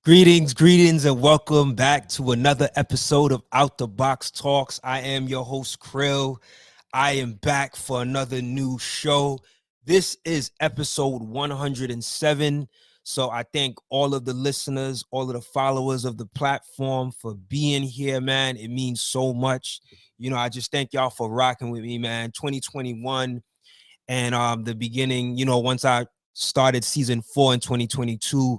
Greetings, and welcome back to another episode of Out the Box Talks. I am your host, Cril. I am back for another new show. This is episode 107. So I thank all of the listeners, all of the followers of the platform for being here, man. It means so much. I just thank y'all for rocking with me, man. 2021 and the beginning, once I started season 4 in 2022,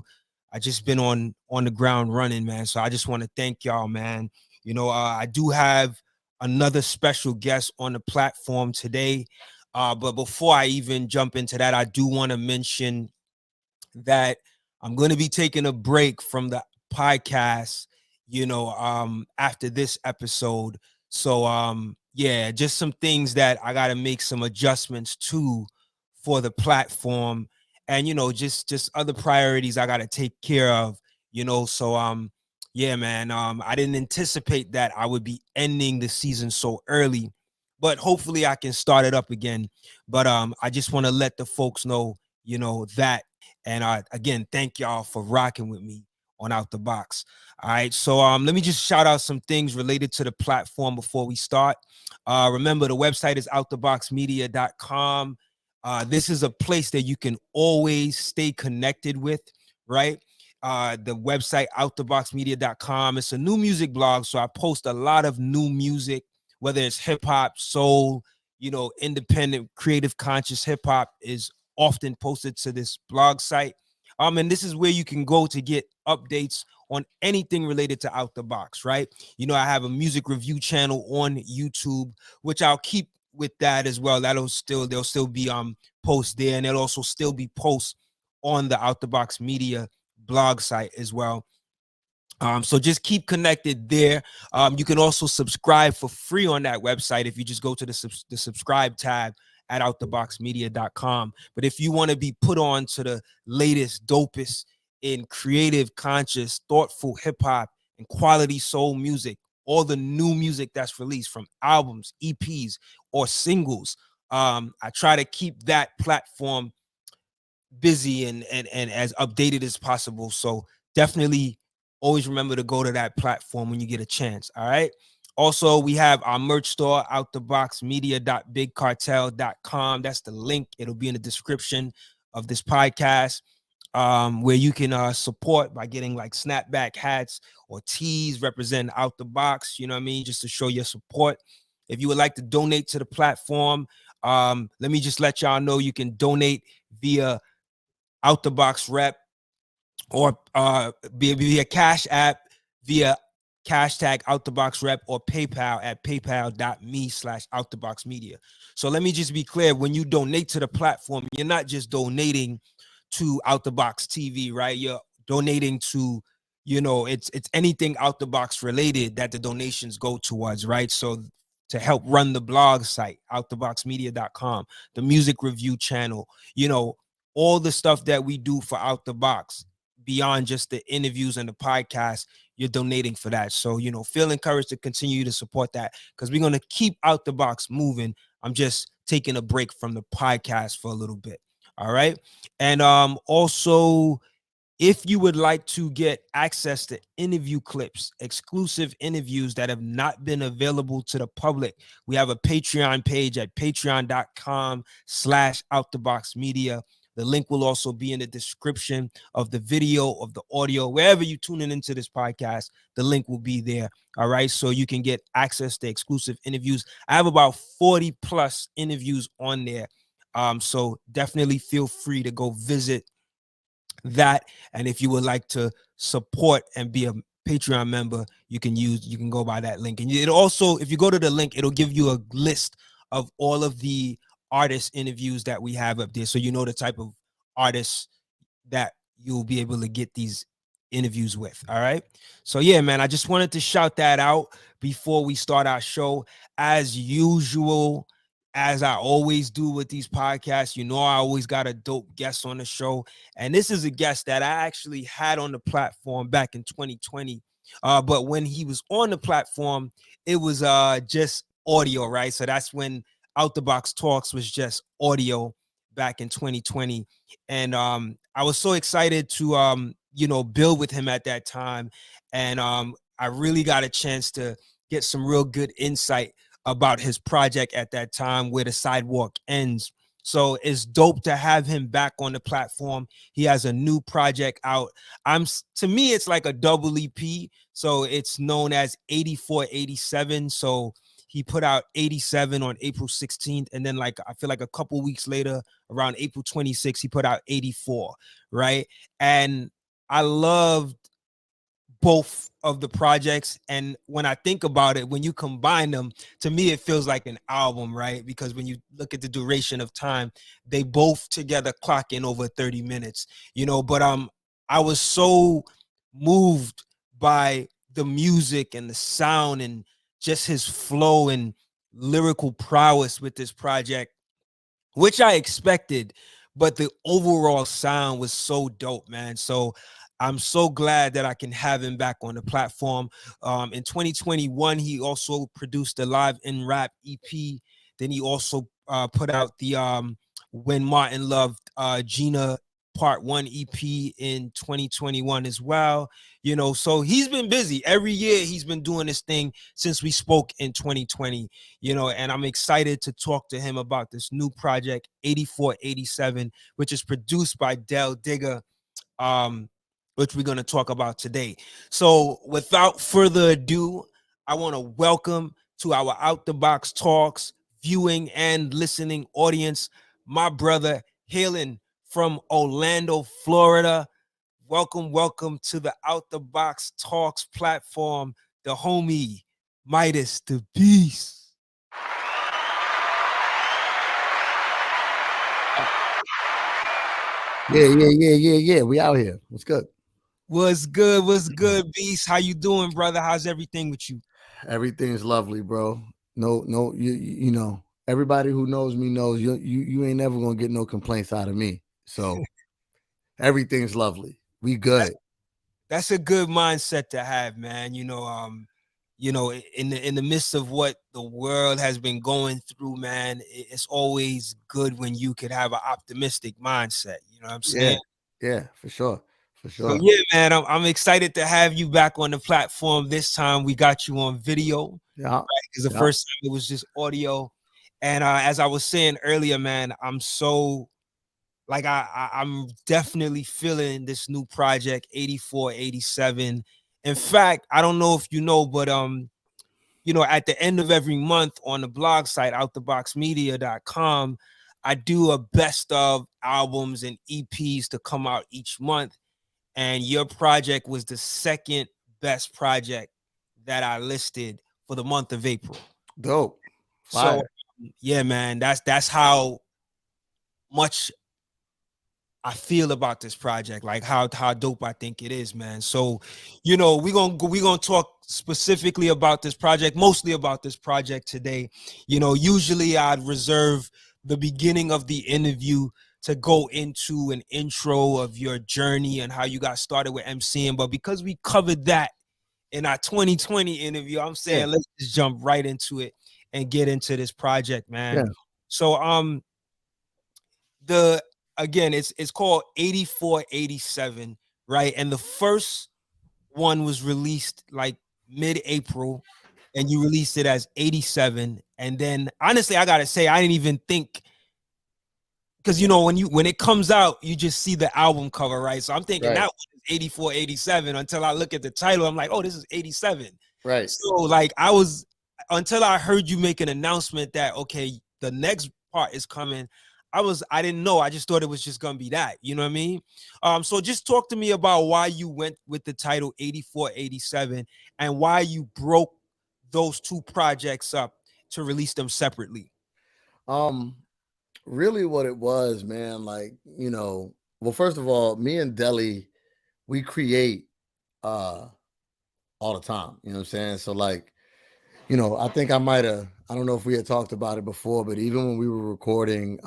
I just been on the ground running, man. So I just want to thank y'all, man. I do have another special guest on the platform today. But before I even jump into that, I do want to mention that I'm going to be taking a break from the podcast, after this episode. So, yeah, just some things that I got to make some adjustments to for the platform, and just other priorities I got to take care of. So yeah, man. I didn't anticipate that I would be ending the season so early, but hopefully I can start it up again. But I just want to let the folks know, that. And again, thank y'all for rocking with me on Out the Box. All right. So let me just shout out some things related to the platform before we start. Remember, the website is outtheboxmedia.com. This is a place that you can always stay connected with, right? The website outtheboxmedia.com. It's a new music blog, so I post a lot of new music, whether it's hip hop, soul, independent, creative, conscious hip hop is often posted to this blog site. And this is where you can go to get updates on anything related to Out the Box, right? I have a music review channel on YouTube, which I'll keep with that as well. There'll still be posts there, and there'll also still be posts on the Out the Box Media blog site as well. So just keep connected there. You can also subscribe for free on that website if you just go to the subscribe tab at outtheboxmedia.com. But if you want to be put on to the latest, dopest in creative, conscious, thoughtful hip hop and quality soul music, all the new music that's released from albums, EPs, or singles, I try to keep that platform busy and as updated as possible. So definitely always remember to go to that platform when you get a chance. All right. Also, we have our merch store, outtheboxmedia.bigcartel.com. That's the link. It'll be in the description of this podcast, where you can support by getting like snapback hats or tees representing Out the Box, you know what I mean, just to show your support. If you would like to donate to the platform, let me just let y'all know you can donate via Out the Box Rep, or via Cash App, via hashtag Out the Box Rep, or PayPal at paypal.me/outtheboxmedia. So let me just be clear: when you donate to the platform, you're not just donating to Out the Box TV, right? You're donating to, it's anything Out the Box related that the donations go towards, right? So to help run the blog site, outtheboxmedia.com, the music review channel, all the stuff that we do for Out the Box, beyond just the interviews and the podcast, you're donating for that. So, feel encouraged to continue to support that, because we're going to keep Out the Box moving. I'm just taking a break from the podcast for a little bit. All right. And also, if you would like to get access to interview clips, exclusive interviews that have not been available to the public, we have a Patreon page at patreon.com/outtheboxmedia. The link will also be in the description of the video, of the audio, wherever you tune into this podcast, the link will be there. All right. So you can get access to exclusive interviews. I have about 40 plus interviews on there. So definitely feel free to go visit that. And if you would like to support and be a Patreon member, you can go by that link. And it also, if you go to the link, it'll give you a list of all of the artist interviews that we have up there, so you know the type of artists that you'll be able to get these interviews with. All right. So yeah, man, I just wanted to shout that out before we start our show. As usual, as I always do with these podcasts, I always got a dope guest on the show. And this is a guest that I actually had on the platform back in 2020. But when he was on the platform, it was just audio, right? So that's when Out the Box Talks was just audio back in 2020. And I was so excited to build with him at that time. And I really got a chance to get some real good insight about his project at that time, Where the Sidewalk Ends. So it's dope to have him back on the platform. He has a new project out. To me, it's like a double EP. So it's known as 8487. So he put out 87 on April 16th. And then I feel like a couple weeks later, around April 26th, he put out 84, right? And I loved both of the projects. And when I think about it, when you combine them, to me, it feels like an album, right? Because when you look at the duration of time, they both together clock in over 30 minutes, but I was so moved by the music and the sound and just his flow and lyrical prowess with this project, which I expected, but the overall sound was so dope, man. So I'm so glad that I can have him back on the platform. In 2021, he also produced the Live in Rap EP. Then he also put out the When Martin Loved Gina Part 1 EP in 2021 as well. So he's been busy. Every year he's been doing this thing since we spoke in 2020, and I'm excited to talk to him about this new project, 8487, which is produced by Delle Digga, which we're going to talk about today. So without further ado, I want to welcome to our Out the Box Talks viewing and listening audience, my brother hailing from Orlando, Florida. Welcome to the Out the Box Talks platform, the homie, MidaZ The BEAST. Yeah. We out here. What's good? What's good, Beast? How you doing, brother? How's everything with you? Everything's lovely, bro. No, you know, everybody who knows me knows you ain't never gonna get no complaints out of me. So everything's lovely. We good. That's a good mindset to have, man. In the midst of what the world has been going through, man, it's always good when you could have an optimistic mindset. You know what I'm saying? Yeah, for sure. So yeah, man, I'm excited to have you back on the platform. This time we got you on video. Yeah. Right? Because the first time it was just audio. And as I was saying earlier, man, I'm so I'm definitely feeling this new project, 8487. In fact, I don't know if you know, but at the end of every month on the blog site, outtheboxmedia.com, I do a best of albums and EPs to come out each month. And your project was the second best project that I listed for the month of April. Dope. Fire. So yeah, man, that's how much I feel about this project, like how dope I think it is, man. So, we're gonna talk specifically about this project, mostly about this project today. Usually I'd reserve the beginning of the interview to go into an intro of your journey and how you got started with MCing, but because we covered that in our 2020 interview, I'm saying let's just jump right into it and get into this project, man. Yeah. So again, it's called 8487, right? And the first one was released like mid-April, and you released it as 87. And then honestly, I gotta say, I didn't even think, because when it comes out, you just see the album cover, right? So I'm thinking that one is 8487 until I look at the title. I'm like, oh, this is 87. Right. So until I heard you make an announcement that okay, the next part is coming, I didn't know. I just thought it was just gonna be that. You know what I mean? So just talk to me about why you went with the title 8487 and why you broke those two projects up to release them separately. Really what it was, man, well, first of all, me and Delle, we create all the time. You know what I'm saying? So I think I don't know if we had talked about it before, but even when we were recording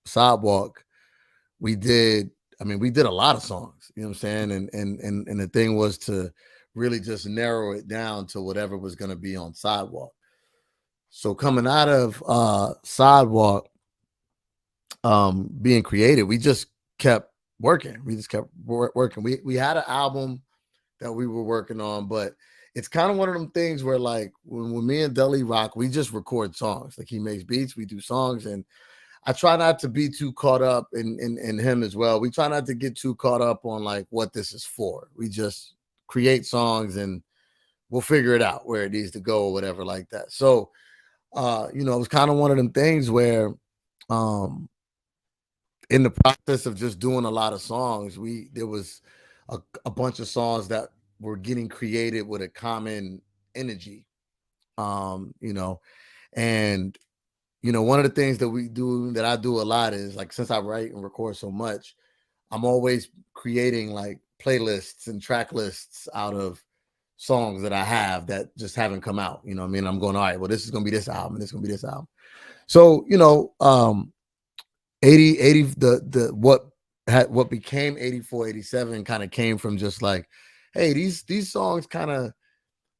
Sidewalk, we did a lot of songs, you know what I'm saying? And the thing was to really just narrow it down to whatever was going to be on Sidewalk. So coming out of Sidewalk being created, we just kept working. We just kept working. We had an album that we were working on, but it's kind of one of them things where like when me and Dele rock, we just record songs. Like he makes beats, we do songs, and I try not to be too caught up in him as well. We try not to get too caught up on like what this is for. We just create songs and we'll figure it out where it needs to go or whatever like that. So you know, it was kind of one of them things where um in the process of just doing a lot of songs, there was a bunch of songs that were getting created with a common energy. You know, and you know, one of the things that I do a lot is like since I write and record so much, I'm always creating like playlists and track lists out of songs that I have that just haven't come out. You know what I mean? I'm going, all right, well, this is gonna be this album, and this is gonna be this album. So, you know, 80 the what became 84 87 kind of came from just like, hey, these songs kind of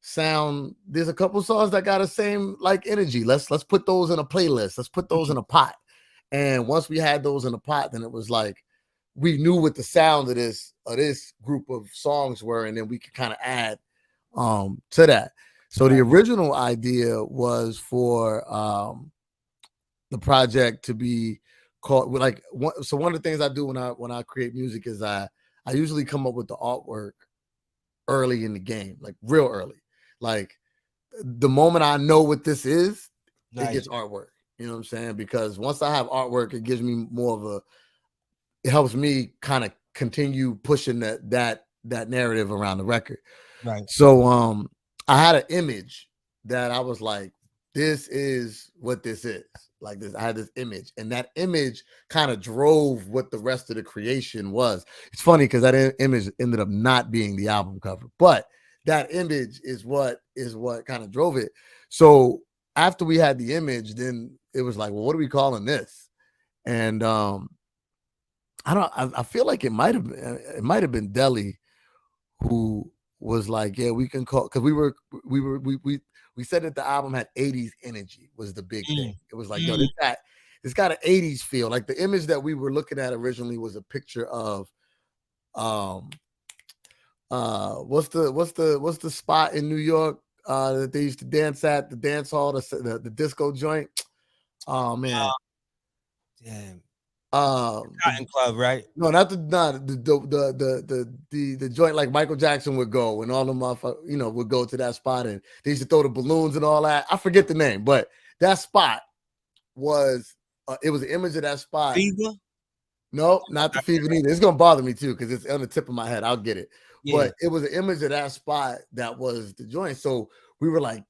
sound, there's a couple songs that got the same like energy. Let's put those in a playlist. Let's put those in a pot. And once we had those in a pot, then it was like we knew what the sound of this group of songs were, and then we could kind of add to that. So the original idea was for the project to be called like so one of the things I do when I create music is I usually come up with the artwork early in the game, like real early. Like the moment I know what this is, it gets artwork. You know what I'm saying? Because once I have artwork, it gives me more of it helps me kind of continue pushing that narrative around the record. Right. So I had an image that I was like, this is what this is. Like this, I had this image, and that image kind of drove what the rest of the creation was. It's funny because that image ended up not being the album cover, but that image is what kind of drove it. So after we had the image, then it was like, well, what are we calling this? And I feel like it might have been Dele who was like, yeah, we can call, because we said that the album had 80s energy was the big thing. It was like, yo, it's got an 80s feel. Like the image that we were looking at originally was a picture of what's the spot in New York that they used to dance at, the dance hall, the disco joint. Oh man. Damn. Cotton Club, right? No, not the joint like Michael Jackson would go when all the motherfuckers, you know, would go to that spot and they used to throw the balloons and all that. I forget the name, but that spot was it was an image of that spot. Fever? No, not the Fever either. It's gonna bother me too because it's on the tip of my head. I'll get it. Yeah. But it was an image of that spot that was the joint. So we were like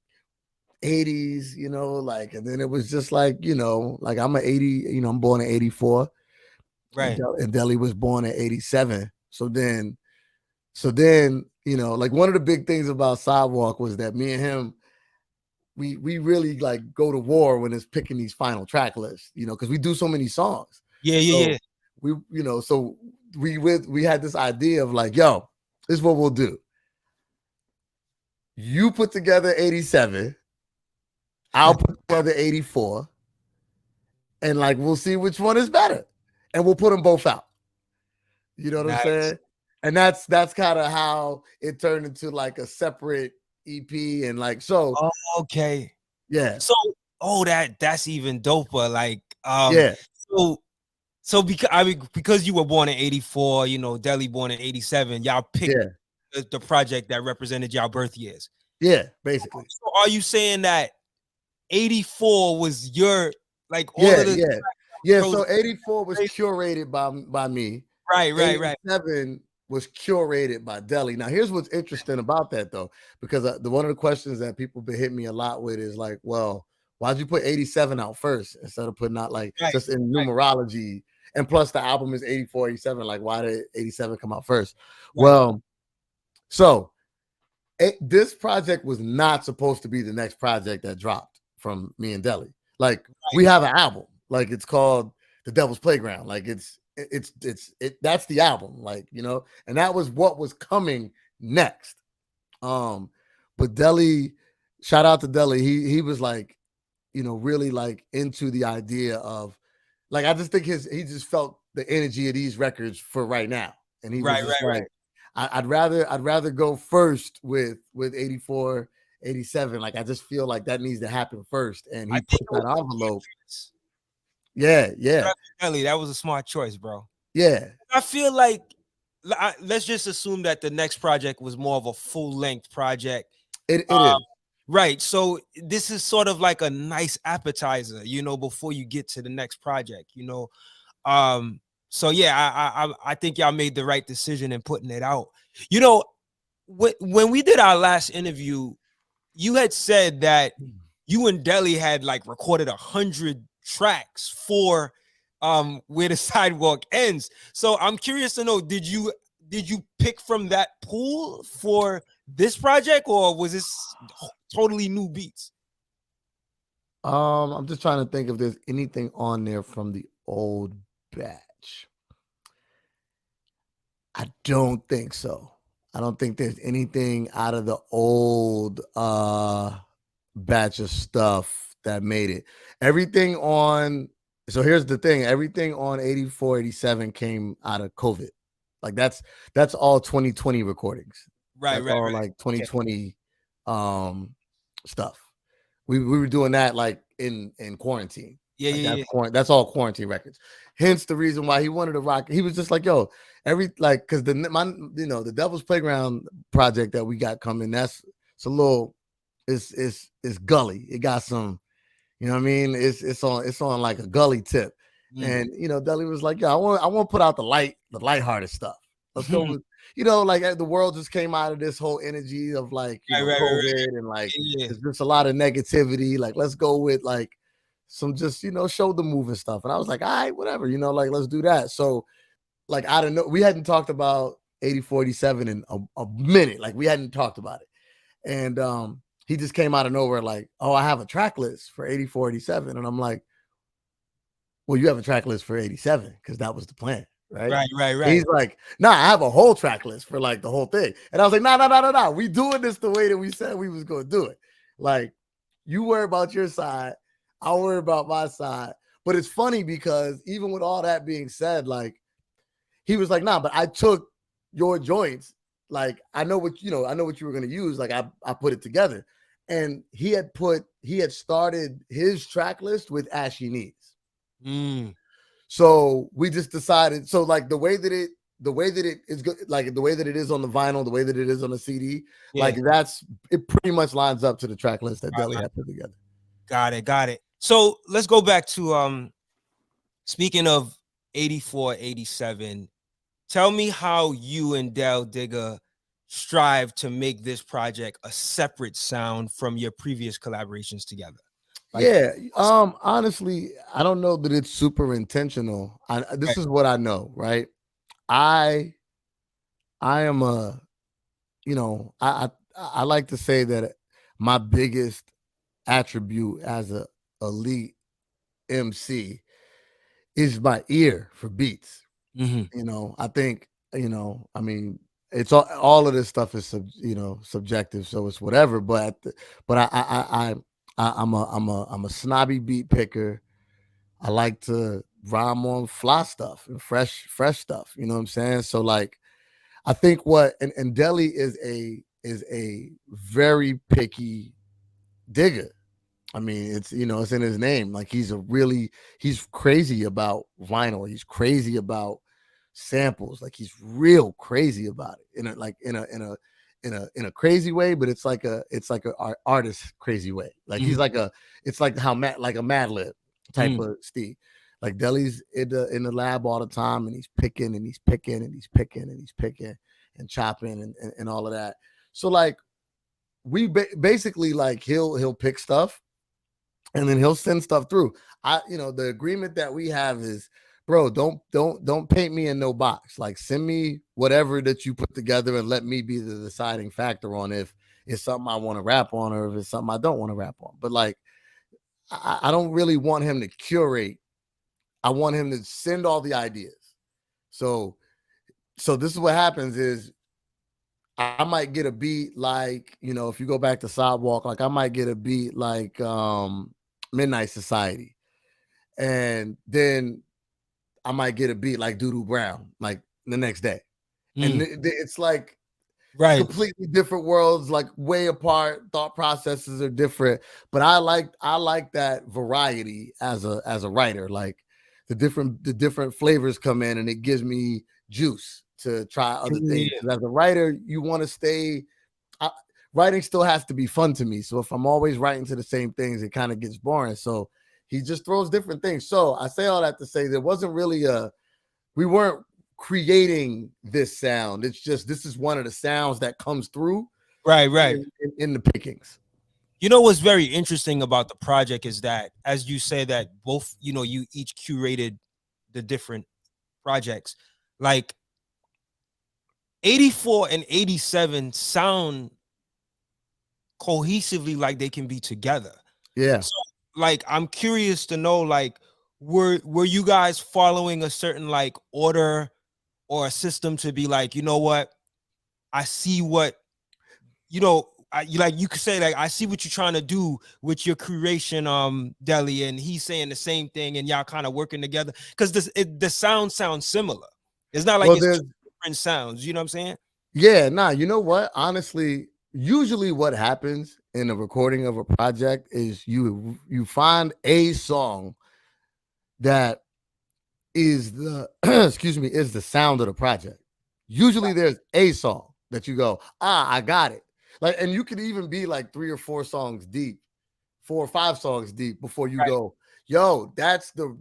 80s, you know, like, and then it was just like, you know, like I'm an 80, you know, I'm born in 84. Right. And Dele was born in 87. So then, you know, like one of the big things about Sidewalk was that me and him, we really like go to war when it's picking these final track lists, you know, because we do so many songs. Yeah. We, you know, so we had this idea of like, yo, this is what we'll do. You put together 87, I'll put together 84, and like we'll see which one is better. And we'll put them both out. You know what I'm saying? And that's kind of how it turned into like a separate EP and like so. Oh, okay. Yeah. So that's even doper. Like yeah. So because you were born in 84, you know, Dele born in 87, y'all picked the project that represented y'all birth years. Yeah, basically. So are you saying that 84 was your like all of the so 84 was curated by me. Right. 87 was curated by Dele. Now here's what's interesting about that though, because one of the questions that people been hitting me a lot with is like, well, why'd you put 87 out first instead of putting out like just in numerology? And plus the album is 84, 87. Like, why did 87 come out first? Right. Well, so this project was not supposed to be the next project that dropped from me and Dele. Like we have an album, like it's called The Devil's Playground. Like it's that's the album, like, you know, and that was what was coming next. But Dele, shout out to Dele, he was like, you know, really like into the idea of Like I just think he just felt the energy of these records for right now, and he was Right, just right, like, right. I'd rather go first with 84, 87. Like I just feel like that needs to happen first, and I he think put it was that a envelope. smart choice. Yeah, yeah, Definitely, that was a smart choice, bro. yeah. I feel like let's just assume that the next project was more of a full length project. It Uh, is. right. So this is sort of like a nice appetizer, before you get to the next project. Um, so yeah, I think y'all made the right decision in putting it out. You know, when we did our last interview, you had said that you and Deli had like recorded 100 tracks for where the sidewalk ends. So I'm curious to know, did you pick from that pool for this project, or was this totally new beats? I'm just trying to think if there's anything on there from the old batch. I don't think so. I don't think there's anything out of the old batch of stuff that made it. Everything on so here's the thing, everything on 84, 87 came out of COVID. Like that's all 2020 recordings. Right, That's right, all right. like Okay. 2020 stuff. We were doing that like in quarantine. Yeah, Like yeah, yeah. that's all quarantine records. Hence the reason why he wanted to rock. He was just like, yo, because the Devil's Playground project that we got coming, it's a little it's gully. It got some, you know what I mean? It's on like a gully tip. Mm. And Deli was like, yeah, I want to put out the lighthearted stuff. Let's go right, with, like the world just came out of this whole energy of like, right, right, right. COVID and like Yeah, there's just a lot of negativity. Like, let's go with like some just, shoulder moving stuff. And I was like, all right, whatever, like let's do that. So like I don't know, we hadn't talked about 8047 in a minute. Like we hadn't talked about it. And he just came out of nowhere like, oh, I have a track list for 84, 87. And I'm like, well, you have a track list for 87 because that was the plan, right? right, right, And right. he's like, nah, I have a whole track list for like the whole thing. And I was like, no, no, no, no, no. We doing this the way that we said we was going to do it. Like, you worry about your side, I'll worry about my side. But it's funny because even with all that being said, like, he was like, nah, but I took your joints. Like, I know what you were going to use. Like, I put it together. And he had started his track list with Ashy Knees. Mm. So we just decided. So like the way that it is good, like the way that it is on the vinyl, the way that it is on the CD, Yeah. like it pretty much lines up to the track list that Deli had put together. Got it, got it. So let's go back to speaking of 84, 87. Tell me how you and Delle Digga strive to make this project a separate sound from your previous collaborations together. Like, Yeah. Honestly, I don't know that it's super intentional. This is what I know, right? I am I like to say that my biggest attribute as a elite MC is my ear for beats. Mhm. I think, I mean, it's all of this stuff is subjective, so it's whatever. But I'm a snobby beat picker. I like to rhyme on fly stuff and fresh stuff. You know what I'm saying? So like, I think and Deli is a very picky digger. I mean, it's in his name. Like he's crazy about vinyl. He's crazy about samples. Like he's real crazy about it in a crazy way, but it's like a artist crazy way. Like he's Mhm. like it's like how like a Mad Lib type Mm. of Steve. Like Deli's in the lab all the time, and he's picking and he's picking and he's picking and he's picking and chopping and all of that. So like we basically like he'll pick stuff and then he'll send stuff through. The agreement that we have is, bro, don't paint me in no box. Like send me whatever that you put together and let me be the deciding factor on if it's something I want to rap on or if it's something I don't want to rap on. But like I don't really want him to curate. I want him to send all the ideas. So this is what happens is I might get a beat like, if you go back to Sidewalk, like I might get a beat like Midnight Society. and then I might get a beat like Doodoo Brown like the next day. And it's like right. completely different worlds, like way apart. Thought processes are different, but I like that variety as a writer. Like the different flavors come in, and it gives me juice to try other things. As a writer, you want to stay. Writing still has to be fun to me. So if I'm always writing to the same things, it kind of gets boring. So he just throws different things. So I say all that to say there wasn't really we weren't creating this sound. It's just this is one of the sounds that comes through right in the pickings. You know what's very interesting about the project is that, as you say, that both, you each curated the different projects. Like 84 and 87 sound cohesively like they can be together. Yeah. So, like, I'm curious to know, like, were you guys following a certain like order or a system to be like, you know what, I see what, you could say, like, I see what you're trying to do with your creation, Dele, and he's saying the same thing, and y'all kind of working together because the sounds similar. It's not like it's two different sounds. You know what I'm saying? Yeah, nah. You know what? Honestly, usually what happens in a recording of a project is you find a song that is the is the sound of the project. Usually there's a song that you go, I got it. Like, and you could even be like 3 or 4 songs deep, 4 or 5 songs deep before you go, yo, that's the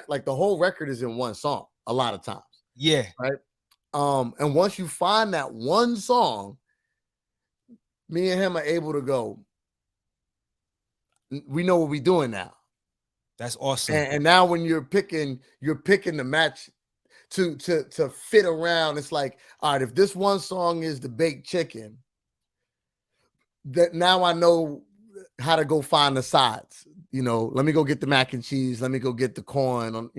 like the whole record is in one song a lot of times. Yeah. Right. And once you find that one song, me and him are able to go, we know what we're doing now. That's awesome. And now when you're picking the match to fit around, it's like, all right, if this one song is the baked chicken, that now I know how to go find the sides. Let me go get the mac and cheese. Let me go get the corn.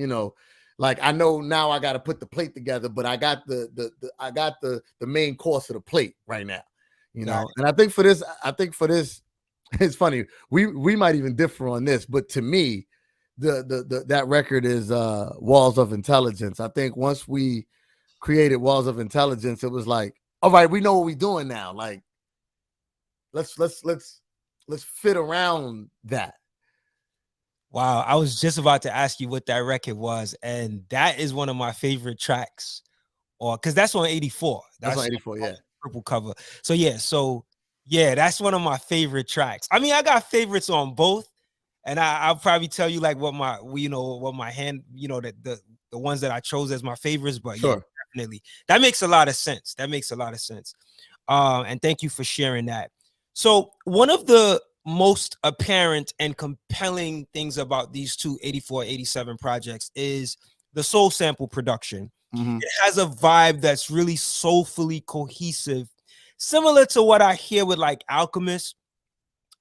Like I know now I got to put the plate together, but I got the main course of the plate right now. And I think for this, it's funny. We might even differ on this, but to me, that record is Walls of Intelligence. I think once we created Walls of Intelligence, it was like, all right, we know what we're doing now. Like, let's fit around that. Wow, I was just about to ask you what that record was, and that is one of my favorite tracks, or because that's on 84. That's on 84, yeah. Purple cover. So yeah, that's one of my favorite tracks. I mean, I got favorites on both, and I'll probably tell you like what my hand, the ones that I chose as my favorites. But sure. Yeah, definitely, that makes a lot of sense. And thank you for sharing that. So one of the most apparent and compelling things about these two 84, 87 projects is the soul sample production. Mm-hmm. It has a vibe that's really soulfully cohesive, similar to what I hear with like Alchemist,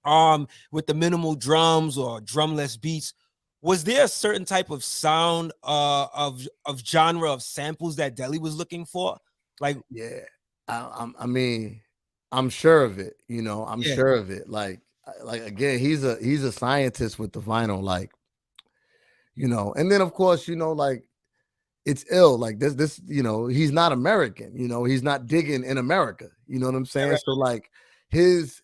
with the minimal drums or drumless beats. Was there a certain type of sound of genre of samples that Dele was looking for? Like, yeah, I mean, I'm sure of it. I'm sure of it. Like again, he's a scientist with the vinyl, like, and then of course, like it's ill. Like this, he's not American, he's not digging in America. You know what I'm saying? So like his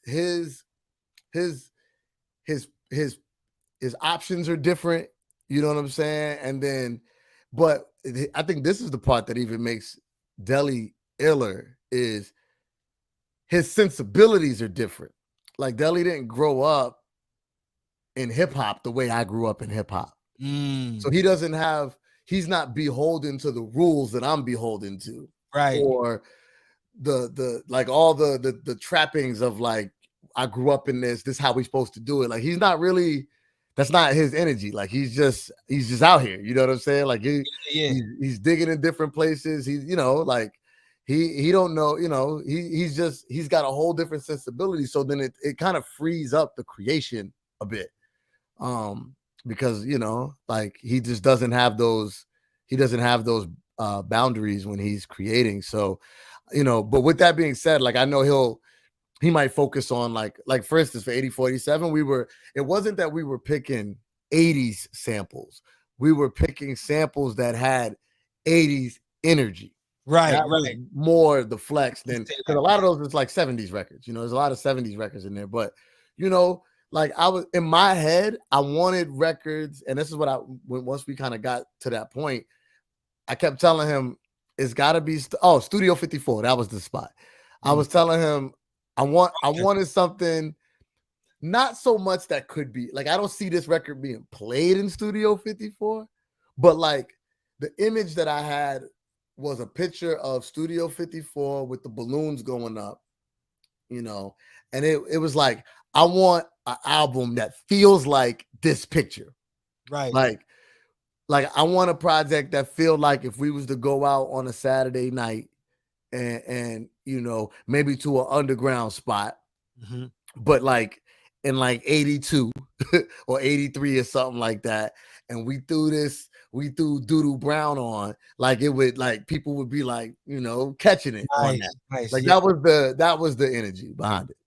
options are different. You know what I'm saying? And then, but I think this is the part that even makes Dele iller is his sensibilities are different. Like Dele didn't grow up in hip hop the way I grew up in hip hop. So he's not beholden to the rules that I'm beholden to. Right. Or the like all the trappings of like, I grew up in this is how we're supposed to do it. Like he's not really, that's not his energy. Like he's just out here. You know what I'm saying? Like he's digging in different places. He's, like he don't know, he's got a whole different sensibility. So then it kind of frees up the creation a bit. Because, like he just doesn't have those boundaries when he's creating. So, but with that being said, like I know he might focus on like for instance, for 84, 87, it wasn't that we were picking 80s samples. We were picking samples that had 80s energy. Right, That was right. more the flex than, Say because that. a lot of those is like 70s records. You know, there's a lot of 70s records in there. But, you know, like I was in my head, I wanted records, and this is what once we kind of got to that point, I kept telling him it's got to be Studio 54. That was the spot. I was telling him I wanted something, not so much that could be like, I don't see this record being played in Studio 54, but like the image that I had was a picture of Studio 54 with the balloons going up, you know, and it was like, I want an album that feels like this picture. Right. Like I want a project that feel like if we was to go out on a Saturday night and you know, maybe to an underground spot, but like in like 82 or 83 or something like that, and we threw Doodoo Brown on, like it would, like people would be like, you know, catching it on that. Nice. Like Yeah. that was the energy behind it.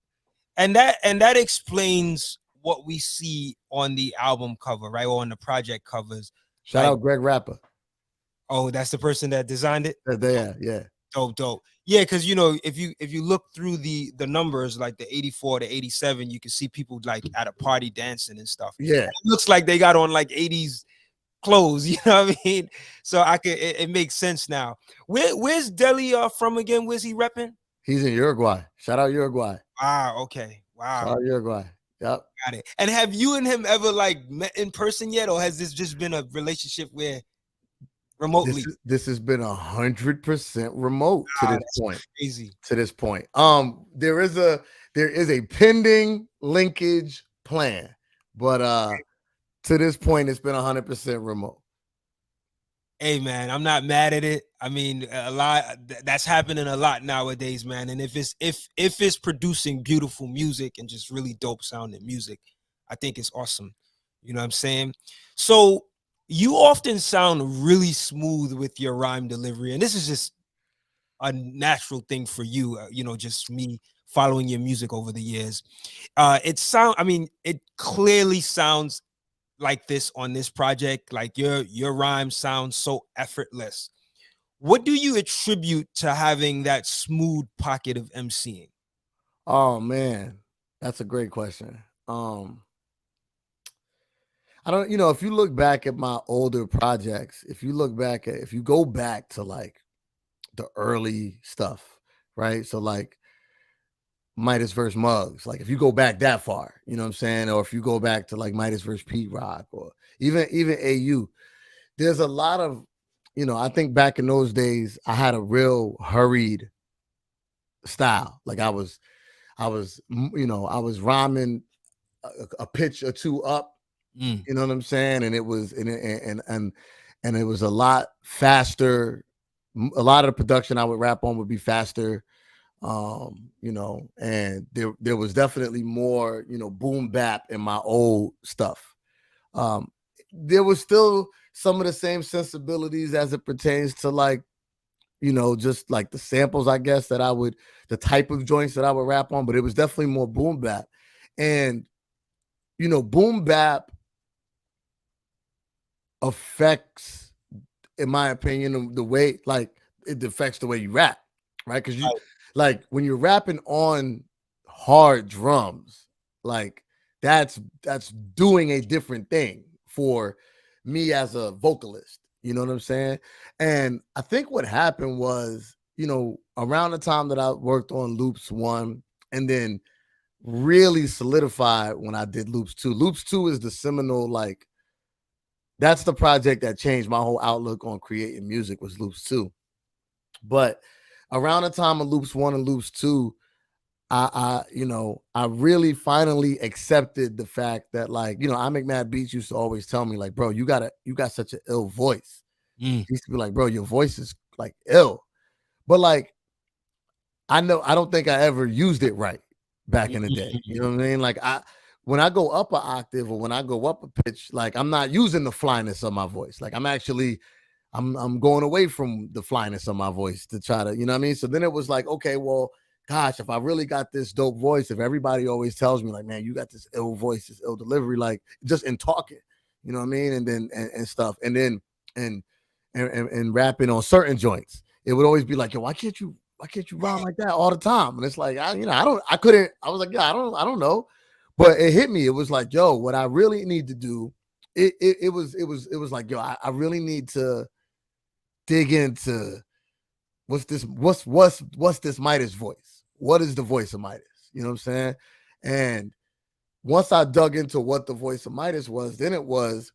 And that explains what we see on the album cover, right? Or on the project covers. Shout out Greg Rapper. Oh, that's the person that designed it? Yeah. Dope. Yeah, because you know, if you look through the numbers, like the 84 to 87, you can see people like at a party dancing and stuff. Yeah. It looks like they got on like 80s clothes, you know what I mean? So it makes sense now. Where's Delle from again? Where's he repping? He's in Uruguay. Shout out Uruguay. Okay. Wow. Shout out Uruguay. Yep. Got it. And have you and him ever like met in person yet, or has this just been a relationship where remotely? This has been 100% remote to this point. Crazy. To this point. There is a pending linkage plan, but to this point, it's been 100% remote. Hey man, I'm not mad at it. I mean, a lot that's happening a lot nowadays, man. And if it's producing beautiful music and just really dope sounding music, I think it's awesome. You know what I'm saying? So you often sound really smooth with your rhyme delivery, and this is just a natural thing for you. You know, just me following your music over the years. It clearly sounds like this on this project. Like your rhyme sounds so effortless. What do you attribute to having that smooth pocket of emceeing? Oh man, that's a great question. I don't, you know, if you look back at my older projects, if you go back to like the early stuff, right? So like MidaZ versus Muggs, like if you go back that far, you know what I'm saying? Or if you go back to like MidaZ versus Pete Rock, or even AU, there's a lot of, you know, I think back in those days, I had a real hurried style. Like I was rhyming a pitch or two up, you know what I'm saying? And it was, and it was a lot faster. A lot of the production I would rap on would be faster. You know, and there was definitely more, you know, boom bap in my old stuff. There was still some of the same sensibilities as it pertains to like, you know, just like the samples, I guess, the type of joints that I would rap on, but it was definitely more boom bap. And, you know, boom bap affects, in my opinion, the way, like, it affects the way you rap, right? Because you, like, when you're rapping on hard drums, like, that's doing a different thing for me as a vocalist. You know what I'm saying? And I think what happened was, you know, around the time that I worked on Loops 1 and then really solidified when I did Loops 2. Loops 2 is the seminal, like, that's the project that changed my whole outlook on creating music, was Loops 2. But around the time of Loops 1 and Loops 2, I really finally accepted the fact that, like, you know, I Make Mad Beats used to always tell me, like, bro, you got such an ill voice. He used to be like, bro, your voice is like ill. But like, I don't think I ever used it right back in the day. You know what I mean? Like, when I go up an octave or when I go up a pitch, like, I'm not using the flyness of my voice. Like, I'm going away from the flyness of my voice to try to, you know what I mean? So then it was like, okay, well, gosh, if I really got this dope voice, if everybody always tells me like, man, you got this ill voice, this ill delivery, like just in talking, you know what I mean? And then and stuff. And then and rapping on certain joints. It would always be like, yo, why can't you rhyme like that all the time? And it's like, I was like, yeah, I don't know. But it hit me. It was like, yo, what I really need to do, it was like, yo, I really need to dig into what's this MidaZ voice? What is the voice of MidaZ? You know what I'm saying? And once I dug into what the voice of MidaZ was, then it was,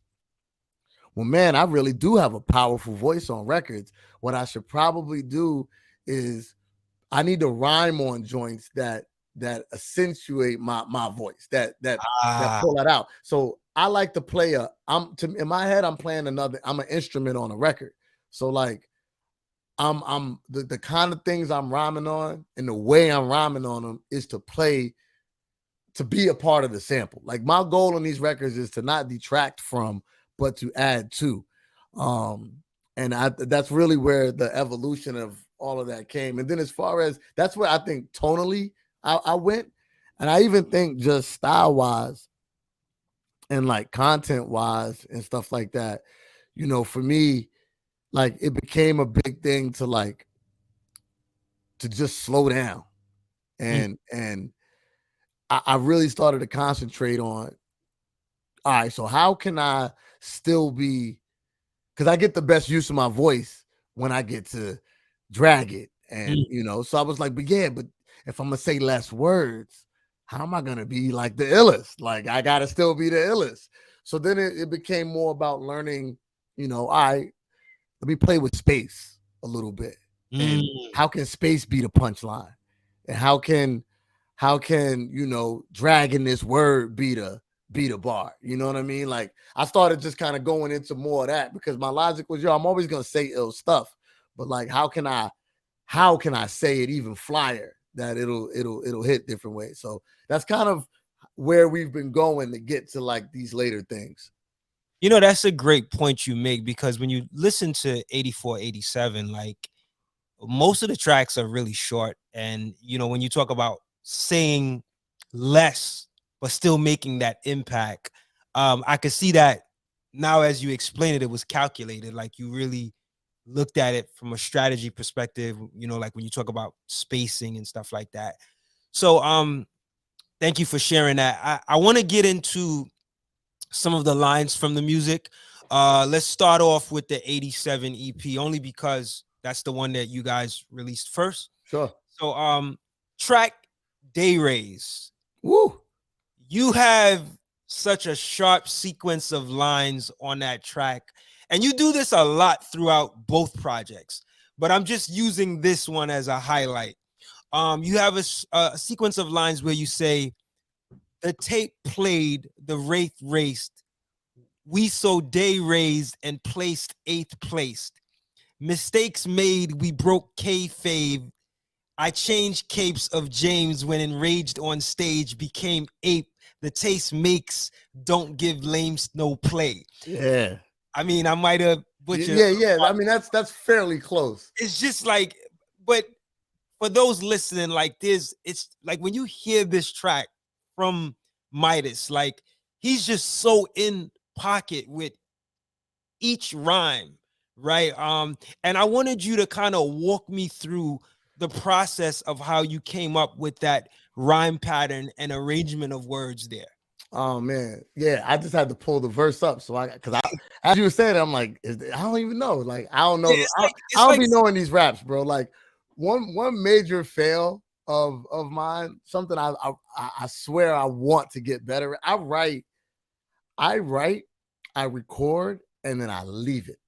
well, man, I really do have a powerful voice on records. What I should probably do is I need to rhyme on joints that accentuate my voice, that pull that out. So I like to play in my head, I'm playing I'm an instrument on a record. So like I'm the kind of things I'm rhyming on and the way I'm rhyming on them is to be a part of the sample. Like my goal on these records is to not detract from, but to add to. And that's really where the evolution of all of that came. And then as far as, that's where I think tonally I went. And I even think just style wise and like content wise and stuff like that, you know, for me, like it became a big thing to just slow down. And I really started to concentrate on, all right, so how can I still be, because I get the best use of my voice when I get to drag it. And, you know, so I was like, but if I'm going to say less words, how am I going to be like the illest? Like, I got to still be the illest. So then it became more about learning, you know, all right, let me play with space a little bit. And how can space be the punchline? And how can, you know, dragging this word be the bar? You know what I mean? Like I started just kind of going into more of that because my logic was, yo, I'm always going to say ill stuff, but like, how can I say it even flyer that it'll hit different ways? So that's kind of where we've been going to get to like these later things. You know, that's a great point you make, because when you listen to 84, 87, like most of the tracks are really short. And, you know, when you talk about saying less, but still making that impact, I could see that now as you explain it, it was calculated. Like you really looked at it from a strategy perspective, you know, like when you talk about spacing and stuff like that. So, thank you for sharing that. I want to get into some of the lines from the music. Let's start off with the 87 EP, only because that's the one that you guys released first. Sure. So track Day Rays. Woo. You have such a sharp sequence of lines on that track, and you do this a lot throughout both projects, but I'm just using this one as a highlight. You have a sequence of lines where you say, the tape played, the wraith raced, we so day raised and placed 8th placed. Mistakes made, we broke kayfabe. I changed capes of James when enraged on stage, became ape. The taste makes, don't give lames no play. Yeah. I mean, I might have butchered. Yeah. I mean, that's fairly close. It's just like, but for those listening, like it's like when you hear this track from MidaZ, like he's just so in pocket with each rhyme, right? And I wanted you to kind of walk me through the process of how you came up with that rhyme pattern and arrangement of words there. Oh man, yeah. I just had to pull the verse up, so as you were saying, I'm like, I don't even know. Like, I don't know. Yeah, I don't be knowing these raps, bro. Like, one major fail of mine, something I swear I want to get better. I write, I record, and then I leave it.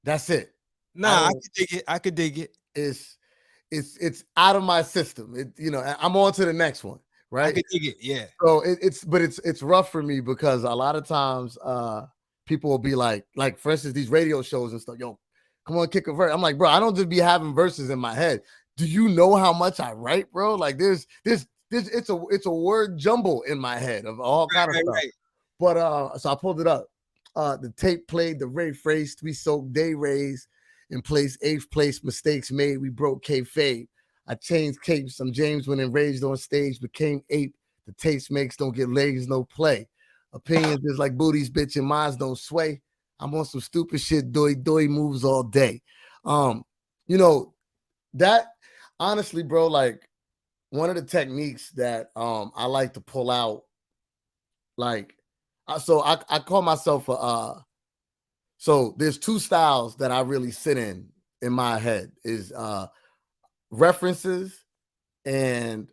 That's it. Nah, I could dig it. I could dig it. It's out of my system. You know, I'm on to the next one. Right. I could dig it, yeah. So it's rough for me because a lot of times people will be like for instance, these radio shows and stuff, yo, come on, kick a verse. I'm like, bro, I don't just be having verses in my head. Do you know how much I write, bro? Like there's it's a word jumble in my head of all kind of stuff. Right. But so I pulled it up. The tape played, the Ray phrased, we soaked day rays in place, 8th place, mistakes made, we broke kayfabe. I changed capes. Some James when enraged on stage became ape. The taste makes, don't get legs, no play. Opinions is like booties, bitch, and minds don't sway. I'm on some stupid shit, doy moves all day. You know, that honestly, bro, like one of the techniques that I like to pull out, like so I call myself so there's two styles that I really sit in my head is references and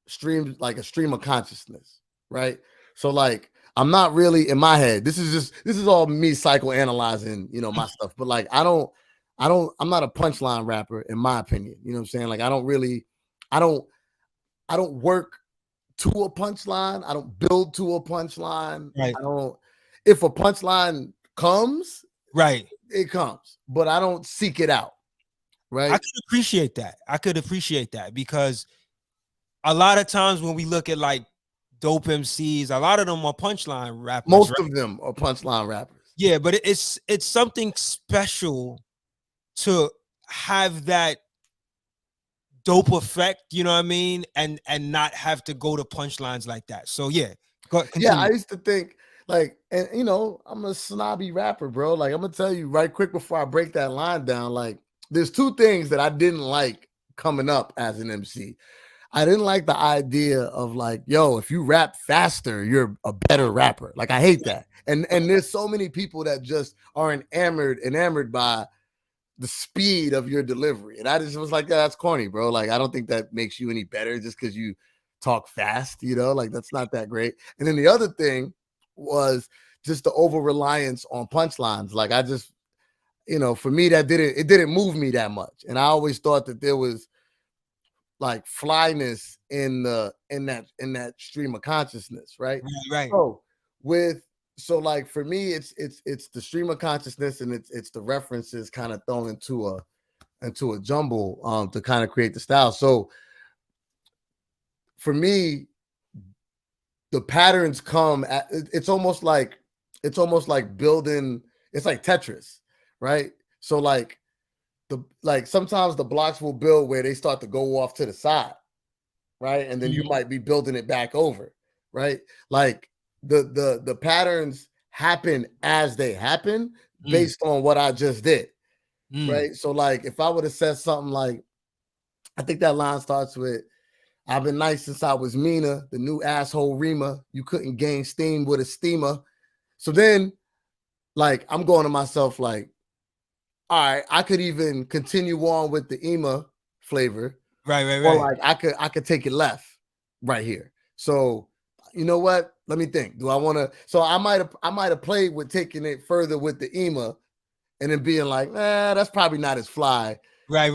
stream, like a stream of consciousness, right? So like I'm not really in my head. This is all me psychoanalyzing, you know, my stuff. But like I'm not a punchline rapper in my opinion. You know what I'm saying? Like I don't work to a punchline. I don't build to a punchline. Right. I don't, if a punchline comes, Right. it comes, but I don't seek it out. Right. I could appreciate that. I could appreciate that because a lot of times when we look at like dope MCs, a lot of them are punchline rappers. Most of them are punchline rappers. Yeah, but it's something special to have that dope effect, you know what I mean, and not have to go to punchlines like that. So yeah, yeah, I used to think like, and you know, I'm a snobby rapper, bro. Like I'm gonna tell you right quick before I break that line down. Like, there's two things that I didn't like coming up as an MC. I didn't like the idea of like, yo, if you rap faster, you're a better rapper. Like I hate that. And there's so many people that just are enamored by the speed of your delivery. And I just was like, yeah, that's corny, bro. Like, I don't think that makes you any better just because you talk fast, you know, like that's not that great. And then the other thing was just the over reliance on punchlines. Like I just, you know, for me, it didn't move me that much. And I always thought that there was like flyness in that stream of consciousness, right? Right. So like for me, it's the stream of consciousness and it's the references kind of thrown into a jumble to kind of create the style. So for me, the patterns come at, it's almost like building, it's like Tetris, right? So like sometimes the blocks will build where they start to go off to the side, right? And then you might be building it back over, right? Like the patterns happen as they happen based on what I just did, right? So like if I would have said something like, I think that line starts with, I've been nice since I was Mina, the new asshole Rima. You couldn't gain steam with a steamer. So then, like, I'm going to myself like, all right, I could even continue on with the Ema flavor. Right. Or like I could take it left right here. So you know what? Let me think. Do I want to? So I might have played with taking it further with the Ema and then being like, that's probably not as fly. Right.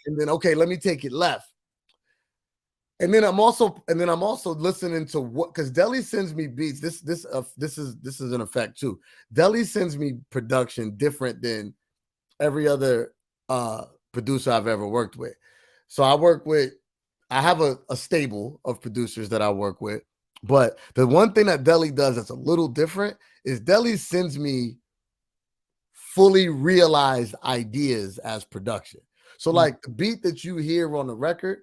And then okay, let me take it left. And then I'm also listening to what, because Dele sends me beats. This is an effect too. Dele sends me production different than every other producer I've ever worked with. So I have a stable of producers that I work with. But the one thing that Dele does that's a little different is Dele sends me fully realized ideas as production. So like the beat that you hear on the record,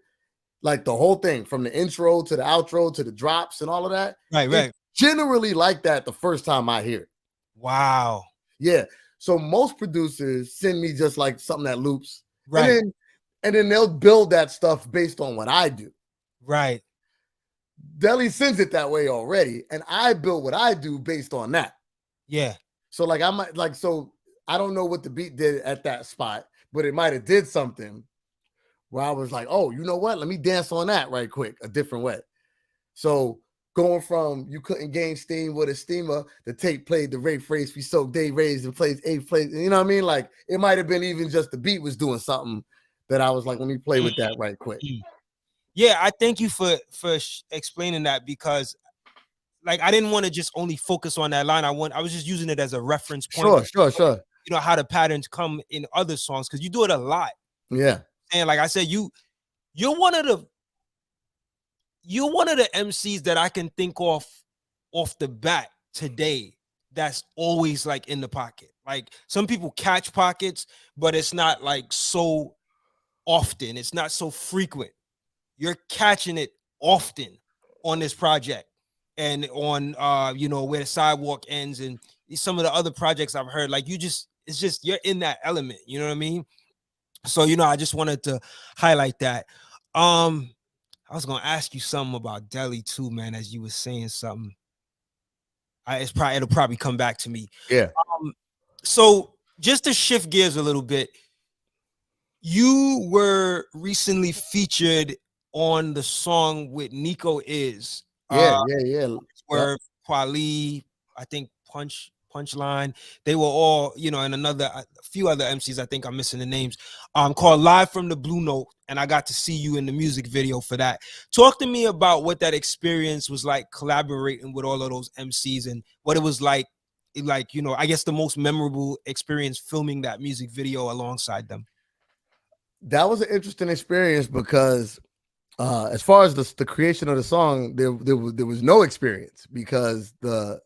like the whole thing from the intro to the outro to the drops and all of that. Right. Generally like that the first time I hear it. Wow. Yeah. So most producers send me just like something that loops. Right. And then they'll build that stuff based on what I do. Right. Dele sends it that way already. And I build what I do based on that. Yeah. So like I might like, so I don't know what the beat did at that spot, but it might have did something where I was like, oh, you know what? Let me dance on that right quick, a different way. So going from you couldn't gain steam with a steamer, the tape played the rape phrase, we soaked day raised and plays 8 plays. You know what I mean? Like it might have been even just the beat was doing something that I was like, let me play with that right quick. Yeah, I thank you for explaining that, because like I didn't want to just only focus on that line. I was just using it as a reference point. Sure. You know how the patterns come in other songs, because you do it a lot. Yeah. And like I said, you're one of the MCs that I can think off the bat today that's always like in the pocket. Like some people catch pockets, but it's not like so often. It's not so frequent. You're catching it often on this project. and on where the sidewalk ends, and some of the other projects I've heard, like it's just you're in that element, you know what I mean? So I just wanted to highlight that. I was gonna ask you something about Deli too, man, as you were saying something. It'll probably come back to me. Yeah. So just to shift gears a little bit, you were recently featured on the song with Niko IS. Yeah. Yep. Wordsworth, Kweli, I think Punchline. They were all, and a few other MCs. I think I'm missing the names. Called Live from the Blue Note, and I got to see you in the music video for that. Talk to me about what that experience was like, collaborating with all of those MCs, and what it was like. I guess the most memorable experience filming that music video alongside them. That was an interesting experience because as far as the creation of the song, there was no experience, because that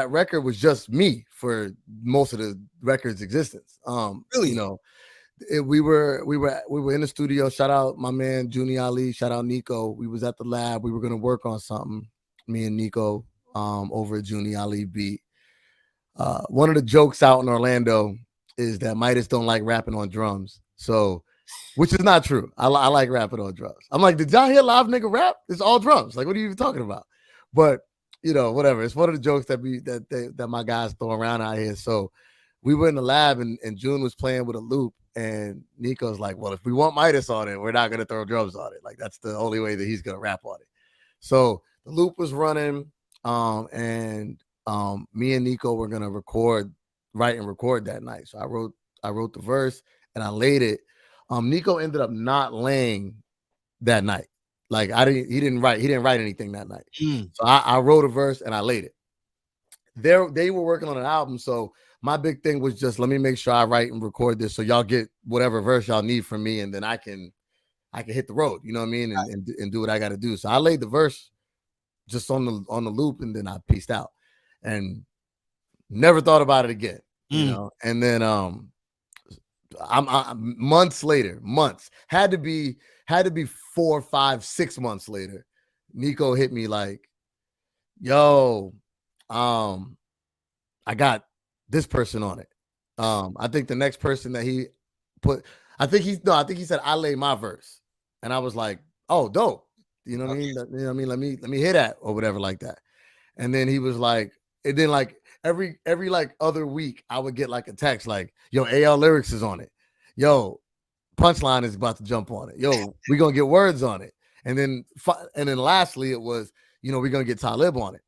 record was just me for most of the record's existence. Really? We were in the studio. Shout out my man Juni Ali. Shout out Niko. We was at the lab. We were gonna work on something. Me and Niko over at Juni Ali beat. One of the jokes out in Orlando is that MidaZ don't like rapping on drums. So, which is not true. I like rapping on drums. I'm like, did y'all hear live nigga rap? It's all drums. Like, what are you even talking about? But whatever. It's one of the jokes that my guys throw around out here. So we were in the lab, and June was playing with a loop, and Niko's like, well, if we want MidaZ on it, we're not gonna throw drums on it. Like, that's the only way that he's gonna rap on it. So the loop was running, and me and Niko were gonna write and record that night. So I wrote the verse and I laid it. Niko ended up not laying that night. Like, he didn't write anything that night. So I wrote a verse and I laid it. They were working on an album, so my big thing was just, let me make sure I write and record this so y'all get whatever verse y'all need from me, and then I can hit the road, you know what I mean, and do what I got to do. So I laid the verse just on the loop, and then I peaced out and never thought about it again. And then I'm months later, had to be 4, 5, 6 months later, Niko hit me like, yo, I got this person on it. I think the next person that he put, I think he said I lay my verse, and I was like, oh, dope. You know what I mean? You know what I mean? Let me hear that or whatever like that. And then he was like, and then like every like other week, I would get like a text like, yo, AL Lyrics is on it. Yo, Punchline is about to jump on it. Yo, we gonna get Words on it. And then lastly, it was, we're gonna get Talib on it.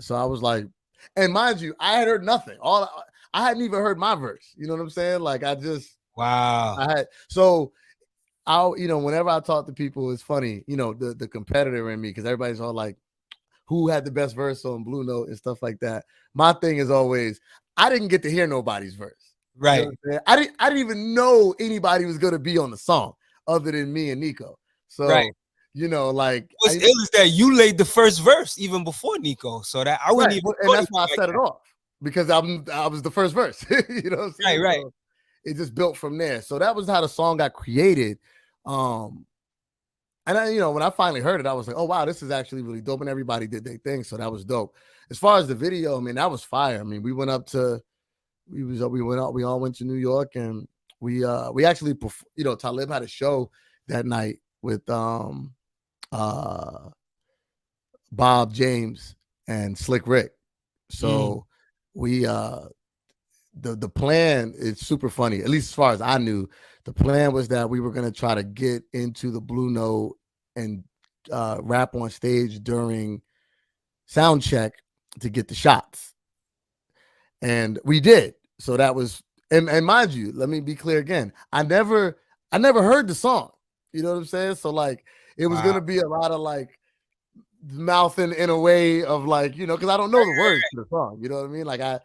So I was like, and mind you, I had heard nothing. I hadn't even heard my verse. You know what I'm saying? Like, Wow. Whenever I talk to people, it's funny, the competitor in me, because everybody's all like, who had the best verse on Blue Note and stuff like that. My thing is always, I didn't get to hear nobody's verse. Right. I didn't even know anybody was going to be on the song other than me and Niko. So, right. Like, what's ill is that you laid the first verse even before Niko, so that I wouldn't even. And that's why I set it off, because I was the first verse. You know what I'm saying? Right. So it just built from there. So that was how the song got created. And I, when I finally heard it, I was like, oh wow, this is actually really dope. And everybody did their thing, so that was dope. As far as the video, I mean, that was fire. I mean, we all went to New York, and we actually, Talib had a show that night with Bob James and Slick Rick. So we the plan is super funny, at least as far as I knew. The plan was that we were going to try to get into the Blue Note and rap on stage during sound check to get the shots, and we did. So that was, and mind you, let me be clear again, I never heard the song, you know what I'm saying? So like, it was going to be a lot of like mouthing in a way of like, because I don't know the words to the song, you know what I mean? Like I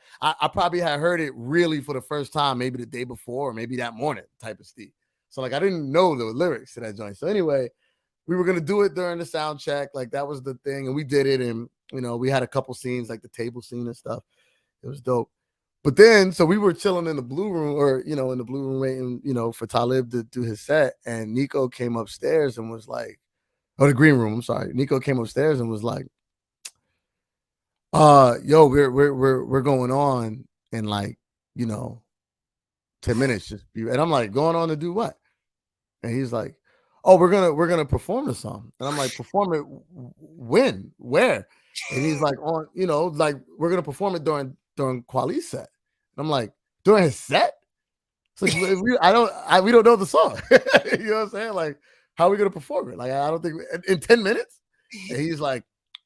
probably had heard it really for the first time maybe the day before, or maybe that morning type of Steve. So like, I didn't know the lyrics to that joint. So anyway, we were gonna do it during the sound check, like that was the thing, and we did it. And we had a couple scenes, like the table scene and stuff. It was dope. But then, so we were chilling in the blue room, or in the blue room waiting, for Talib to do his set, and Niko came upstairs and was like, the green room. I'm sorry. Niko came upstairs and was like, yo, we're going on in like, 10 minutes. And I'm like, going on to do what? And he's like, oh, we're gonna perform the song. And I'm like, perform it when? Where? And he's like, on, like we're gonna perform it during Kweli's set. And I'm like, during his set? It's like we don't know the song. You know what I'm saying? Like, how are we gonna perform it? Like, I don't think in 10 minutes. And he's like,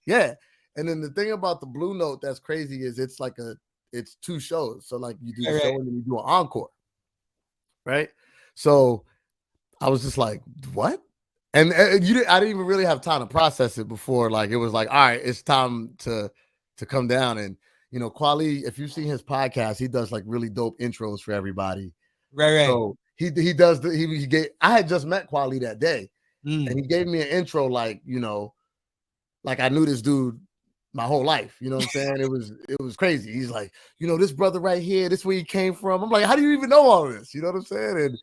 yeah. And then the thing about the Blue Note that's crazy is it's 2 shows. So like you do the show and then you do an encore, right? So I was just like, what? And I didn't even really have time to process it before. Like it was like, all right, it's time to come down. And Kweli, if you've seen his podcast, he does like really dope intros for everybody. Right. So he does he gave. I had just met Kweli that day, and he gave me an intro like like I knew this dude my whole life. You know what I'm saying? It was crazy. He's like, this brother right here, this is where he came from. I'm like, how do you even know all this? You know what I'm saying? And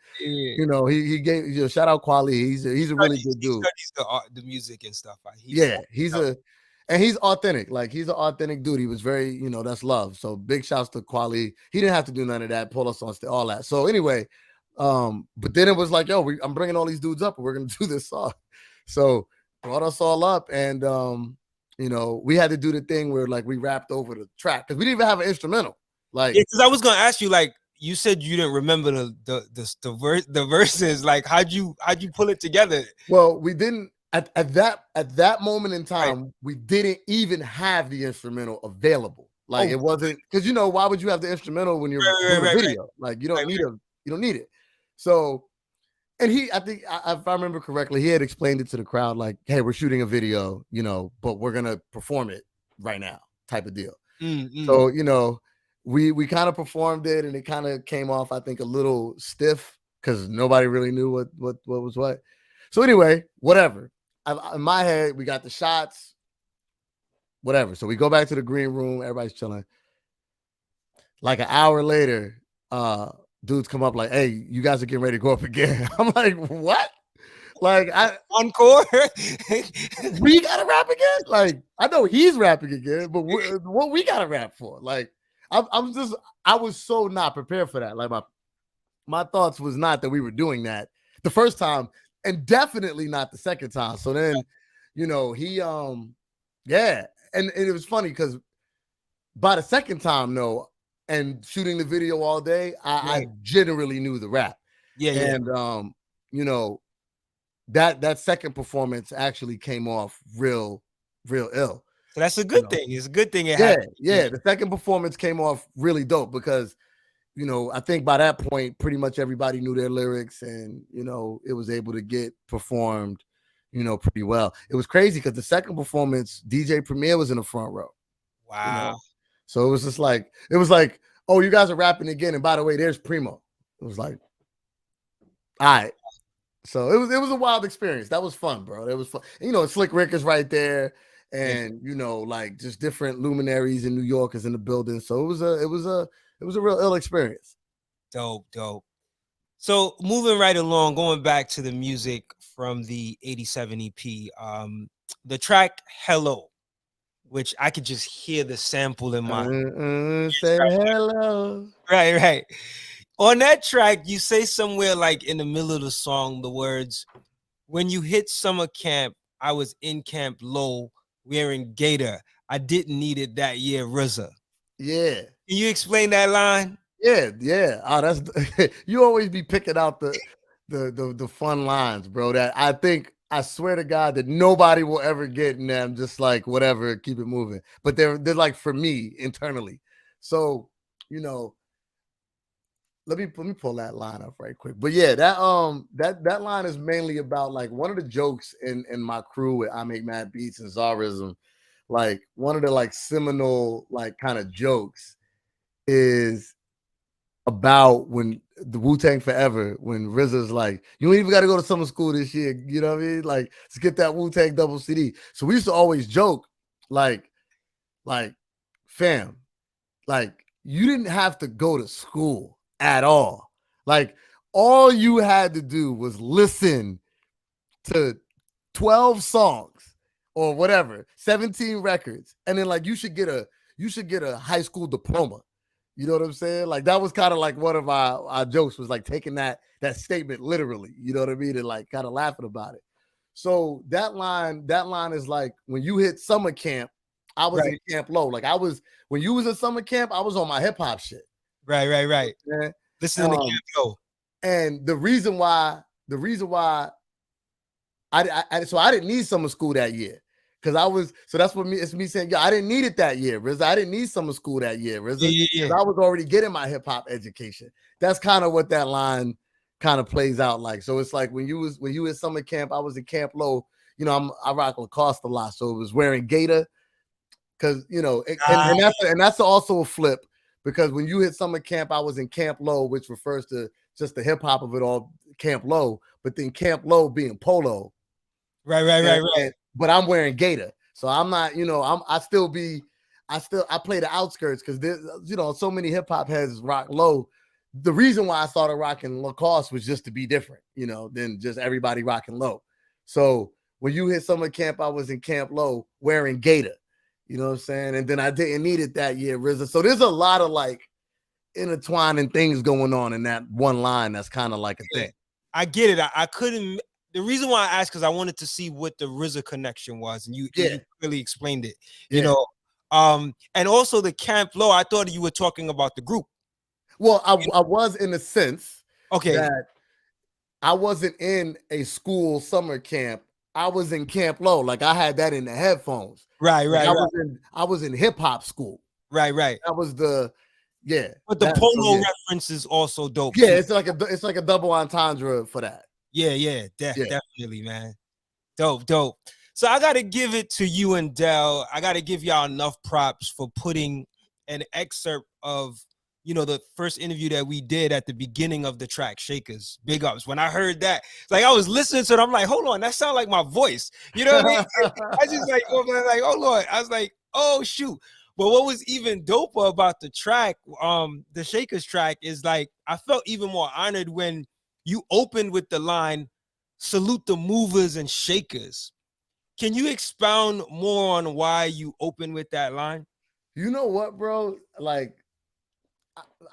he gave shout out Kweli. He's a really good dude. He studies the music and stuff. He's authentic. Like he's an authentic dude. He was very, that's love. So big shouts to Kweli. He didn't have to do none of that, pull us on all that. So anyway, but then it was like, yo, I'm bringing all these dudes up and we're gonna do this song. So brought us all up and we had to do the thing where like we rapped over the track because we didn't even have an instrumental. Like, because I was gonna ask you, like, you said you didn't remember the verses. Like, how'd you pull it together? Well, we didn't at that moment in time. Right. We didn't even have the instrumental available. Like it wasn't because why would you have the instrumental when you're doing a video? Right. Like you don't need it. So. And I think if I remember correctly, he had explained it to the crowd like, hey, we're shooting a video, but we're going to perform it right now type of deal. Mm-hmm. So, we kind of performed it and it kind of came off, I think, a little stiff because nobody really knew what was what. So anyway, whatever. In my head, we got the shots, whatever. So we go back to the green room. Everybody's chilling. Like an hour later, dudes come up like, hey, you guys are getting ready to go up again. I'm like, what? Like, encore? We gotta rap again? Like, I know he's rapping again, but what we gotta rap for? Like, I was so not prepared for that. Like, my thoughts was not that we were doing that the first time, and definitely not the second time. So then, he, yeah. And it was funny because by the second time, though, and shooting the video all day, I generally knew the rap. Yeah. And that second performance actually came off real ill. So that's a good thing. It's a good thing it happened. Yeah. The second performance came off really dope because I think by that point pretty much everybody knew their lyrics and it was able to get performed pretty well. It was crazy because the second performance, DJ Premier was in the front row. Wow. So it was like, oh, you guys are rapping again. And by the way, there's Primo. It was like, all right. So it was a wild experience. That was fun, bro. It was fun. Slick Rick is right there. And, like just different luminaries in New York is in the building. So it was a real ill experience. Dope. So moving right along, going back to the music from the 87 EP, the track Hello, which I could just hear the sample in my say hello. Right. On that track, you say somewhere like in the middle of the song, the words, when you hit summer camp, I was in camp low, wearing gator. I didn't need it that year, RZA. Yeah. Can you explain that line? Yeah. Oh, that's you always be picking out the fun lines, bro. That I swear to God that nobody will ever get in them. Just like whatever, keep it moving. But they're like for me internally. So let me pull that line up right quick. But yeah, that line is mainly about like one of the jokes in my crew with I Make Mad Beats and Zarism. Like one of the like seminal like kind of jokes is about when the Wu-Tang Forever, when RZA's like, you ain't even got to go to summer school this year. You know what I mean? Like, let's get that Wu-Tang double CD. So we used to always joke, like, fam, like, you didn't have to go to school at all. Like, all you had to do was listen to 12 songs or whatever, 17 records, and then like you should get a high school diploma. You know what I'm saying? Like that was kind of like one of our jokes, was like taking that statement literally, you know what I mean, and like kind of laughing about it. So that line is like, when you hit summer camp, I was in Camp Low. Like when you was in summer camp, I was on my hip hop shit. Right. Listening to Camp Low. And the reason why I didn't need summer school that year. So that's what it's me saying, yo, I didn't need it that year, RZA. I didn't need summer school that year, RZA. Yeah. I was already getting my hip hop education. That's kind of what that line kind of plays out like. So it's like when you in summer camp, I was in Camp Low. You know, I rock Lacoste a lot, so it was wearing Gator, because you know, and that's also a flip, because when you hit summer camp, I was in Camp Low, which refers to just the hip hop of it all, Camp Low, but then Camp Low being polo. Right. But I'm wearing Gator, so I'm not, you know, I play the outskirts, because there's, you know, so many hip hop heads rock low. The reason why I started rocking Lacoste was just to be different, you know, than just everybody rocking low. So when you hit summer camp, I was in Camp Low wearing Gator, you know what I'm saying? And then I didn't need it that year, RZA. So there's a lot of like intertwining things going on in that one line. That's kind of like a thing. I get it. I couldn't. The reason why I asked, because I wanted to see what the RZA connection was, and you really explained it. You know, and also the Camp Low. I thought you were talking about the group. Well, I was, in a sense, that I wasn't in a school summer camp. I was in Camp Low. Like I had that in the headphones. Right. I was in hip hop school. Right. That was the But the polo reference is also dope. Yeah, it's like a double entendre for that. Yeah, definitely, man. Dope. So I gotta give it to you and Dell. I gotta give y'all enough props for putting an excerpt of, you know, the first interview that we did at the beginning of the track, Shakers. Big ups. When I heard that, like I was listening to it, I'm like, hold on, that sounds like my voice. You know what I mean? I just like, oh Lord. I was like, oh shoot. But what was even doper about the track, the Shakers track, is like I felt even more honored when you opened with the line, salute the movers and shakers. Can you expound more on why you open with that line? You know what, bro? Like,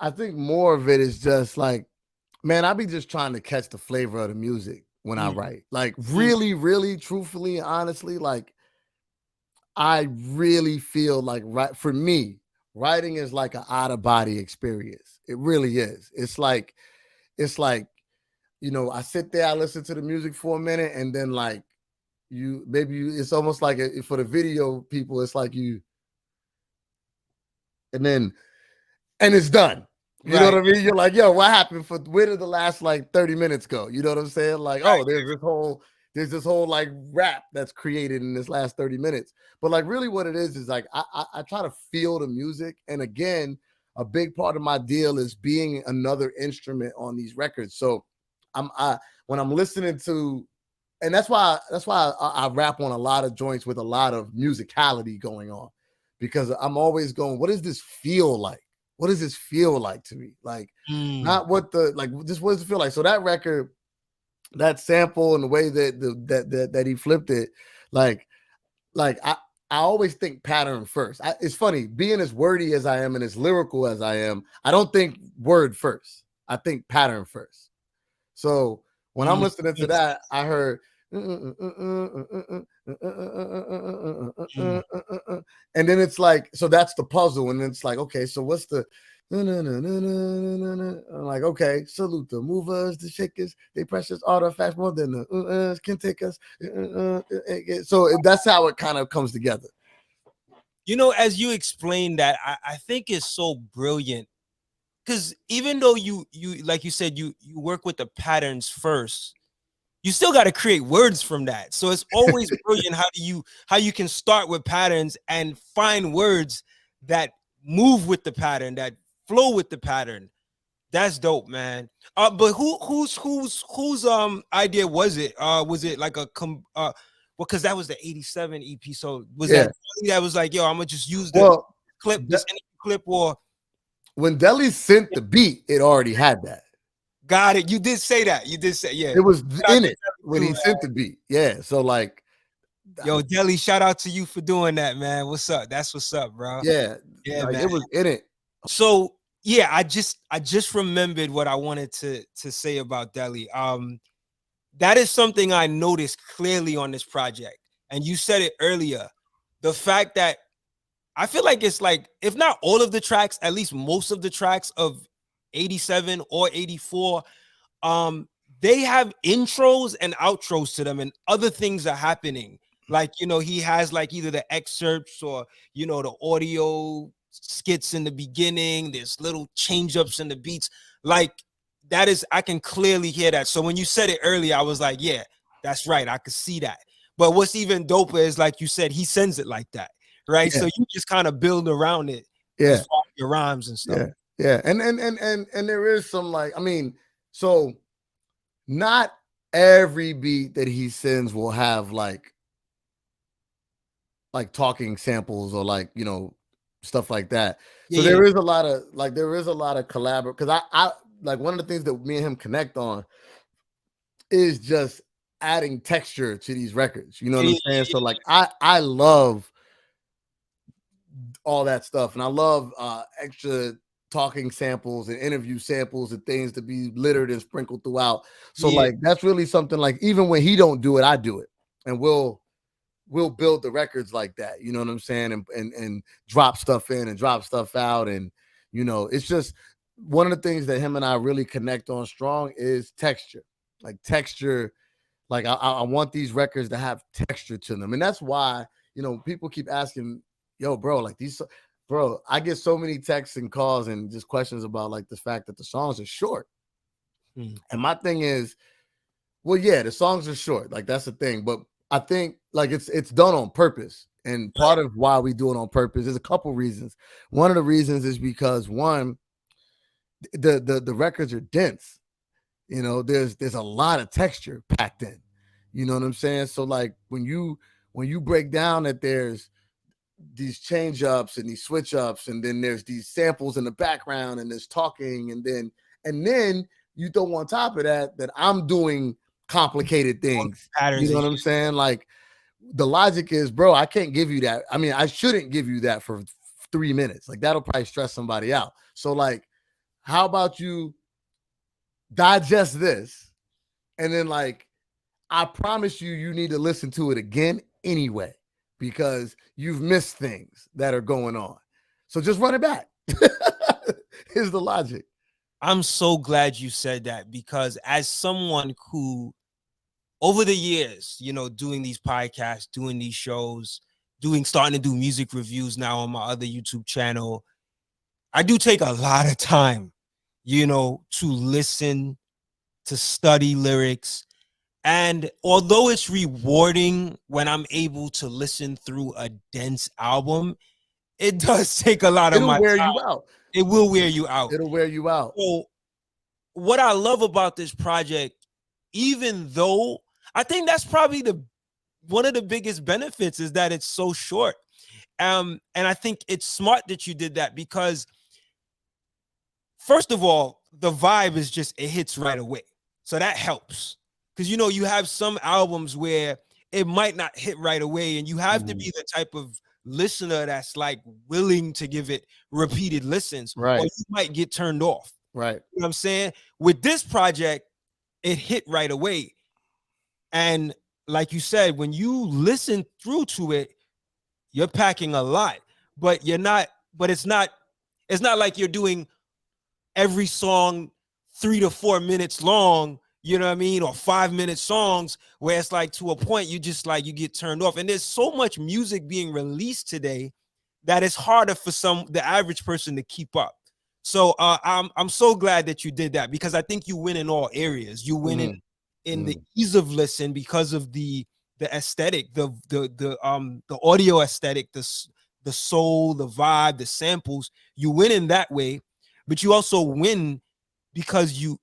I think more of it is just like, man, I be just trying to catch the flavor of the music when I write. Like, really, really, truthfully, honestly, like, I really feel like, for me, writing is like an out-of-body experience. It really is. It's like, you know, I sit there, I listen to the music for a minute, and then like it's almost like for the video people, it's like and it's done. You know what I mean? You're like, yo, what happened? Where did the last like 30 minutes go? You know what I'm saying? Like, oh, there's this whole like rap that's created in this last 30 minutes. But like really what it is like I try to feel the music. And again, a big part of my deal is being another instrument on these records. So when I'm listening to, and that's why I rap on a lot of joints with a lot of musicality going on, because I'm always going, what does this feel like? What does this feel like to me? Like, not what just what does it feel like? So that record, that sample and the way that he flipped it, like I always think pattern first. It's funny, being as wordy as I am and as lyrical as I am, I don't think word first. I think pattern first. So when I'm listening to that, I heard, and then it's like, so that's the puzzle. And then it's like, okay, so what's the, I'm like, okay, salute the movers, the shakers, they precious artifacts more than the can take us. So that's how it kind of comes together. You know, as you explained that, I think it's so brilliant. Because even though you like you said, you work with the patterns first, you still got to create words from that. So it's always brilliant how you can start with patterns and find words that move with the pattern, that flow with the pattern. That's dope, man. But whose idea was it? Was it like because that was the 87 EP. So was that was like, yo, I'm gonna just use the clip, this clip, or when Delle sent the beat, it already had that. Got it. You did say that. You did say, yeah. It was in it. when he sent the beat. Yeah. So like, yo, Delle, shout out to you for doing that, man. What's up? That's what's up, bro. yeah, Yeah, like man. it was in it. So yeah, I just remembered what I wanted to say about Delle. That is something I noticed clearly on this project. And you said it earlier. The fact that I feel like it's like, if not all of the tracks, at least most of the tracks of 87 or 84, they have intros and outros to them, and other things are happening. Like, he has like either the excerpts or, the audio skits in the beginning. There's little change ups in the beats. Like, that is, I can clearly hear that. So when you said it earlier, I was like, yeah, that's right. I could see that. But what's even doper is, like you said, he sends it like that, right? Yeah. So you just kind of build around it as far as your rhymes and stuff. Yeah. And there is some, like, I mean, so not every beat that he sends will have like talking samples or like, stuff like that. So there is a lot of collaborate, because I like, one of the things that me and him connect on is just adding texture to these records. You know what I'm saying? So like, I love all that stuff, and I love extra talking samples and interview samples and things to be littered and sprinkled throughout. So like, that's really something, like, even when he don't do it, I do it, and we'll build the records like that. You know what I'm saying? And drop stuff in and drop stuff out. And, it's just one of the things that him and I really connect on strong is texture. Like texture, like I want these records to have texture to them. And that's why, people keep asking, yo, bro, like bro, I get so many texts and calls and just questions about like the fact that the songs are short. And my thing is, well, yeah, the songs are short. Like, that's the thing. But I think like it's done on purpose. And part of why we do it on purpose is a couple reasons. One of the reasons is because, one, the records are dense. There's a lot of texture packed in. You know what I'm saying? So like, when you break down that there's these change ups and these switch ups, and then there's these samples in the background, and there's talking, and then you throw on top of that I'm doing complicated things. You know what I'm saying? Like, the logic is, bro, I can't give you that. I mean, I shouldn't give you that for 3 minutes. Like, that'll probably stress somebody out. So like, how about you digest this, and then like, I promise you need to listen to it again anyway, because you've missed things that are going on. So just run it back. Here's the logic. I'm so glad you said that, because as someone who, over the years, doing these podcasts, doing these shows, starting to do music reviews now on my other YouTube channel, I do take a lot of time, to listen, to study lyrics. And although it's rewarding when I'm able to listen through a dense album, it does take a lot of my time. It'll wear you out. It will wear you out. It'll wear you out. So what I love about this project, even though I think that's probably one of the biggest benefits, is that it's so short. And I think it's smart that you did that, because first of all, the vibe is just, it hits right away. So that helps. Because, you have some albums where it might not hit right away, and you have to be the type of listener that's like willing to give it repeated listens, right, or you might get turned off. Right. You know what I'm saying? With this project, it hit right away. And like you said, when you listen through to it, you're packing a lot, but it's not like you're doing every song 3 to 4 minutes long, you know what I mean? Or 5-minute songs where it's like, to a point, you just like, you get turned off. And there's so much music being released today that it's harder for the average person to keep up. So I'm so glad that you did that, because I think you win in all areas. You win in the ease of listen, because of the aesthetic, the audio aesthetic, the soul, the vibe, the samples. You win in that way, but you also win because you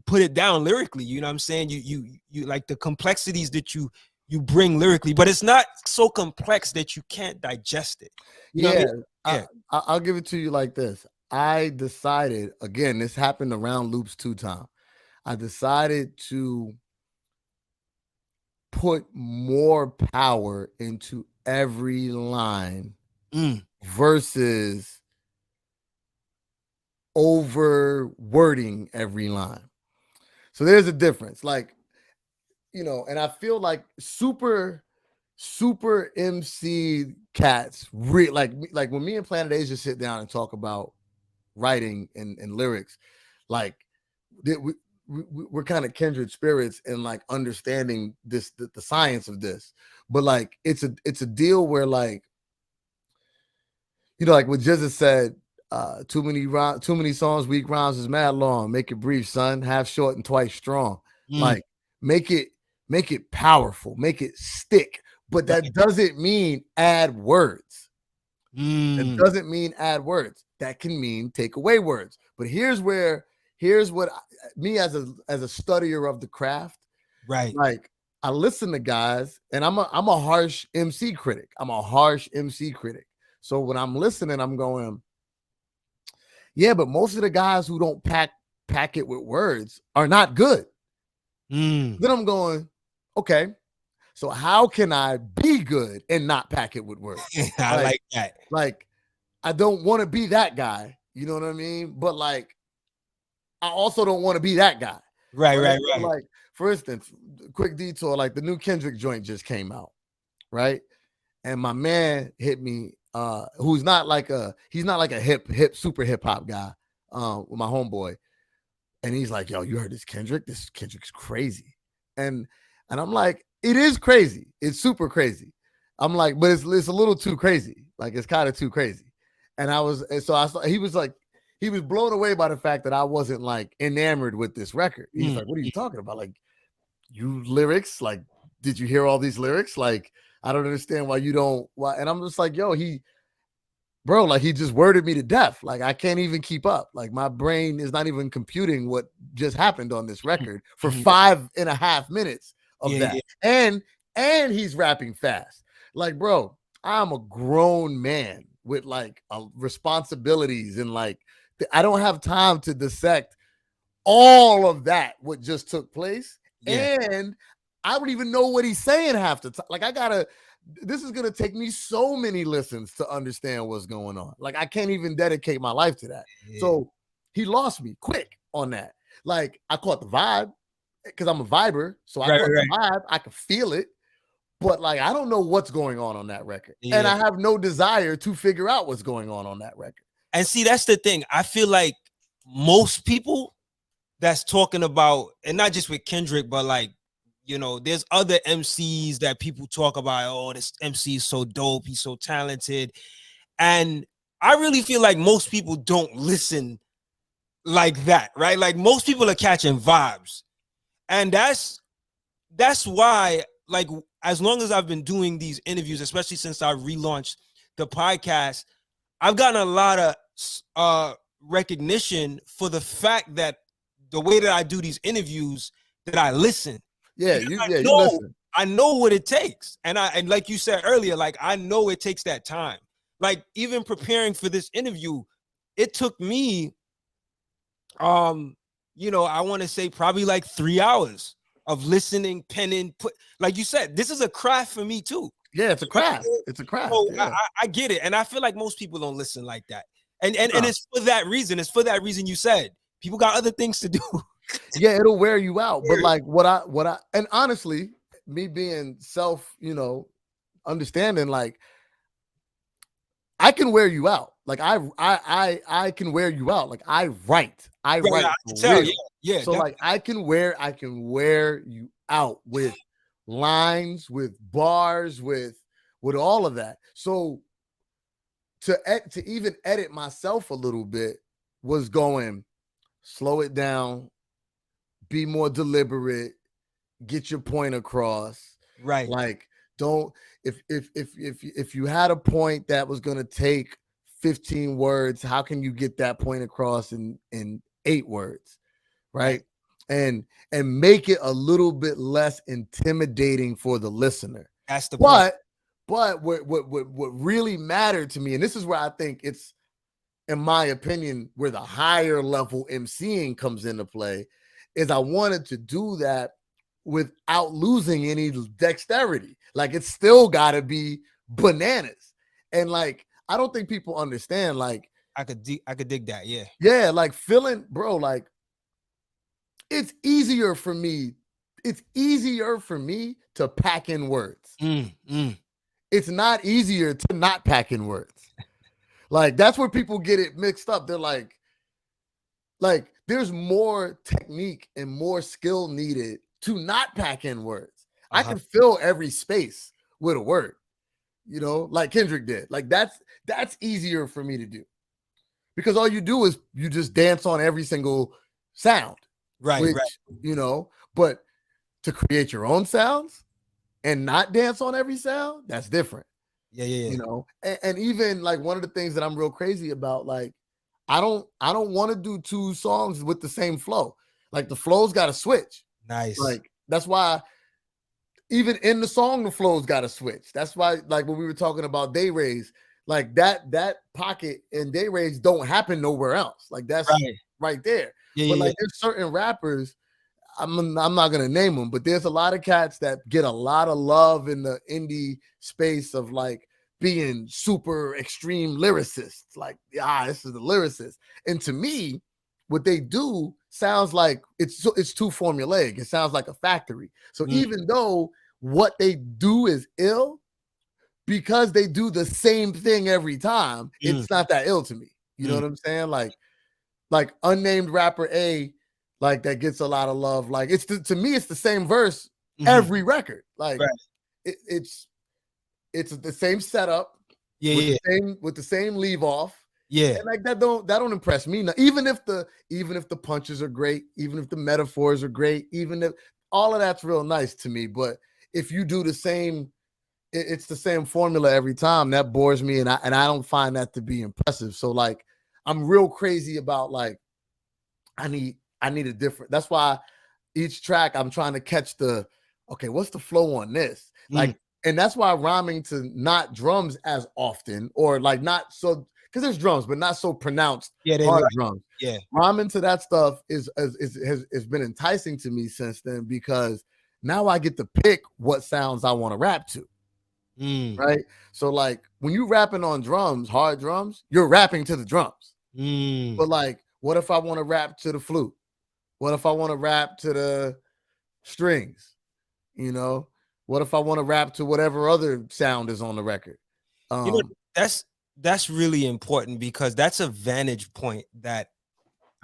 put it down lyrically. You know what I'm saying? You like the complexities that you bring lyrically, but it's not so complex that you can't digest it. You know what I mean? I'll give it to you like this. I decided, again, this happened around Loops 2 time. I decided to put more power into every line versus over wording every line. So there's a difference. Like, you know, and I feel like super MC cats like when me and Planet Asia sit down and talk about writing and lyrics, like we're kind of kindred spirits in like understanding this the science of this. But like it's a deal where, like, you know, like what Jizza said, too many songs, weak rhymes is mad long. Make it brief, son. Half short and twice strong. Like make it powerful, make it stick. But that doesn't mean add words. That doesn't mean add words. That can mean take away words. But here's what me as a studier of the craft, right? Like, I listen to guys, and I'm a harsh MC critic. So when I'm listening, I'm going, yeah, but most of the guys who don't pack it with words are not good. Then I'm going, okay, so how can I be good and not pack it with words? I like that. Like, I don't want to be that guy. You know what I mean? But like, I also don't want to be that guy. Right. Like, for instance, quick detour, like the new Kendrick joint just came out, right? And my man hit me, who's not like a hip super hip hop guy, with my homeboy. And he's like, yo, you heard this Kendrick? This Kendrick's crazy. And I'm like, it is crazy. It's super crazy. I'm like, but it's a little too crazy. Like, it's kind of too crazy. And he was like, he was blown away by the fact that I wasn't like enamored with this record. He's like, what are you talking about? Like, you lyrics? Like, did you hear all these lyrics? Like, I don't understand why you don't. Why? And I'm just like, yo, bro, like, he just worded me to death. Like, I can't even keep up. Like, my brain is not even computing what just happened on this record for 5.5 minutes of that. Yeah. And he's rapping fast. Like, bro, I'm a grown man with like responsibilities, and like, I don't have time to dissect all of that, what just took place. Yeah. And I don't even know what he's saying half the time. Like, this is going to take me so many listens to understand what's going on. Like, I can't even dedicate my life to that. Yeah. So he lost me quick on that. Like, I caught the vibe because I'm a viber. So I caught the vibe. I can feel it. But like, I don't know what's going on that record. Yeah. And I have no desire to figure out what's going on that record. And see, that's the thing. I feel like most people that's talking about, and not just with Kendrick, but like, you know, there's other MCs that people talk about. Oh, this MC is so dope. He's so talented. And I really feel like most people don't listen like that, right? Like, most people are catching vibes. And that's why, like, as long as I've been doing these interviews, especially since I relaunched the podcast, I've gotten a lot of recognition for the fact that the way that I do these interviews, that I listen. Yeah, you listen. I know what it takes. And like you said earlier, like, I know it takes that time. Like, even preparing for this interview, it took me, you know, I want to say probably like 3 hours of listening, penning, like you said, this is a craft for me too. Yeah, it's a craft. It's a craft. So yeah. I get it. And I feel like most people don't listen like that. And it's for that reason. It's for that reason you said. People got other things to do. Yeah, it'll wear you out. But like what I and honestly, me being self, you know, understanding, like, I can wear you out. Like, I can wear you out. Like, I write. I write. Yeah. So like, I can wear you out with lines, with bars, with all of that. So to even edit myself a little bit was going, slow it down, be more deliberate, get your point across. Right. Like, don't, if you had a point that was going to take 15 words, how can you get that point across in 8 words? Right. And make it a little bit less intimidating for the listener. That's the point. But what really mattered to me, and this is where I think it's, in my opinion, where the higher level MCing comes into play, is I wanted to do that without losing any dexterity. Like it's still got to be bananas. And like I don't think people understand. Like I could dig that. Yeah. Yeah, like feeling, bro. Like it's easier for me. It's easier for me to pack in words. It's not easier to not pack in words. Like that's where people get it mixed up. They're like there's more technique and more skill needed to not pack in words. I can fill every space with a word, you know, like Kendrick did. Like that's easier for me to do because all you do is you just dance on every single sound, right? You know, but to create your own sounds and not dance on every sound, that's different. Yeah. You know, and even like one of the things that I'm real crazy about, like I don't want to do two songs with the same flow. Like the flow's got to switch. Nice. Like that's why even in the song the flow's got to switch. That's why like when we were talking about Day Rays, like that pocket and Day Rays don't happen nowhere else. Like that's right there. But like there's certain rappers, I'm not gonna name them, but there's a lot of cats that get a lot of love in the indie space of like being super extreme lyricists. Like, this is the lyricist. And to me, what they do sounds like it's too formulaic. It sounds like a factory. So even though what they do is ill, because they do the same thing every time, it's not that ill to me. You know what I'm saying? Like unnamed rapper A, like that gets a lot of love. Like to me, it's the same verse every record. Like it's the same setup, with the same leave off. And like that don't impress me. Now, even if the punches are great, even if the metaphors are great, even if all of that's real nice to me. But if you do the same, it's the same formula every time, that bores me, and I don't find that to be impressive. So like I'm real crazy about like I need a different. That's why each track I'm trying to catch okay, what's the flow on this? Like, and that's why rhyming to not drums as often, or like not so, because there's drums, but not so pronounced hard drums. Yeah. Rhyming to that stuff has been enticing to me since then, because now I get to pick what sounds I want to rap to. Right. So like when you rapping on drums, hard drums, you're rapping to the drums. But like, what if I want to rap to the flute? What if I want to rap to the strings? You know, what if I want to rap to whatever other sound is on the record? You know, that's really important, because that's a vantage point that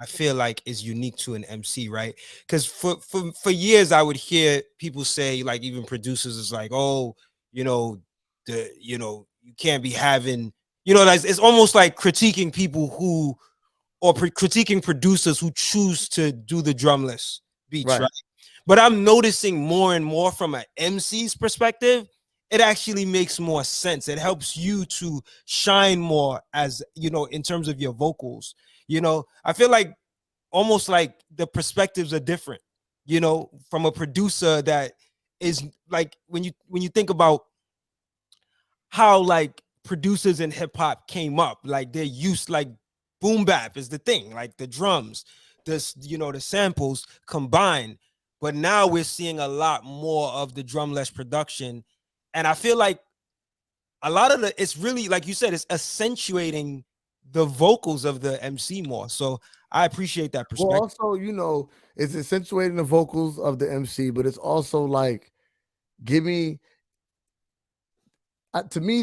I feel like is unique to an MC, right? Because for years I would hear people say, like even producers, is like, oh, you can't be having, it's almost like critiquing people who, or critiquing producers who choose to do the drumless beats, right? But I'm noticing more and more from an MC's perspective, it actually makes more sense. It helps you to shine more, as in terms of your vocals. I feel like almost like the perspectives are different, from a producer that is like, when you think about how like producers in hip hop came up, like they're used, like boom bap is the thing, like the drums, the samples combined. But now we're seeing a lot more of the drumless production, and I feel like a lot of it's really, like you said, it's accentuating the vocals of the MC more. So I appreciate that perspective. Well, also, it's accentuating the vocals of the MC, but it's also like, to me,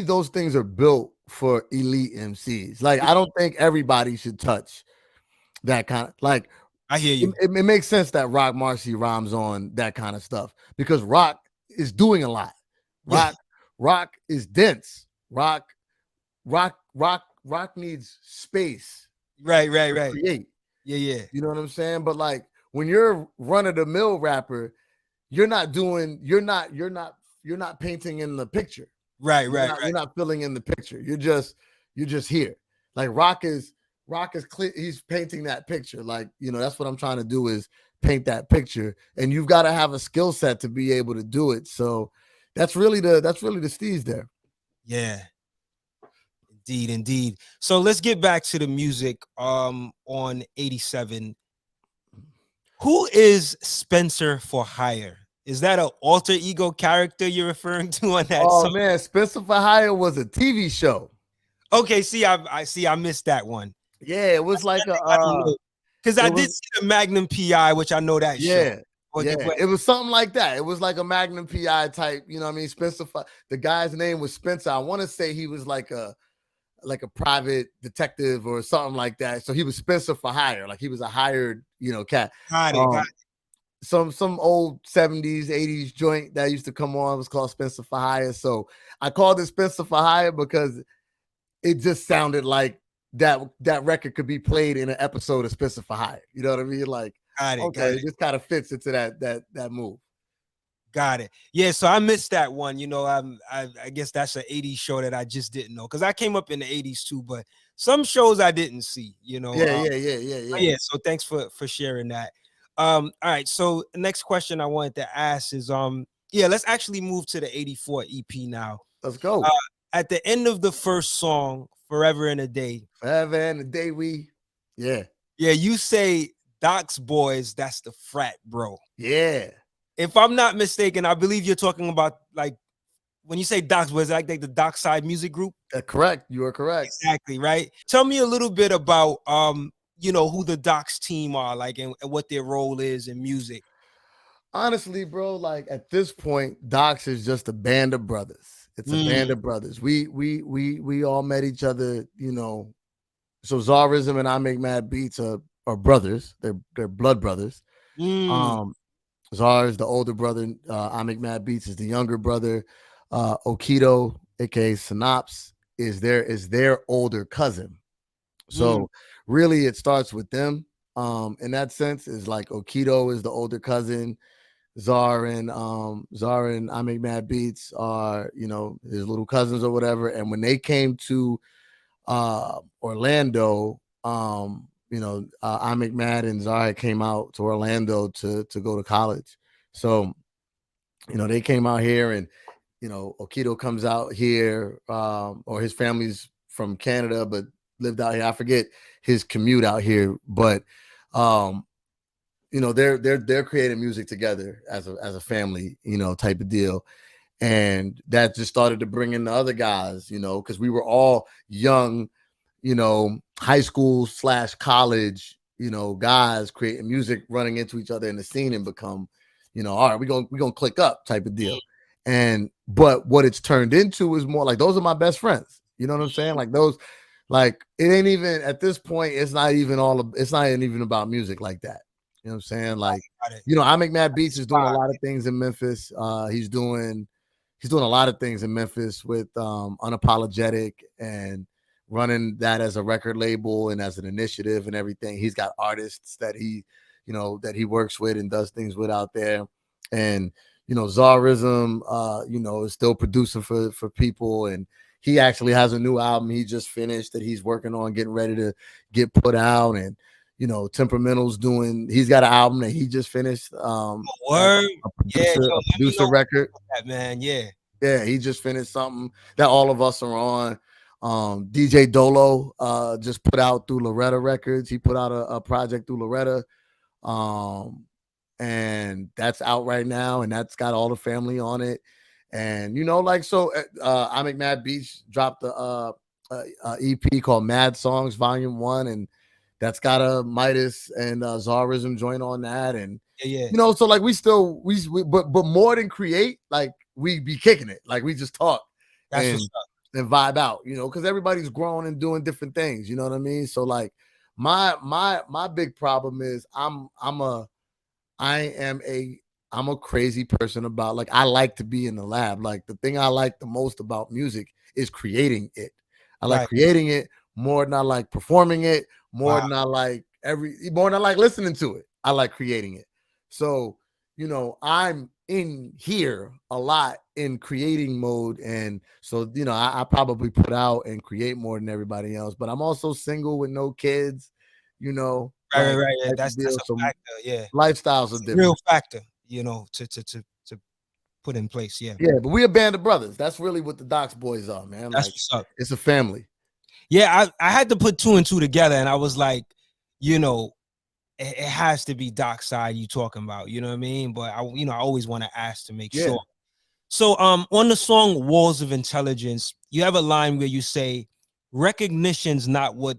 those things are built for elite MCs. Like, I don't think everybody should touch that kind of, like, I hear you. It makes sense that Rock Marcy rhymes on that kind of stuff, because Rock is doing a lot. Rock is dense. Rock needs space. Right. Create. Yeah. You know what I'm saying? But like when you're run of the mill rapper, you're not painting in the picture. Right. You're not filling in the picture. You're just here. Like Rock is clear. He's painting that picture. Like, that's what I'm trying to do, is paint that picture. And you've got to have a skill set to be able to do it. So that's really the steez there. Yeah. Indeed. So let's get back to the music. On 87. Who is Spencer for Hire? Is that an alter ego character you're referring to on that Oh song? man, Spencer for Hire was a TV show. Okay, see, I missed that one. Yeah, it was like I don't know. Because it I was did see the Magnum PI, which I know that show. yeah, yeah. It was something like that. It was like a Magnum PI type. You know what I mean? Spencer. The guy's name was Spencer. I want to say he was like a private detective or something like that. So he was Spencer for hire. Like he was a hired, cat. Got it. Some old 70s, 80s joint that used to come on was called Spencer for Hire. So I called it Spencer for Hire because it just sounded like that record could be played in an episode of Spencer for Hire. You know what I mean? Like, okay, this kind of fits into that move. Got it. Yeah, so I missed that one. I guess that's an 80s show that I just didn't know because I came up in the 80s too, but some shows I didn't see, Yeah, so thanks for sharing that. All right. So the next question I wanted to ask is let's actually move to the 84 EP now. Let's go. At the end of the first song, Forever and a Day. Forever and a Day Yeah, you say Doc's boys, that's the frat, bro. Yeah. If I'm not mistaken, I believe you're talking about like when you say Doc's boys, like the Doc Side Music Group. Correct. You are correct. Exactly, right? Tell me a little bit about who the Doc's team are, like, and what their role is in music. Honestly, bro, like at this point, Doc's is just a band of brothers. It's a band of brothers. We all met each other, So Zarism and I Make Mad Beats are brothers. They're blood brothers. Zar is the older brother. I Make Mad Beats is the younger brother. Okido, aka Synops, is their older cousin. So really, it starts with them. In that sense, is like Okido is the older cousin. Zar and I Make Mad Beats are his little cousins or whatever. And when they came to Orlando, I Make Mad and Zara came out to Orlando to go to college. So, they came out here and, Okido comes out here, or his family's from Canada, but lived out here. I forget his commute out here, but, they're creating music together as a family, type of deal. And that just started to bring in the other guys, because we were all young, high school / college, guys creating music, running into each other in the scene and become, all right, we're gonna click up type of deal. But what it's turned into is more like those are my best friends. You know what I'm saying? Like those, like it ain't even at this point, it's not even about music like that. You know what I'm saying? Like, I Make Mad Beats is doing a lot of things in Memphis. He's doing a lot of things in Memphis with Unapologetic and running that as a record label and as an initiative and everything. He's got artists that he works with and does things with out there. And, Zarism, is still producing for people. And he actually has a new album he just finished that he's working on, getting ready to get put out. And, Temperamental's he's got an album that he just finished. A producer record. That, man, yeah. Yeah, he just finished something that all of us are on. DJ Dolo just put out through Loretta Records. He put out a project through Loretta. And that's out right now, and that's got all the family on it. And I Make Mad Beats dropped a EP called Mad Songs Volume 1, and that's got a MidaZ and Zarism joint on that. And so like but more than create, like we be kicking it, like we just talk and vibe out, because everybody's grown and doing different things, you know what I mean? So like my big problem is I'm a crazy person about, like, I like to be in the lab. Like the thing I like the most about music is creating it. I like creating it more than I like performing it, more than I like listening to it. I like creating it. So, I'm in here a lot in creating mode. And so, I probably put out and create more than everybody else, but I'm also single with no kids, Right. Yeah, that's a factor. Yeah. Lifestyles are different. Real factor, to put in place. Yeah. Yeah, but we're a band of brothers. That's really what the Doc's boys are, man. That's what's up. It's a family. Yeah, I had to put 2 and 2 together, and I was like, it has to be Doc Side you talking about, you know what I mean? But I always want to ask to make Yeah. sure. So on the song Walls of Intelligence, you have a line where you say recognition's not what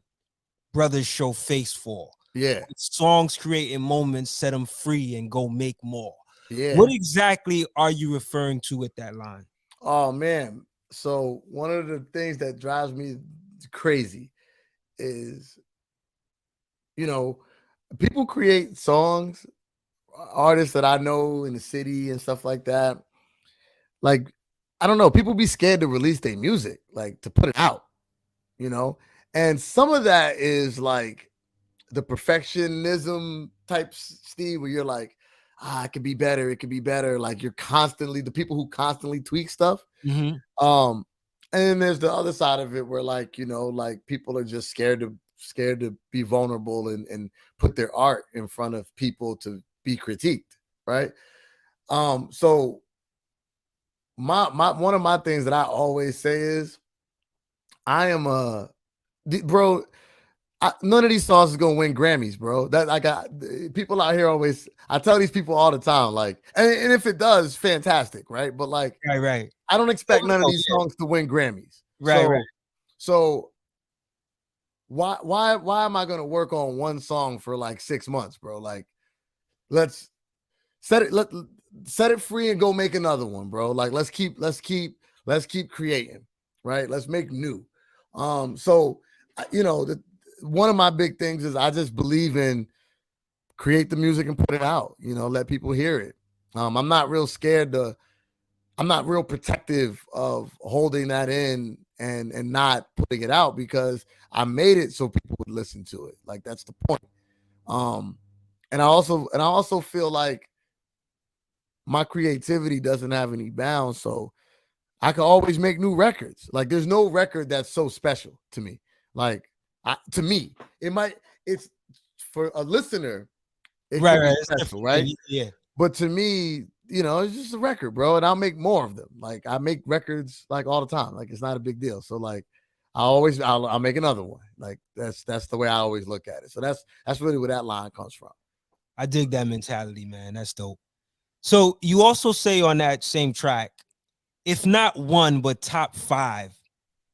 brothers show face for. Yeah. Songs creating moments, set them free and go make more. Yeah. What exactly are you referring to with that line? Oh man. So one of the things that drives me crazy is, you know, people create songs, artists that I know in the city and stuff like that. Like, I don't know, people be scared to release their music, like to put it out, you know? And some of that is like the perfectionism type Steve, where you're like, it could be better, it could be better. Like you're constantly the people who constantly tweak stuff. Mm-hmm. And then there's the other side of it where, like, you know, like people are just scared to be vulnerable and put their art in front of people to be critiqued, right? So my one of my things that I always say is I am bro, none of these songs is gonna win Grammys, bro. That I got people out here always. I tell these people all the time, like, and if it does, fantastic, right? But like, Right. I don't expect none of Oh, these yeah. songs to win Grammys. Right. So why am I gonna work on one song for like 6 months, bro? Like, let's set it free and go make another one, bro. Like, let's keep creating, right? Let's make new. So you know, one of my big things is I just believe in create the music and put it out, you know, let people hear it. I'm not real I'm not real protective of holding that in and not putting it out, because I made it so people would listen to it. Like, that's the point. And I also feel like my creativity doesn't have any bounds, so I can always make new records. Like, there's no record that's so special to me. Like, to me, it's for a listener, it could be special, right? Yeah. But to me, you know, it's just a record, bro, and I'll make more of them. Like, I make records like all the time. Like, it's not a big deal. So like, I'll make another one. Like, that's the way I always look at it. So that's really where that line comes from. I dig that mentality, man. That's dope. So you also say on that same track, if not one, but top 5,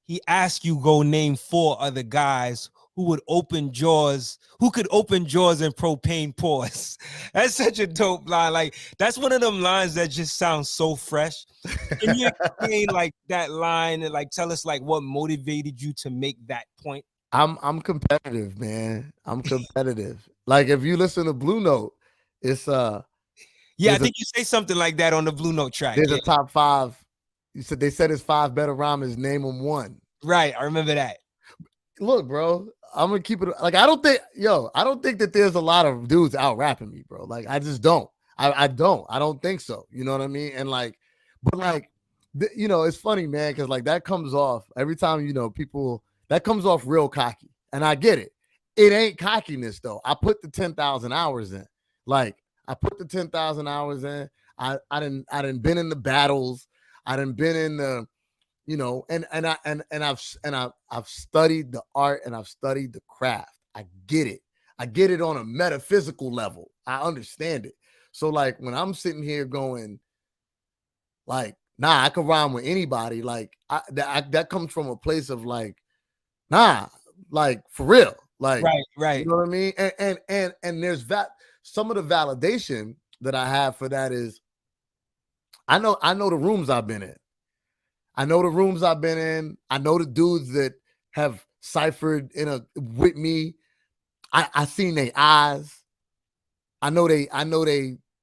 he asked you go name 4 other guys who could open jaws and propane pause. That's such a dope line. Like, that's one of them lines that just sounds so fresh. Can you explain like that line and like tell us like what motivated you to make that point? I'm competitive, man. I'm competitive. Like, if you listen to Blue Note, it's Yeah, I think you say something like that on the Blue Note track. There's a top 5. They said his 5 better rhymers, name them one. Right, I remember that. Look, bro, I'm gonna keep it like, I don't think that there's a lot of dudes out rapping me, bro. Like, I just don't. I don't think so. You know what I mean? And like, but like, you know, it's funny, man, because like that comes off every time, you know, people, that comes off real cocky. And I get it. It ain't cockiness though. I put the 10,000 hours in. Like, I put the 10,000 hours in. I didn't been in the battles. I didn't been in the, you know, and I've studied the art and I've studied the craft. I get it. I get it on a metaphysical level. I understand it. So like, when I'm sitting here going like, nah, I can rhyme with anybody. Like, that comes from a place of like, nah, like, for real. Like, right. You know what I mean? And there's that, some of the validation that I have for that is I know the rooms I've been in. I know the rooms I've been in. I know the dudes that have ciphered with me. I seen their eyes. I know they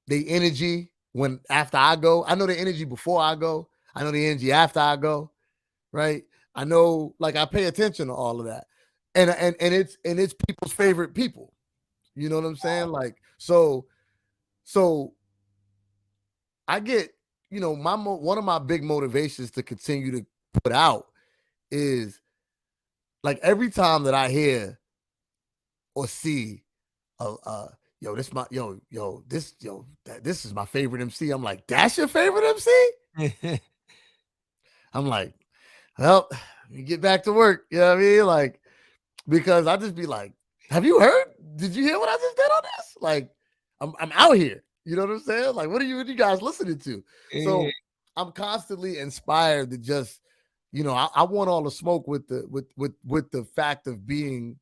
energy when after I go. I know the energy before I go. I know the energy after I go. Right. I know, like, I pay attention to all of that. And it's people's favorite people. You know what I'm saying? Like, so I get, you know, one of my big motivations to continue to put out is like, every time that I hear or see this is my favorite MC. I'm like, that's your favorite MC? I'm like, well, you get back to work. You know what I mean? Like, because I just be like, have you heard did you hear what I just did on this? Like, I'm out here. You know what I'm saying? Like, what are you guys listening to? So I'm constantly inspired to just, you know, I want all the smoke with the fact of being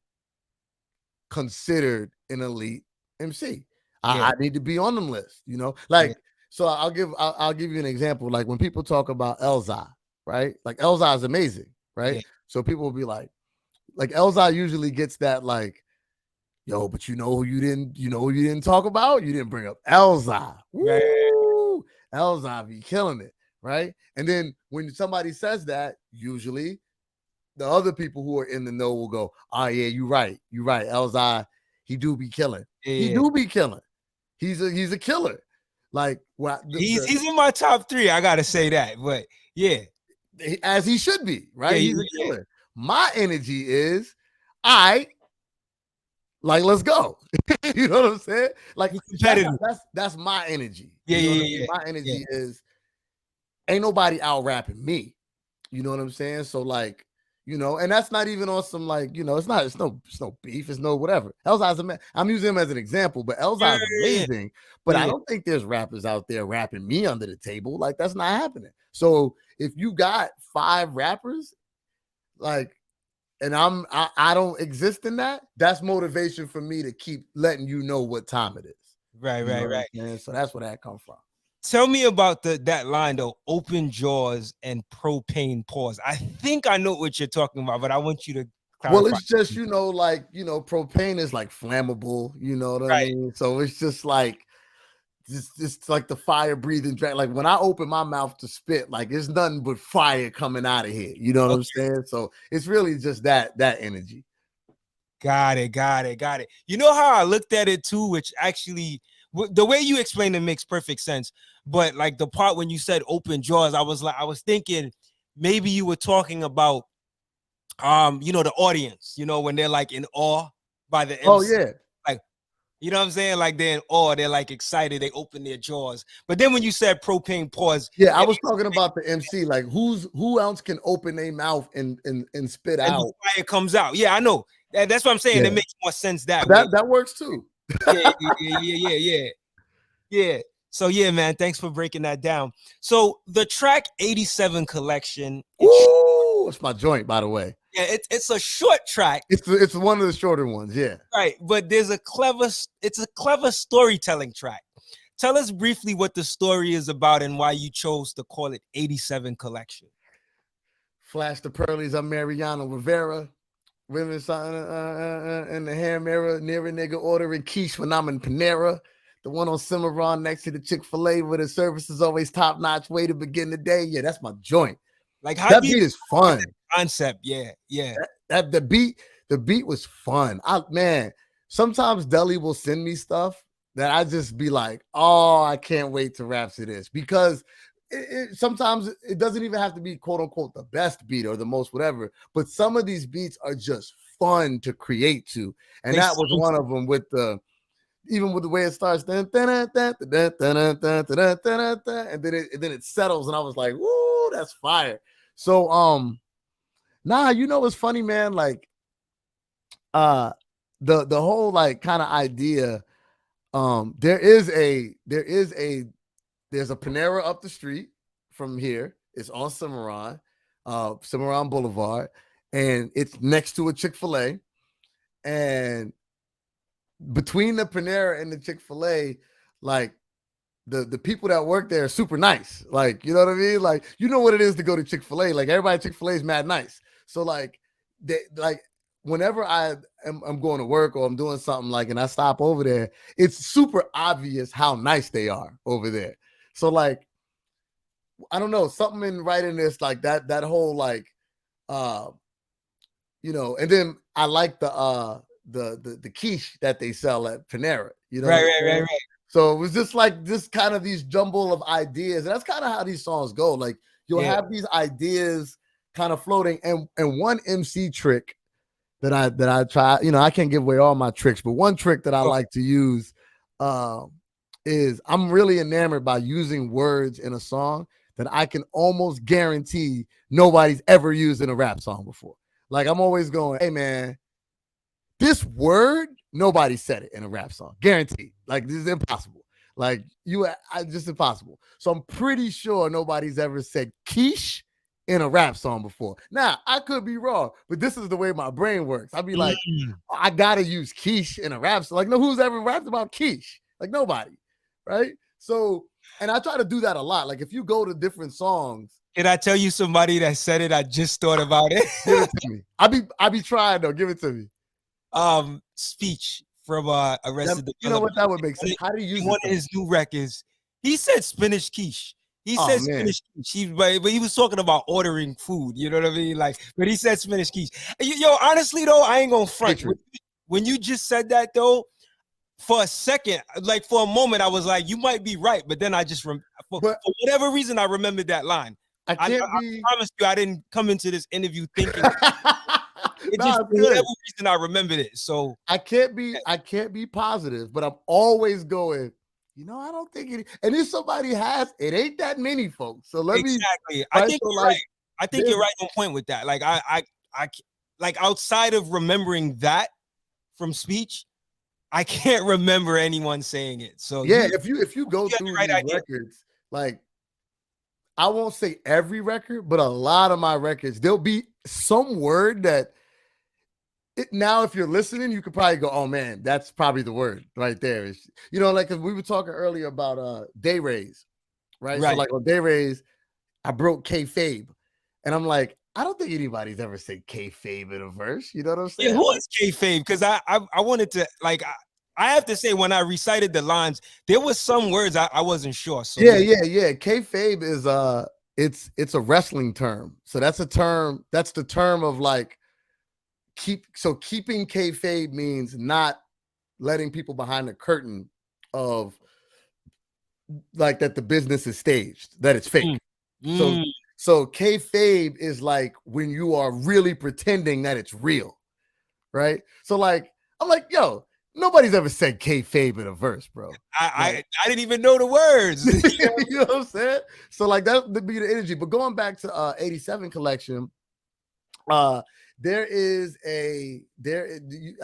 considered an elite MC. I need to be on them list, you know, like, so I'll give you an example. Like when people talk about Elzai, right? Like Elzai is amazing, right? So people will be like Elzai usually gets that like, yo, but you know who you didn't talk about? You didn't bring up Elzai. Woo! Elzai be killing it, right? And then when somebody says that, usually the other people who are in the know will go, oh yeah, you're right. Elzai, he do be killing. He do be killing. He's a killer. Like he's in my top 3. I gotta say that, but as he should be, right? He's a killer. My energy is, let's go. You know what I'm saying? Like that's my energy. My energy is, ain't nobody out rapping me. You know what I'm saying? So like, you know, and that's not even on some like, you know, it's no beef, it's no whatever. Elzai's I'm using him as an example, but Elzai's amazing. But I don't think there's rappers out there rapping me under the table. Like that's not happening. So if you got 5 rappers, like, and I don't exist in that, that's motivation for me to keep letting you know what time it is. Right. So that's where that comes from. Tell me about that line though, open jaws and propane pause. I think I know what you're talking about, but I want you to clarify. Well, it's just, you know, like, you know, propane is like flammable, you know what I mean? So it's just like, just like the fire breathing drag. Like when I open my mouth to spit, like it's nothing but fire coming out of here. You know what I'm saying? So it's really just that energy. Got it. You know how I looked at it too, which actually the way you explained it makes perfect sense. But like the part when you said open jaws, I was thinking maybe you were talking about you know, the audience, you know, when they're like in awe by the MC. Oh yeah. Like, you know what I'm saying? Like they're in awe, they're like excited, they open their jaws. But then when you said propane pause, I was talking about the MC, like who else can open their mouth and spit and out, the fire comes out. Yeah, I know. That's what I'm saying. It makes more sense that way. way. That works too. Yeah. So yeah, man, thanks for breaking that down. So the track 87 collection. It's my joint, by the way. Yeah, it's a short track. It's one of the shorter ones, yeah. Right, but it's a clever storytelling track. Tell us briefly what the story is about and why you chose to call it 87 collection. Flash the pearlies, I'm Mariano Rivera. Women in the hair mirror, near a nigga ordering quiche when I'm in Panera. The one on Cimarron next to the Chick-fil-A where the service is always top-notch way to begin the day. Yeah, that's my joint. Like how that beat is fun. Concept, yeah. That the beat was fun. Man, sometimes Dele will send me stuff that I just be like, oh, I can't wait to rap to this, because sometimes it doesn't even have to be quote unquote the best beat or the most whatever, but some of these beats are just fun to create to, and that was one of them. Even with the way it starts, and then it settles, and I was like, woo, that's fire. So you know what's funny, man? Like the whole like kind of idea, there's a Panera up the street from here. It's on Cimarron Boulevard, and it's next to a Chick-fil-A. And between the Panera and the Chick-fil-A, like the people that work there are super nice. Like, you know what I mean? Like, you know what it is to go to Chick-fil-A. Like everybody at Chick-fil-A is mad nice. So like whenever I'm going to work or I'm doing something like, and I stop over there, it's super obvious how nice they are over there. So like, I don't know, something in writing this, like that whole like, you know, and then I like the quiche that they sell at Panera, you know? Right. So it was just like this kind of these jumble of ideas. And that's kind of how these songs go. Like you'll have these ideas kind of floating. And one MC trick that I try, you know, I can't give away all my tricks, but one trick that I like to use is I'm really enamored by using words in a song that I can almost guarantee nobody's ever used in a rap song before. Like I'm always going, hey man, this word nobody said it in a rap song, guaranteed. Like this is impossible. Like just impossible. So I'm pretty sure nobody's ever said quiche in a rap song before. Now I could be wrong, but this is the way my brain works. I'd be like, I gotta use quiche in a rap song. Like, no, who's ever rapped about quiche? Like nobody, right? So, and I try to do that a lot. Like if you go to different songs. Can I tell you somebody that said it? I just thought about it. Give it to me. I be trying though. Give it to me. Speech from Arrested Development. You know what? That would make sense. How do you use one of his new records? He said spinach quiche. He said spinach quiche. But he was talking about ordering food. You know what I mean? Like, but he said spinach quiche. Yo, honestly though, I ain't gonna front. When you just said that though, for a second, like for a moment, I was like, you might be right. But then I just for whatever reason, I remembered that line. I promise you, I didn't come into this interview thinking. It just for whatever reason I remembered it. So I can't be positive, but I'm always going, I don't think it. And if somebody has, it ain't that many folks. So let me exactly. I think you're right. I think you're right on point with that. Like I like outside of remembering that from speech, I can't remember anyone saying it. So yeah, if you go through these records, like I won't say every record, but a lot of my records, there'll be some word that. Now, if you're listening, you could probably go, oh, man, that's probably the word right there. Like we were talking earlier about day rays, right? So like on day rays, I broke kayfabe. And I'm like, I don't think anybody's ever said kayfabe in a verse. You know what I'm saying? Yeah, who is kayfabe? Because I wanted to, like, I have to say when I recited the lines, there was some words I wasn't sure. So yeah. Kayfabe is it's a wrestling term. So that's a term. That's the term of like, keeping kayfabe means not letting people behind the curtain of like that the business is staged, that it's fake. So kayfabe is like when you are really pretending that it's real, right? So like I'm like, yo, nobody's ever said kayfabe in a verse, bro. I didn't even know the words. You know what I'm saying? So like that would be the energy. But going back to 87 collection, I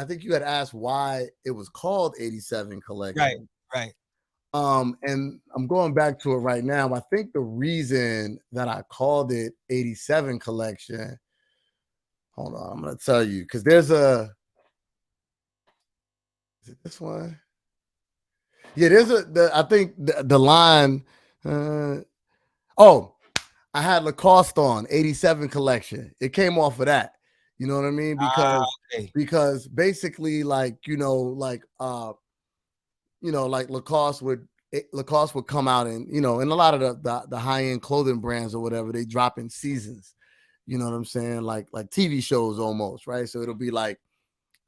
think you had asked why it was called 87 collection. Right. And I'm going back to it right now. I think the reason that I called it 87 collection, hold on, I'm going to tell you, because is it this one? Yeah, I think the line, I had Lacoste on 87 collection. It came off of that. You know what I mean? Because basically, like Lacoste would come out and in a lot of the high-end clothing brands or whatever, they drop in seasons. You know what I'm saying? Like TV shows almost, right? So it'll be like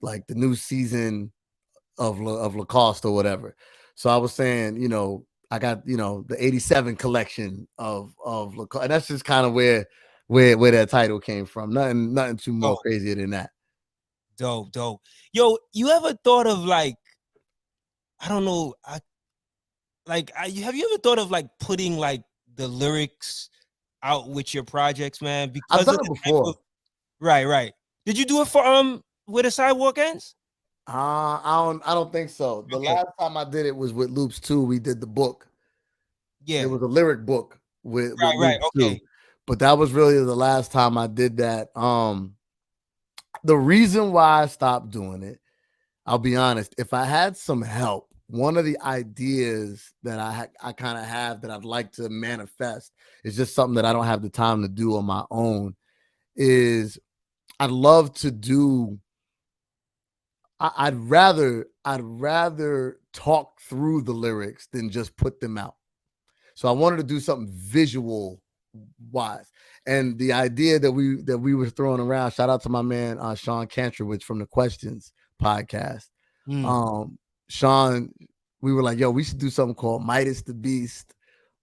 the new season of Lacoste or whatever. So I was saying, I got the 87 collection of Lacoste, and that's just kind of where that title came from. Nothing too more crazier than that. Dope. Yo, you ever thought of like, I don't know, have you ever thought of like putting like the lyrics out with your projects, man? Because I've done it before. Right. Did you do it for Where the Sidewalk Ends? I don't think so. The last time I did it was with Loops 2. We did the book. Yeah, it was a lyric book with Loops 2. But that was really the last time I did that. The reason why I stopped doing it, I'll be honest, if I had some help, one of the ideas that I kind of have that I'd like to manifest is just something that I don't have the time to do on my own. Is I'd love to do. I'd rather talk through the lyrics than just put them out. So I wanted to do something visual wise. And the idea that we were throwing around, shout out to my man Sean Kantrowitz from the Questions podcast. Sean, we were like, yo, we should do something called MidaZ The BEAST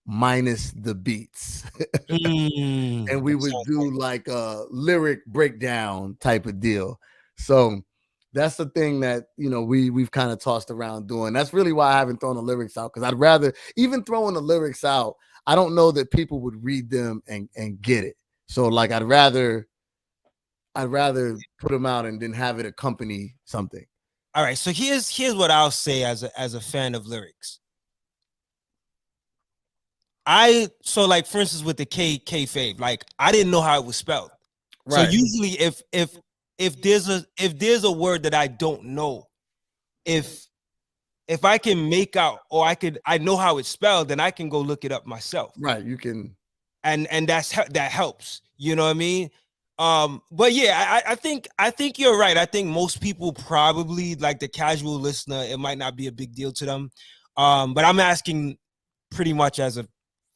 minus the beats. And we would do like a lyric breakdown type of deal. So that's the thing that we've kind of tossed around doing. That's really why I haven't thrown the lyrics out, because I'd rather, even throwing the lyrics out, I don't know that people would read them and get it. So like I'd rather put them out and then have it accompany something. All right, so here's what I'll say as a fan of lyrics. So like for instance with the kayfabe, like I didn't know how it was spelled. So Right. usually if there's a word that I don't know, if I can make out or I know how it's spelled, then I can go look it up myself. Right. You can. And that helps. You know what I mean? But yeah, I think you're right. I think most people probably, like the casual listener, it might not be a big deal to them. But I'm asking pretty much as a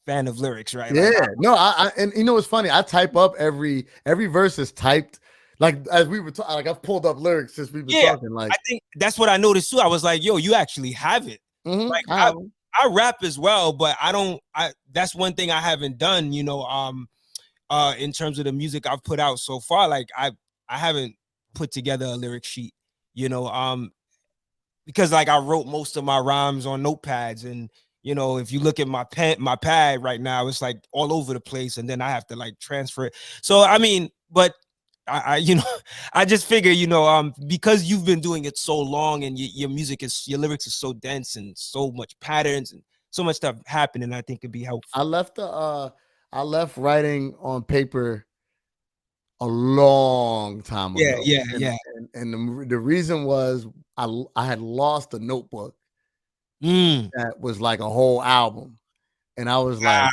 fan of lyrics, right? Yeah. Like No, I and you know what's funny? I type up every verse is typed. Like as we were talking, like I've pulled up lyrics since we've been yeah, talking. Like, I think that's what I noticed too. I was like, yo, you actually have it. Like I have them. I rap as well, but that's one thing I haven't done, in terms of the music I've put out so far. Like I haven't put together a lyric sheet, because like I wrote most of my rhymes on notepads, and if you look at my pad right now, it's like all over the place, and then I have to like transfer it. So I mean, but I I just figure, because you've been doing it so long, and your lyrics is so dense and so much patterns and so much stuff happening, I think it'd be helpful. I left writing on paper a long time Yeah, ago, yeah, and yeah. the reason was I had lost a notebook Mm. that was like a whole album, and I was like, Wow.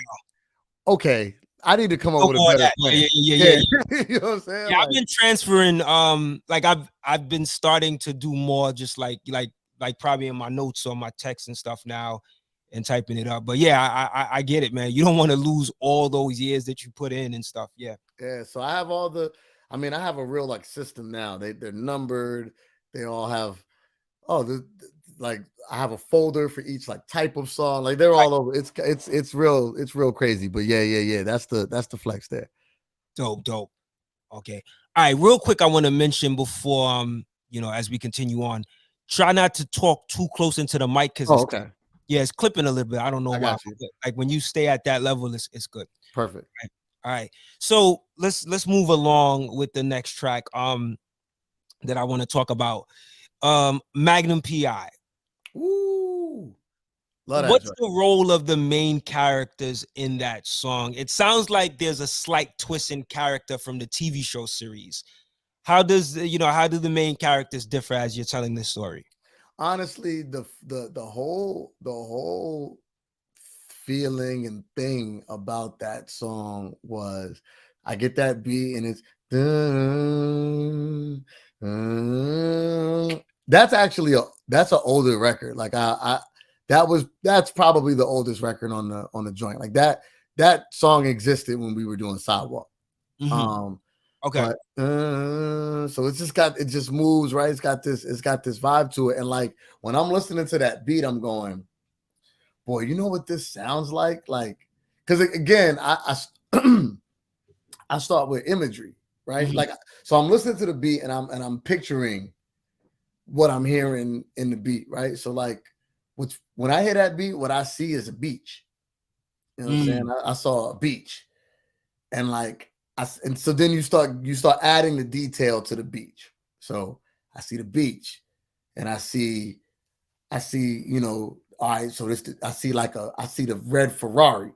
okay, I need to come up No with a more of better that. Yeah, plan. yeah, yeah, Yeah, yeah. you know what I'm saying? Yeah, I've Like, been transferring. Like I've been starting to do more, just like probably in my notes or my text and stuff now, and typing it up. But yeah, I get it, man. You don't want to lose all those years that you put in and stuff. Yeah. yeah. So I have all the. I mean, I have a real like system now. They're numbered. They all have. Oh, like I have a folder for each like type of song. Like they're Right. all over. It's real crazy. But yeah. That's the flex there. Dope, dope. Okay. All right. Real quick, I want to mention before as we continue on, try not to talk too close into the mic because Oh, okay. it's clipping a little bit. I don't know I why. got you. But like when you stay at that level, it's good. Perfect. All right. So let's move along with the next track that I want to talk about. Magnum PI. Ooh, love that What's joint. the role of the main characters in that song? It sounds like there's a slight twist in character from the TV show series. How do the main characters differ as you're telling this story? Honestly, the whole feeling and thing about that song was I get that beat and it's dun, that's actually that's an older record. Like that's probably the oldest record on the joint. Like that song existed when we were doing Sidewalk. Mm-hmm. Um Okay. but so it just moves, right? It's got this vibe to it. And like when I'm listening to that beat, I'm going, boy, you know what this sounds like? Like, because again, I start with imagery, right? Mm-hmm. Like, so I'm listening to the beat and I'm picturing what I'm hearing in the beat, right? So like, when I hear that beat, what I see is a beach. You know what I'm saying? I saw a beach, and like, and so then you start adding the detail to the beach. So I see the beach, and I see, all right, so I see the red Ferrari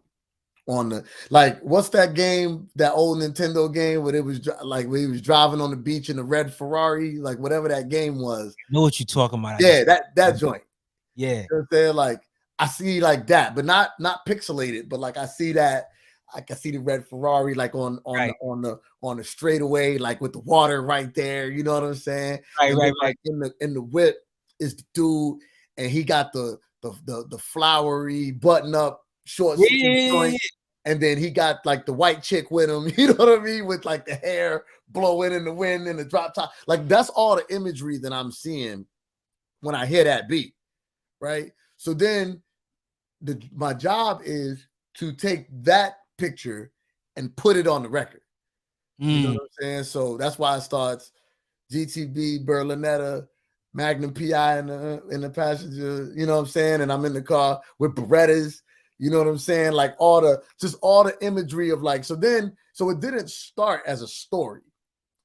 on the, like, what's that game, that old Nintendo game where it was like where he was driving on the beach in the red Ferrari, like whatever that game was. I know what you're talking about. Yeah, that joint. Yeah. You know what I'm saying? Like I see like that, but not pixelated, but like I see that. I can see the red Ferrari like on Right. the straightaway, like with the water right there. You know what I'm saying? Right. And Right. then Right. like in the whip is the dude, and he got the flowery button up short Yeah. sleeve Yeah. Yeah. joint, and then he got like the white chick with him. You know what I mean? With like the hair blowing in the wind and the drop top. Like that's all the imagery that I'm seeing when I hear that beat, right? So then my job is to take that picture and put it on the record. You know what I'm saying? So that's why it starts GTB, Berlinetta, Magnum PI in the passenger, you know what I'm saying? And I'm in the car with Berettas, you know what I'm saying? Like all the imagery of like, so it didn't start as a story,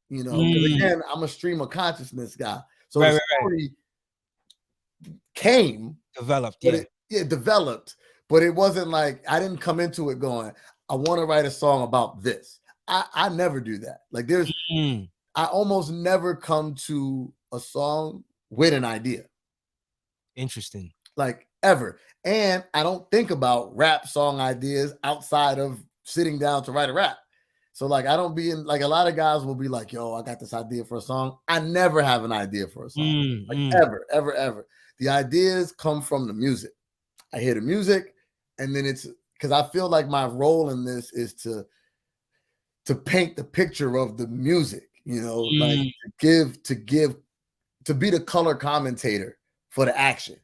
because again, I'm a stream of consciousness guy. So Right. the Right. story came, Developed, but yeah. it developed, but it wasn't like I didn't come into it going, I want to write a song about this. I never do that. Like I almost never come to a song with an idea. Interesting. Like ever. And I don't think about rap song ideas outside of sitting down to write a rap. So like I don't be in, like a lot of guys will be like, yo, I got this idea for a song. I never have an idea for a song. Ever. The ideas come from the music. I hear the music, and then it's because I feel like my role in this is to paint the picture of the music, like to be the color commentator for the action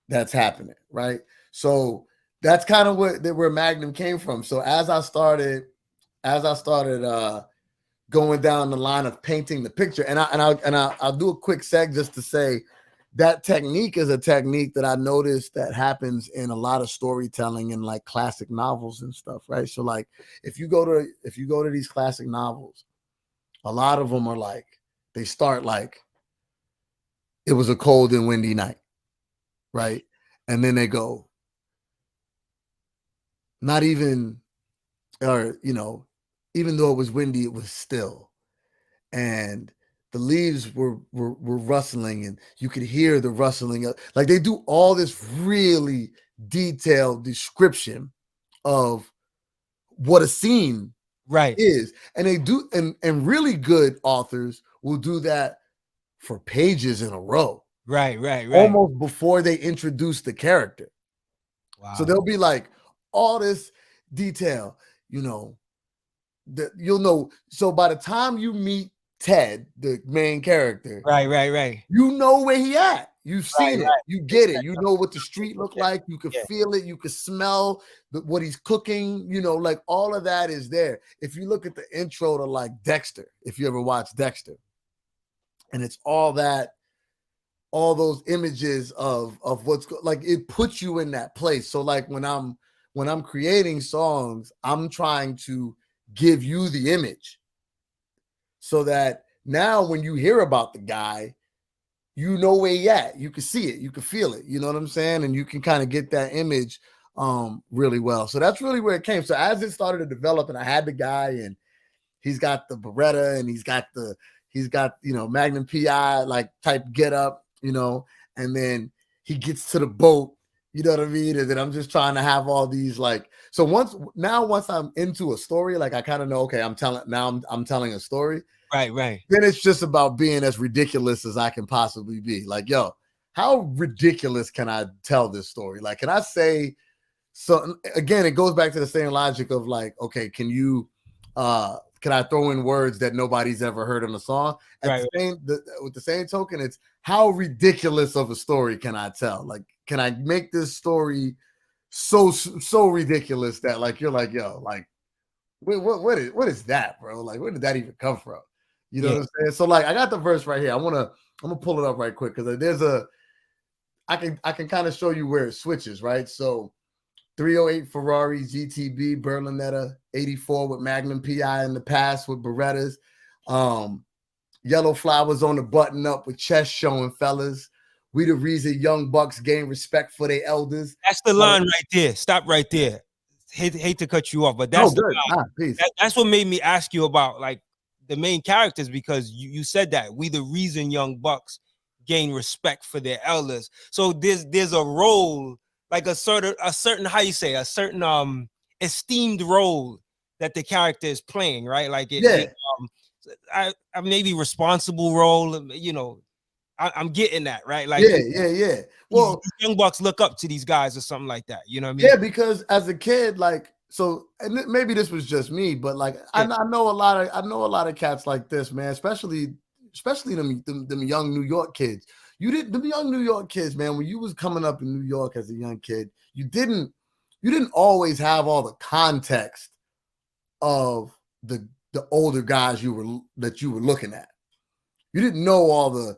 that's happening, right? So that's kind of where Magnum came from. So as I started going down the line of painting the picture, and I'll do a quick seg just to say that technique is a technique that I noticed that happens in a lot of storytelling in like classic novels and stuff, right? So like if you go to these classic novels, a lot of them are like they start like it was a cold and windy night, right? And then they go, not even, or even though it was windy, it was still, and the leaves were rustling, and you could hear the rustling. Like they do all this really detailed description of what a scene is, and they do, and really good authors will do that for pages in a row, Right. almost before they introduce the character. Wow. So they'll be like all this detail, that you'll know. So by the time you meet Ted, the main character, right, you know where he at. You've seen it. You get it. You know what the street look like. You can feel it. You can smell what he's cooking. Like all of that is there. If you look at the intro to like Dexter, if you ever watch Dexter, and it's all those images of what's like, it puts you in that place. So like when I'm creating songs, I'm trying to give you the image so that now when you hear about the guy, you know where he at. You can see it, you can feel it, you know what I'm saying? And you can kind of get that image really well. So that's really where it came. So as it started to develop, and I had the guy, and he's got the Beretta, and he's got Magnum PI like type get up, and then he gets to the boat, you know what I mean? And then I'm just trying to have all these like, so once I'm into a story, like I kind of know, okay, I'm telling a story. Right. Then it's just about being as ridiculous as I can possibly be. Like, yo, how ridiculous can I tell this story? Like, can I say so? Again, it goes back to the same logic of like, okay, can I throw in words that nobody's ever heard in a song? With the same token, it's how ridiculous of a story can I tell? Like, can I make this story so ridiculous that like you're like, yo, like, what is that, bro? Like, where did that even come from? You know what I'm saying? So like, I got the verse right here. I'm gonna pull it up right quick because I can kind of show you where it switches, right? So 308 Ferrari GTB Berlinetta, 84 with Magnum PI in the past with Berettas, yellow flowers on the button up with chest showing, fellas. We the reason young bucks gain respect for their elders. That's the line right there. Stop right there. Hate to cut you off, but that's that's what made me ask you about like the main characters, because you said that we the reason young bucks gain respect for their elders. So there's a role, like a certain how you say, a certain esteemed role that the character is playing, right? Like I maybe responsible role, I'm getting that, right? Like yeah. Well, these young bucks look up to these guys or something like that. You know what I mean? Yeah, because as a kid, like, so, and maybe this was just me, but like, I know a lot of cats like this, man. Especially them young New York kids. The young New York kids, man. When you was coming up in New York as a young kid, you didn't always have all the context of the older guys that you were looking at. You didn't know all the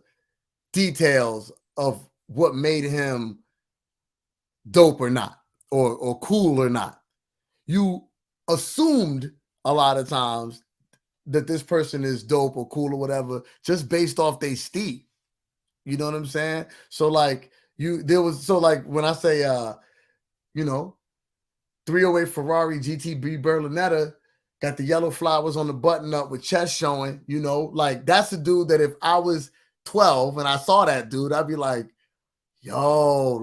details of what made him dope or not, or cool or not. You assumed a lot of times that this person is dope or cool or whatever just based off they steep. You know what I'm saying? So like, there was, so like when I say 308 Ferrari GTB Berlinetta, got the yellow flowers on the button up with chest showing, like that's a dude that if I was 12 and I saw that dude, I'd be like, yo,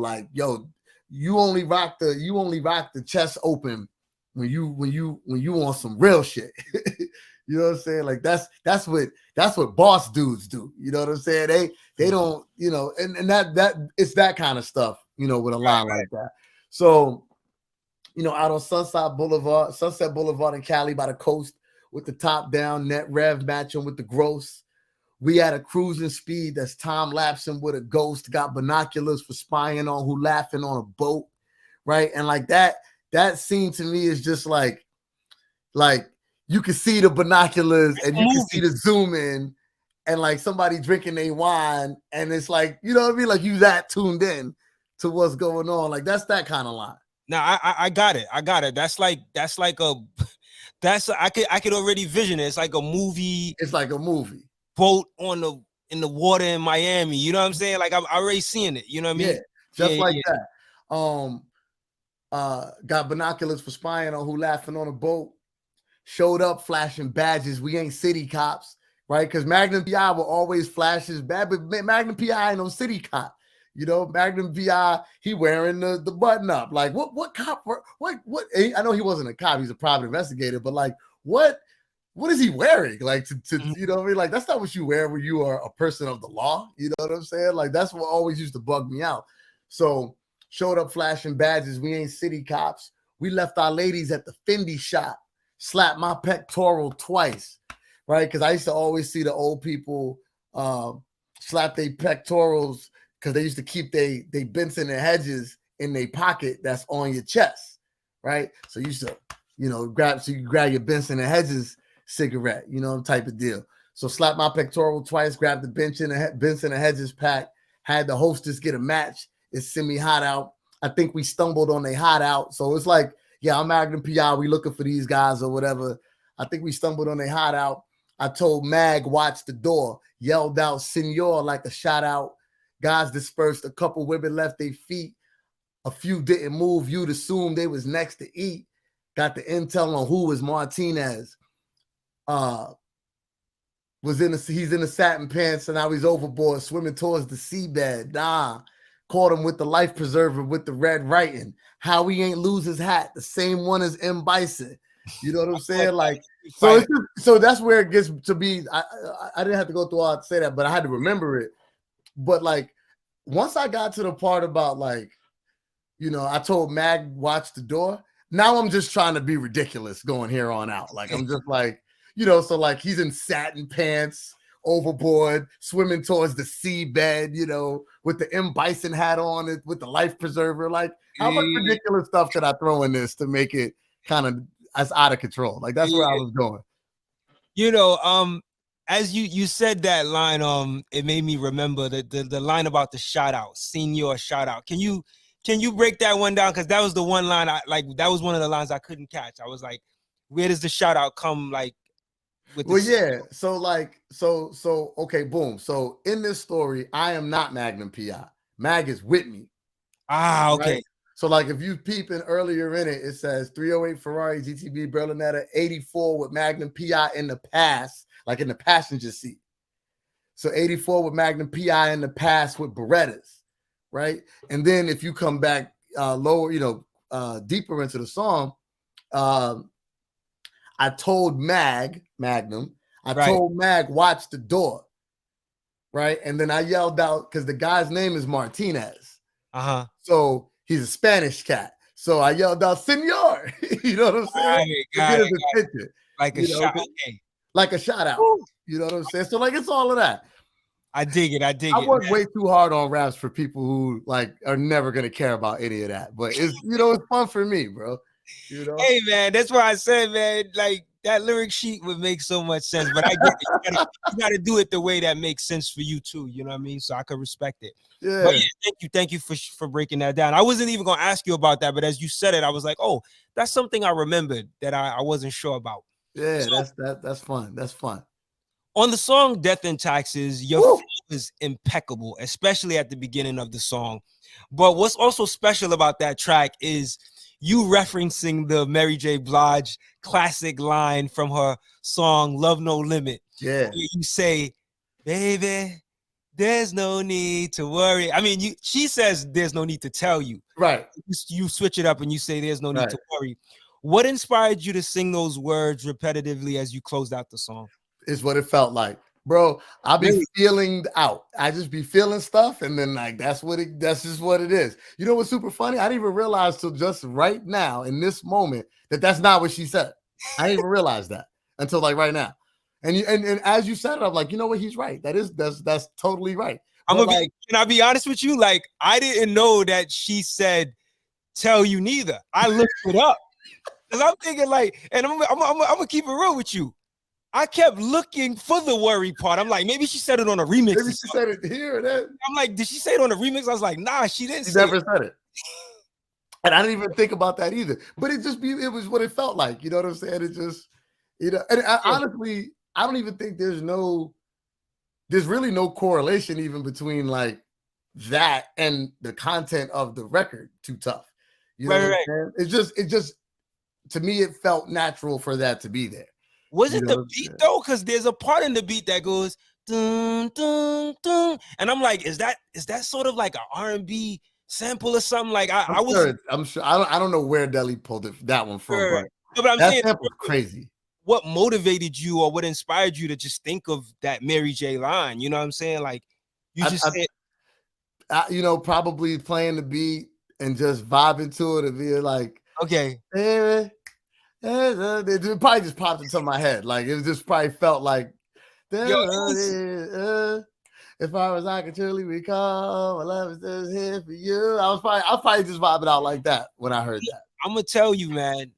you only rock the chest open when you want some real shit. You know what I'm saying? Like that's what boss dudes do. You know what I'm saying? They don't, and that it's that kind of stuff, with a line like that. So, out on Sunset Boulevard in Cali by the coast with the top down net rev matching with the gross. We had a cruising speed that's time lapsing with a ghost, got binoculars for spying on who laughing on a boat, right? And like that scene to me is just like you can see the binoculars and you can see the zoom in and like somebody drinking a wine and it's like, you know what I mean? Like you that tuned in to what's going on. Like that's that kind of line. Now I got it. I could already vision it. It's like a movie. It's like a movie. Boat in the water in Miami. You know what I'm saying? Like I'm already seeing it. You know what I mean? Yeah, just like that. Got binoculars for spying on who laughing on a boat. Showed up flashing badges. We ain't city cops, right? Because Magnum PI will always flash his badge, but Magnum PI ain't no city cop. Magnum PI, he wearing the button up. Like what cop? What? I know he wasn't a cop. He's a private investigator. But like what is he wearing? Like to you know what I mean? Like that's not what you wear when you are a person of the law. You know what I'm saying? Like that's what always used to bug me out. So showed up flashing badges. We ain't city cops. We left our ladies at the Fendi shop. Slapped my pectoral twice, right? Because I used to always see the old people slap their pectorals because they used to keep they Benson and Hedges in their pocket that's on your chest, right? So you used to, you grab your Benson and Hedges cigarette, type of deal. So slap my pectoral twice, grab the Benson and Hedges pack, had the hostess get a match. It's semi-hot out. I think we stumbled on a hot out. So it's like, yeah, I'm Magnum PI. We looking for these guys or whatever. I think we stumbled on a hot out. I told Mag, watch the door. Yelled out, senor, like a shot out. Guys dispersed. A couple women left their feet. A few didn't move. You'd assume they was next to eat. Got the intel on who was Martinez. He's in the satin pants and now he's overboard, swimming towards the seabed. Nah. Caught him with the life preserver with the red writing. How he ain't lose his hat, the same one as M. Bison. You know what I'm saying? Like, so that's where it gets to be. I didn't have to go through all to say that, but I had to remember it. But like, once I got to the part about like, I told Mag watch the door. Now I'm just trying to be ridiculous going here on out. Like I'm just like, so like he's in satin pants, overboard, swimming towards the seabed, with the M. Bison hat on it, with the life preserver. Like, how much ridiculous stuff could I throw in this to make it kind of as out of control? Like, that's where I was going. As you said that line, it made me remember the line about the shout out, senior shout out. Can you break that one down? Because that was the one line that was one of the lines I couldn't catch. I was like, where does the shout out come like? So okay, boom. So in this story, I am not Magnum PI. Mag is with me. Okay. Right? So like if you peeping earlier in it, it says 308 Ferrari GTB Berlinetta 84 with Magnum PI in the past, like in the passenger seat. So 84 with Magnum PI in the past with Berettas, right? And then if you come back lower, deeper into the song, I told Magnum, told Mag, watch the door. Right. And then I yelled out because the guy's name is Martinez. So he's a Spanish cat. So I yelled out, senor. You know what I'm saying? Get his attention. Like a shot. Okay. Like a shout out. Ooh. You know what I'm saying? So like it's all of that. I dig it. I work way too hard on raps for people who like are never gonna care about any of that. But it's it's fun for me, bro. Hey man, that's why I said, man, like that lyric sheet would make so much sense, but I get it. You gotta do it the way that makes sense for you too. You know what I mean? So I could respect it. Yeah. But yeah, thank you for breaking that down. I wasn't even gonna ask you about that, but as you said it, I was like, oh, that's something I remembered that I wasn't sure about. Yeah, so, that's fun. That's fun. On the song "Death and Taxes," your was impeccable, especially at the beginning of the song. But what's also special about that track is you referencing the Mary J. Blige classic line from her song "Love No Limit." Yeah. You say, "Baby, there's no need to worry." I mean, she says there's no need to tell you. Right. You switch it up and you say there's no need Right. to worry. What inspired you to sing those words repetitively as you closed out the song? Is what it felt like. Bro, I'll be Really? feeling out. I just be feeling stuff, and then like that's just what it is. You know what's super funny? I didn't even realize till just right now in this moment that that's not what she said. I didn't even realize that until like right now. And and as you said it, I'm like, you know what? He's right. That's totally right. But like, Can I be honest with you? Like, I didn't know that she said tell you neither. I looked it up. Cause I'm thinking like, and I'm gonna keep it real with you. I kept looking for the worry part. I'm like, maybe she said it on a remix. maybe she said it here. That I'm like, did she say it on a remix? I was like, nah, she didn't she say never it. said it. And I didn't even think about that either. But it was what it felt like. You know what I'm saying? It just, and honestly, I don't even think there's really no correlation even between like that and the content of the record. Too Tough. You know what I'm saying? It just to me, it felt natural for that to be there. Was it the beat though? Because there's a part in the beat that goes dun dun dun, and I'm like, is that sort of like an R&B sample or something? Like I'm sure. I don't know where Delle pulled that one from, but no, but I'm that saying sample's crazy. What motivated you or what inspired you to just think of that Mary J line? You know what I'm saying? Like you just said, probably playing the beat and just vibing to it and being like, okay, hey, it probably just popped into my head. Like it just probably felt like, if I could truly recall, my love is just here for you. I was probably just vibing out like that when I heard that. I'm gonna tell you, man,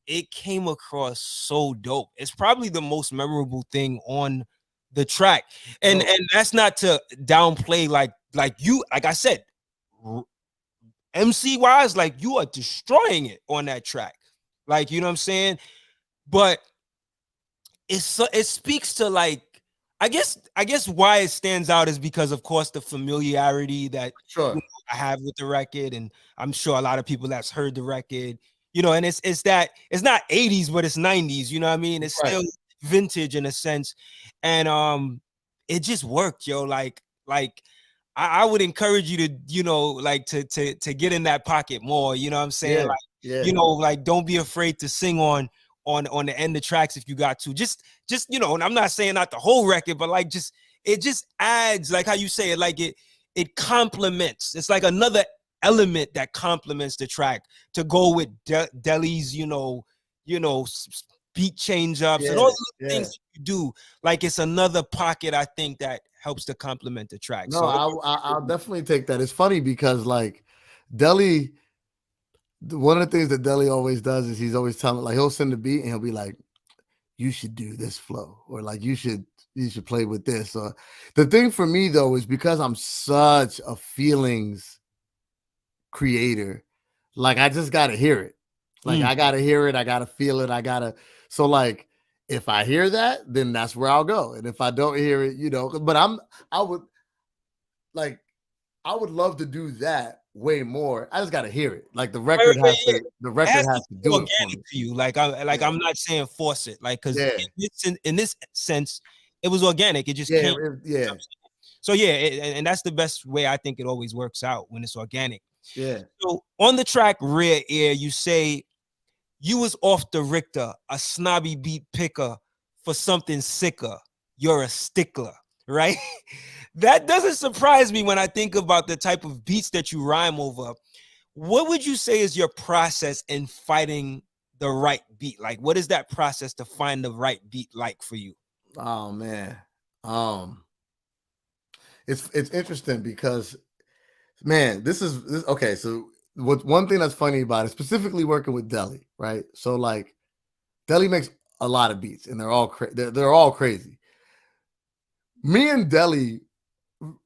it came across so dope. It's probably the most memorable thing on the track, and that's not to downplay like I said, MC wise, like you are destroying it on that track, like you know what I'm saying. But it speaks to like I guess why it stands out is because of course the familiarity that Sure. I have with the record, and I'm sure a lot of people that's heard the record, you know, and it's that it's not 80s, but it's 90s, you know what I mean? It's still vintage in a sense. And it just worked, yo. Like I would encourage you to, you know, like to get in that pocket more, you know what I'm saying? You know, like don't be afraid to sing on the end of tracks if you got to. Just you know, and I'm not saying not the whole record, but like it just adds, like how you say it, like it complements. It's like another element that complements the track to go with Delle's, you know, beat change ups and all the things you do. Like it's another pocket, I think, that helps to complement the track. No, So I'll definitely take that. It's funny because like Delle, one of the things that Delle always does is he's always telling, like he'll send the beat and he'll be like, you should do this flow, or like you should play with this. The thing for me though is because I'm such a feelings creator, like I just gotta hear it. Like I gotta hear it, I gotta feel it, so like if I hear that, then that's where I'll go. And if I don't hear it, you know, but I would love to do that way more. I just gotta hear it. Like the record has to do it for me. For you. Like I'm not saying force it, like because in this sense, it was organic. It just came. So yeah, and that's the best way I think it always works out when it's organic. Yeah. So on the track Rear Ear, you say you was off the Richter, a snobby beat picker for something sicker. You're a stickler, right? That doesn't surprise me when I think about the type of beats that you rhyme over. What would you say is your process in finding the right beat? Like, what is that process to find the right beat like for you? Oh man. It's interesting because, man, this is okay. So one thing that's funny about it, specifically working with Delle, right? So like Delle makes a lot of beats and they're all crazy. Me and Delle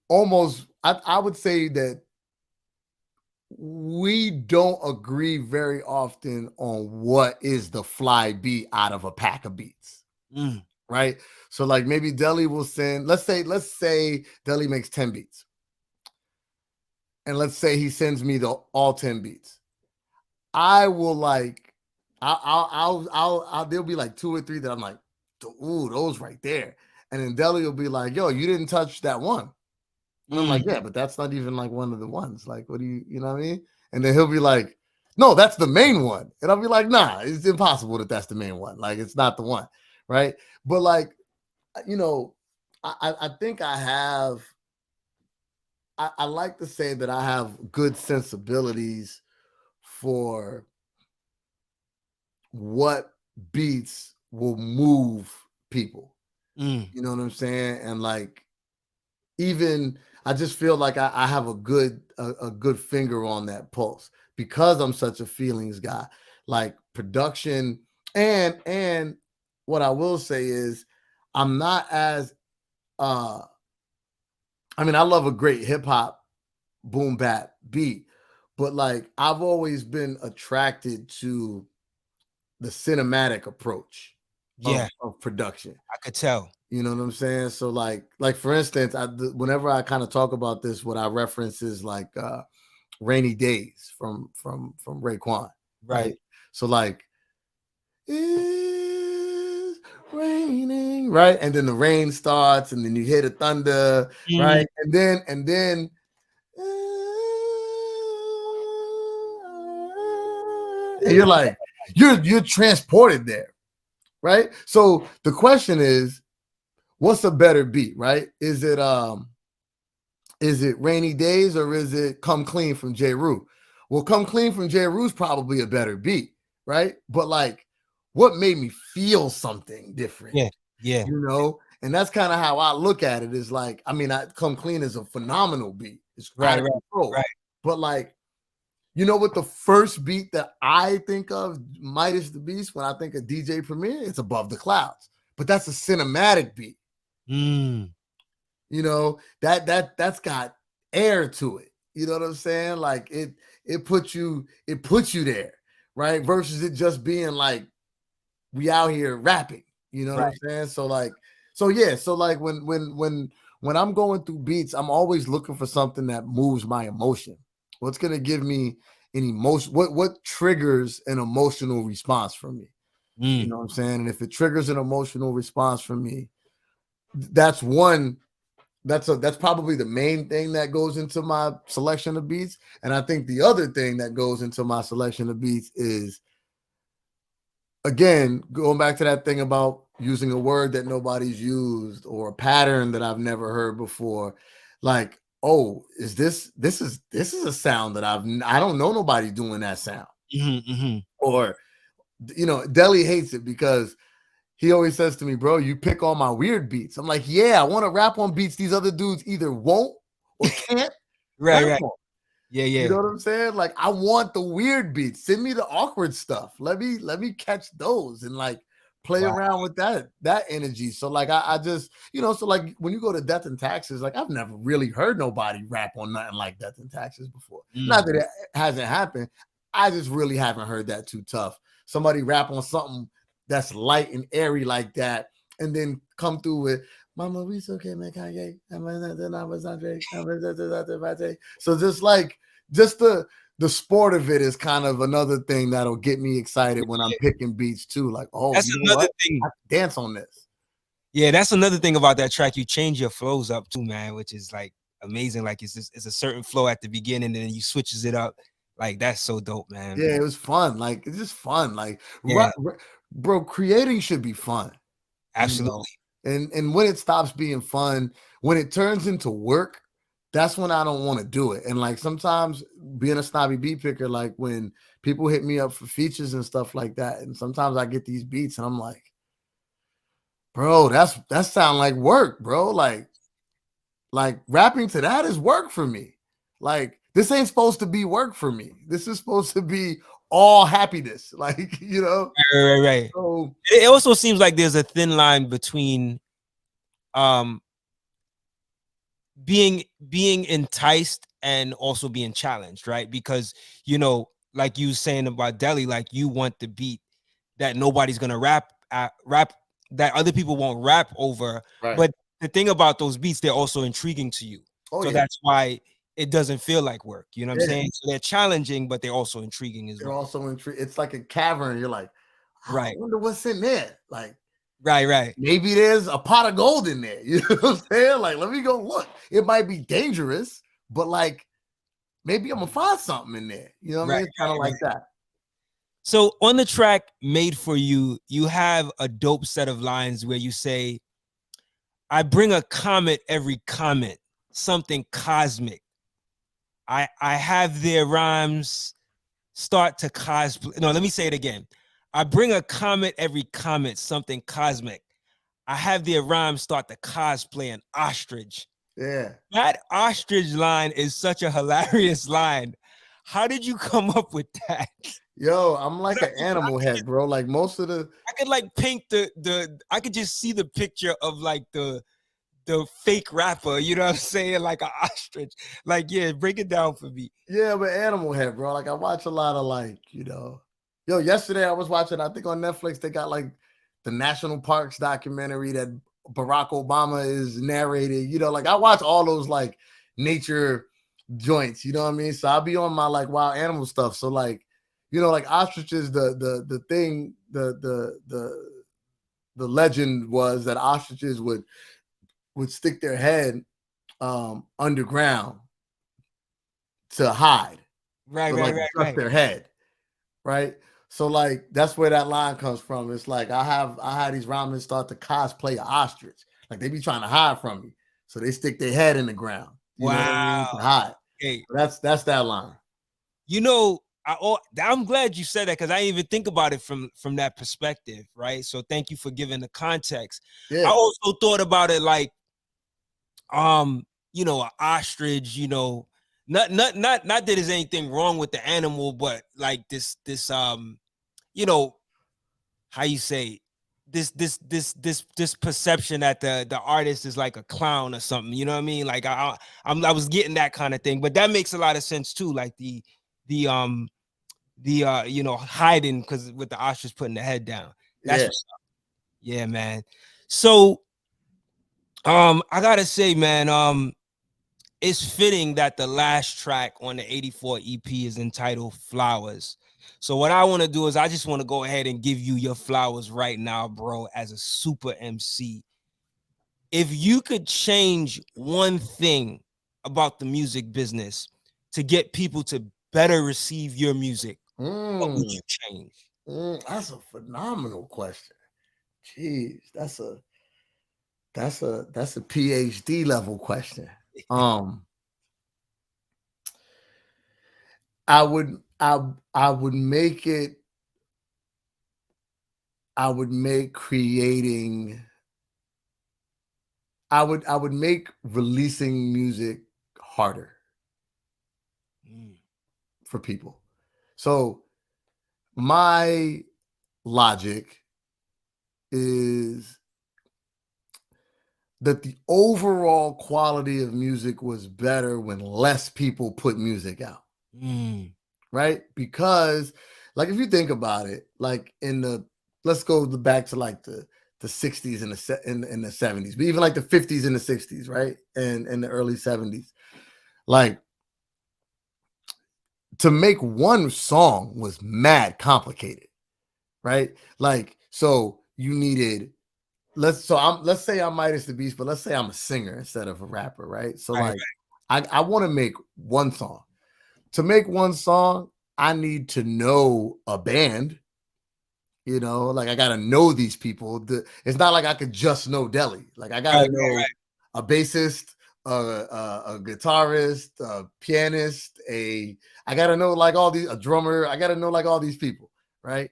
almost, I would say that we don't agree very often on what is the fly beat out of a pack of beats. right? So like maybe Deli will send, let's say Deli makes 10 beats. And let's say he sends me the all 10 beats. I will like, there'll be like 2 or 3 that I'm like, ooh, those right there. And then Deli will be like, yo, you didn't touch that one. And I'm like, yeah, but that's not even like one of the ones. Like, what do you know what I mean? And then he'll be like, no, that's the main one. And I'll be like, nah, it's impossible that that's the main one. Like, it's not the one, right? But like, you know, I think I have, I like to say that I have good sensibilities for what beats will move people. You know what I'm saying? And like, even I just feel like I have a good finger on that pulse because I'm such a feelings guy. Like production and what I will say is I'm not as I mean, I love a great hip hop boom bap beat, but like I've always been attracted to the cinematic approach Yeah, of production. I could tell. You know what I'm saying? So like for instance, whenever I kind of talk about this, what I reference is like Rainy Days from Raekwon, Right. right? So like it's raining, right? And then the rain starts, and then you hear the thunder, right? And then and you're like, you're transported there, right? So the question is, what's a better beat, right? Is it Rainy Days or is it Come Clean from J. Rue? Well, Come Clean from J. Rue's probably a better beat, right? But like, what made me feel something different? Yeah, yeah. You know, and that's kind of how I look at it. Is like, I mean, Come Clean is a phenomenal beat. It's out Right, of right, control. right. But like, you know what the first beat that I think of, MidaZ The Beast, when I think of DJ Premier, it's Above the Clouds. But that's a cinematic beat. You know, that's got air to it. You know what I'm saying? Like it puts you there, right? Versus it just being like we out here rapping. You know what I'm saying? So like, so yeah, so like when I'm going through beats, I'm always looking for something that moves my emotion. What's gonna give me an emotion? What triggers an emotional response from me? You know what I'm saying? And if it triggers an emotional response from me, that's one. That's probably the main thing that goes into my selection of beats. And I think the other thing that goes into my selection of beats is, again, going back to that thing about using a word that nobody's used or a pattern that I've never heard before. Like, oh, this is a sound that I don't know nobody doing that sound. Or, you know, Deli hates it because he always says to me, bro, you pick all my weird beats. I'm like, yeah, I want to rap on beats these other dudes either won't or can't rap Right. on. Yeah, You yeah. know what I'm saying? Like, I want the weird beats. Send me the awkward stuff. Let me catch those and like play around with that energy. So like I just, you know, so like when you go to Death and Taxes, like I've never really heard nobody rap on nothing like Death and Taxes before. Not that it hasn't happened. I just really haven't heard that too tough. Somebody rap on something that's light and airy like that, and then come through with Mama, we still can't make Kanye. So just the sport of it is kind of another thing that'll get me excited when I'm picking beats too. Like, oh, That's you know another what? thing. I can dance on this. Yeah, that's another thing about that track. You change your flows up too, man, which is like amazing. Like it's a certain flow at the beginning, and then you switches it up. Like that's so dope, man. Yeah, it was fun. Like it's just fun. Like, Yeah, bro, creating should be fun. You absolutely. know, and when it stops being fun, when it turns into work, that's when I don't want to do it. And like sometimes being a snobby beat picker, like when people hit me up for features and stuff like that, and sometimes I get these beats and I'm like, bro, that sound like work, bro. Like rapping to that is work for me. Like this ain't supposed to be work for me. This is supposed to be all happiness. Like, you know. Right. So It also seems like there's a thin line between um being enticed and also being challenged, right? Because you know, like you saying about Deli, like you want the beat that nobody's gonna rap that other people won't rap over. Right. But the thing about those beats, they're also intriguing to you. Oh, So yeah. that's why it doesn't feel like work. You know what I'm Yeah. saying? So they're challenging, but they're also intriguing as They're well. also it's like a cavern. You're like, I Right. wonder what's in there. Like, Right. maybe there's a pot of gold in there. You know what I'm saying? Like, let me go look. It might be dangerous, but like, maybe I'm gonna find something in there. You know what I mean? It's kind of like that. So on the track Made For You, you have a dope set of lines where you say, I bring a comet every comet, something cosmic. I have their rhymes start to cosplay. No, let me say it again. I bring a comet every comet, something cosmic. I have their rhymes start to cosplay an ostrich. Yeah. That ostrich line is such a hilarious line. How did you come up with that? Yo, I'm like an animal head, bro. Like most of the I could like paint the I could just see the picture of like the fake rapper, you know what I'm saying? Like an ostrich. Like, yeah, break it down for me. yeah, but animal head, bro. Like I watch a lot of like, yo, yesterday I was watching, I think on Netflix, they got like the National Parks documentary that Barack Obama is narrated. Like I watch all those like nature joints, you know what I mean? So I'll be on my like wild animal stuff. So like, like ostriches, the thing, the legend was that ostriches would stick their head underground to hide. Right. Trust their head. Right. So like that's where that line comes from. It's like I had these ramen start to cosplay an ostrich. Like they be trying to hide from me. So they stick their head in the ground. You know what I mean? To hide. Hey, that's that line. I'm glad you said that because I didn't even think about it from that perspective, right? So thank you for giving the context. Yeah. I also thought about it like, an ostrich, not that there's anything wrong with the animal, but like this, how you say this perception that the artist is like a clown or something, you know what I mean? Like I was getting that kind of thing, but that makes a lot of sense too. Like the hiding because with the ostrich putting the head down. That's what's up. Yeah, man. So I gotta say, man, it's fitting that the last track on the 84 EP is entitled Flowers. So what I want to do is I just want to go ahead and give you your flowers right now, bro, as a super MC. If you could change one thing about the music business to get people to better receive your music, what would you change? That's a phenomenal question. Jeez, that's a PhD level question. I would make it. I would make creating. I would make releasing music harder for people. So my logic is that the overall quality of music was better when less people put music out. Right? Because like if you think about it, like let's go back to like the 60s and the 70s, but even like the 50s and the 60s, right? And the early 70s. Like to make one song was mad complicated, right? Like so you needed let's say I'm MidaZ The BEAST, but let's say I'm a singer instead of a rapper, right? So like I want to make one song. To make one song, I need to know a band. Like I gotta know these people. It's not like I could just know Dele. Like I gotta know a bassist, a guitarist, a pianist, I gotta know like all these, a drummer. I gotta know like all these people, right?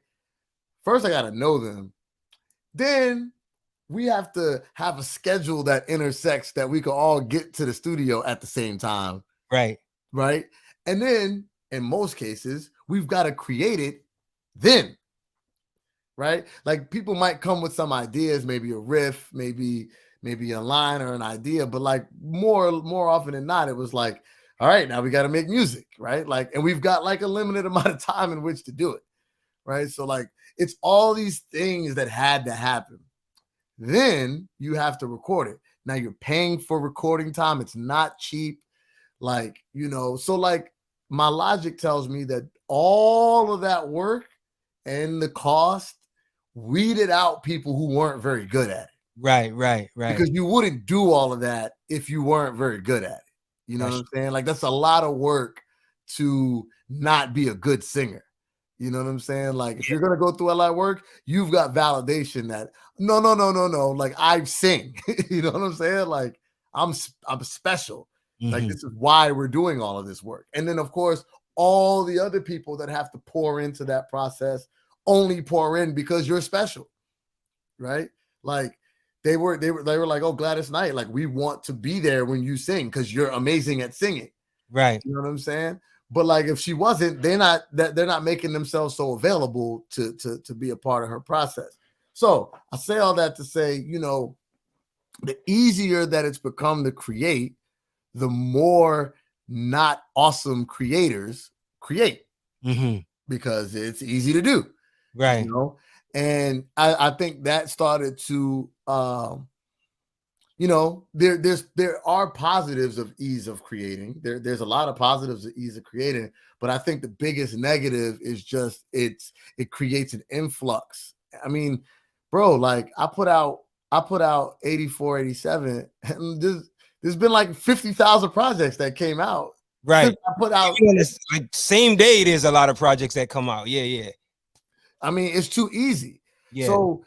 First, I gotta know them. Then we have to have a schedule that intersects that we can all get to the studio at the same time. Right. And then in most cases, we've got to create it then. Right? Like people might come with some ideas, maybe a riff, maybe a line or an idea, but like more often than not, it was like, all right, now we got to make music, right? Like, and we've got like a limited amount of time in which to do it. Right. So like it's all these things that had to happen. Then you have to record it. Now you're paying for recording time. It's not cheap. Like, so like my logic tells me that all of that work and the cost weeded out people who weren't very good at it. Right. Because you wouldn't do all of that if you weren't very good at it. You know what I'm saying? Like, that's a lot of work to not be a good singer. You know what I'm saying? Like, if you're going to go through a lot of work, you've got validation that no. Like, I sing. You know what I'm saying? Like, I'm special. Like, this is why we're doing all of this work. And then, of course, all the other people that have to pour into that process only pour in because you're special, right? Like, they were like, oh, Gladys Knight, like, we want to be there when you sing because you're amazing at singing, right? You know what I'm saying? But like, if she wasn't, they're not making themselves so available to be a part of her process. So I say all that to say, the easier that it's become to create, the more not awesome creators create, because it's easy to do, right? And I think that started to, there are positives of ease of creating. There's a lot of positives of ease of creating, but I think the biggest negative is just it creates an influx. I mean, bro, like I put out 84, 87, and there's been like 50,000 projects that came out. Right. I put out like same day. There's a lot of projects that come out. Yeah. I mean, it's too easy. Yeah. So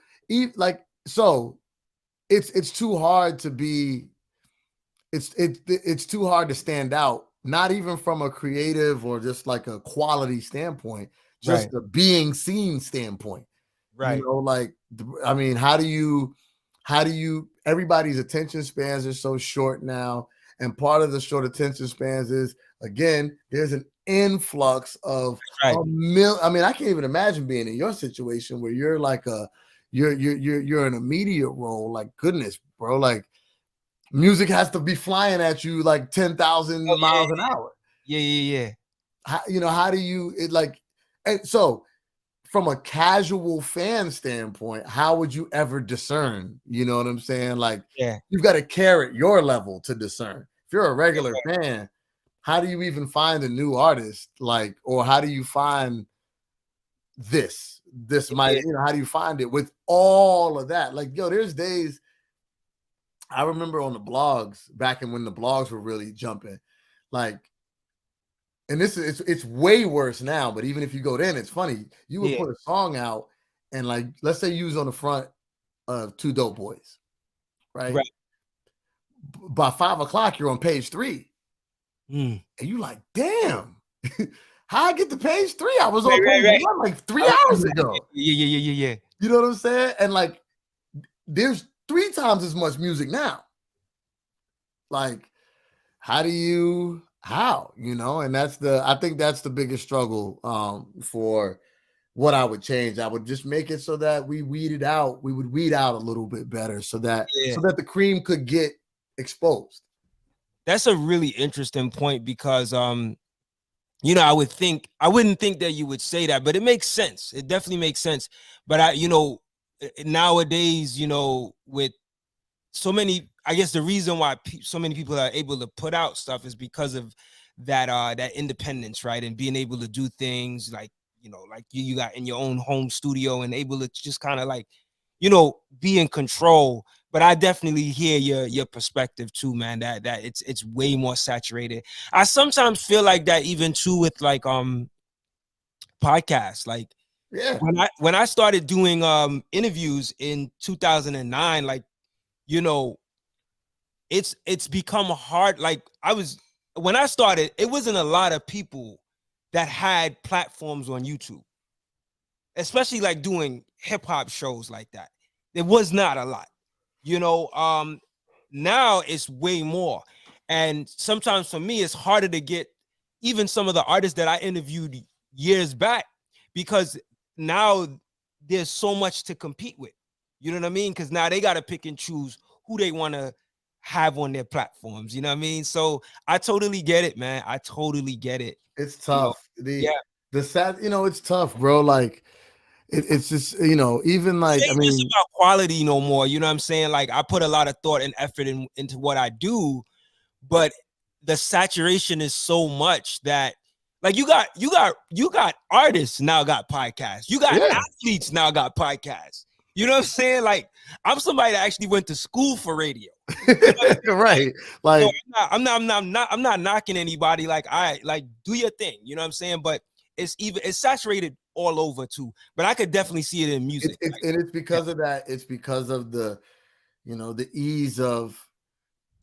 it's too hard to be. It's too hard to stand out. Not even from a creative or just like a quality standpoint, just a being seen standpoint. Right. Like, I mean, how do you? Everybody's attention spans are so short now, and part of the short attention spans is, again, there's an influx of I mean, I can't even imagine being in your situation where you're like you're in a media role. Like, goodness, bro, like music has to be flying at you like 10,000 miles an hour. Yeah. How do you and so from a casual fan standpoint, how would you ever discern? You know what I'm saying? Like, you've got to carrot your level to discern. If you're a regular fan, how do you even find a new artist? Like, or how do you find this might, how do you find it with all of that? Like, yo, there's days I remember on the blogs back when the blogs were really jumping, like, and it's way worse now, but even if you go then, it's funny. You would put a song out and, like, let's say you was on the front of Two Dope Boys, right? By 5 o'clock, you're on page 3. And you like, damn, how I get to page 3? I was on page 1 like 3 hours ago. Yeah. You know what I'm saying? And like, there's 3 times as much music now. Like, how, and I think that's the biggest struggle for what I would change. I would just make it so that we would weed out a little bit better so that the cream could get exposed. That's a really interesting point because I wouldn't think that you would say that, but it makes sense. It definitely makes sense. But nowadays, with so many, I guess the reason why so many people are able to put out stuff is because of that independence, right? And being able to do things like, like you got in your own home studio and able to just kind of like, be in control. But I definitely hear your perspective too, man, that it's way more saturated. I sometimes feel like that even too with like podcasts. Like, when I started doing interviews in 2009, like, it's become hard. Like, when I started, it wasn't a lot of people that had platforms on YouTube, especially like doing hip hop shows like that. There was not a lot, now it's way more. And sometimes for me, it's harder to get even some of the artists that I interviewed years back, because now there's so much to compete with. You know what I mean? Because now they got to pick and choose who they want to have on their platforms. You know what I mean? So I totally get it, man. I totally get it. It's tough. The sad, it's tough, bro. Like, it's just, you know, even like, It ain't just about quality no more. You know what I'm saying? Like I put a lot of thought and effort into what I do, but the saturation is so much that like you got artists now got podcasts. You got athletes now got podcasts. You know what I'm saying? Like I'm somebody that actually went to school for radio. You know right. Like so I'm not knocking anybody. Like do your thing. You know what I'm saying? But it's saturated all over too. But I could definitely see it in music. and it's because of that. It's because of the, you know, the ease of,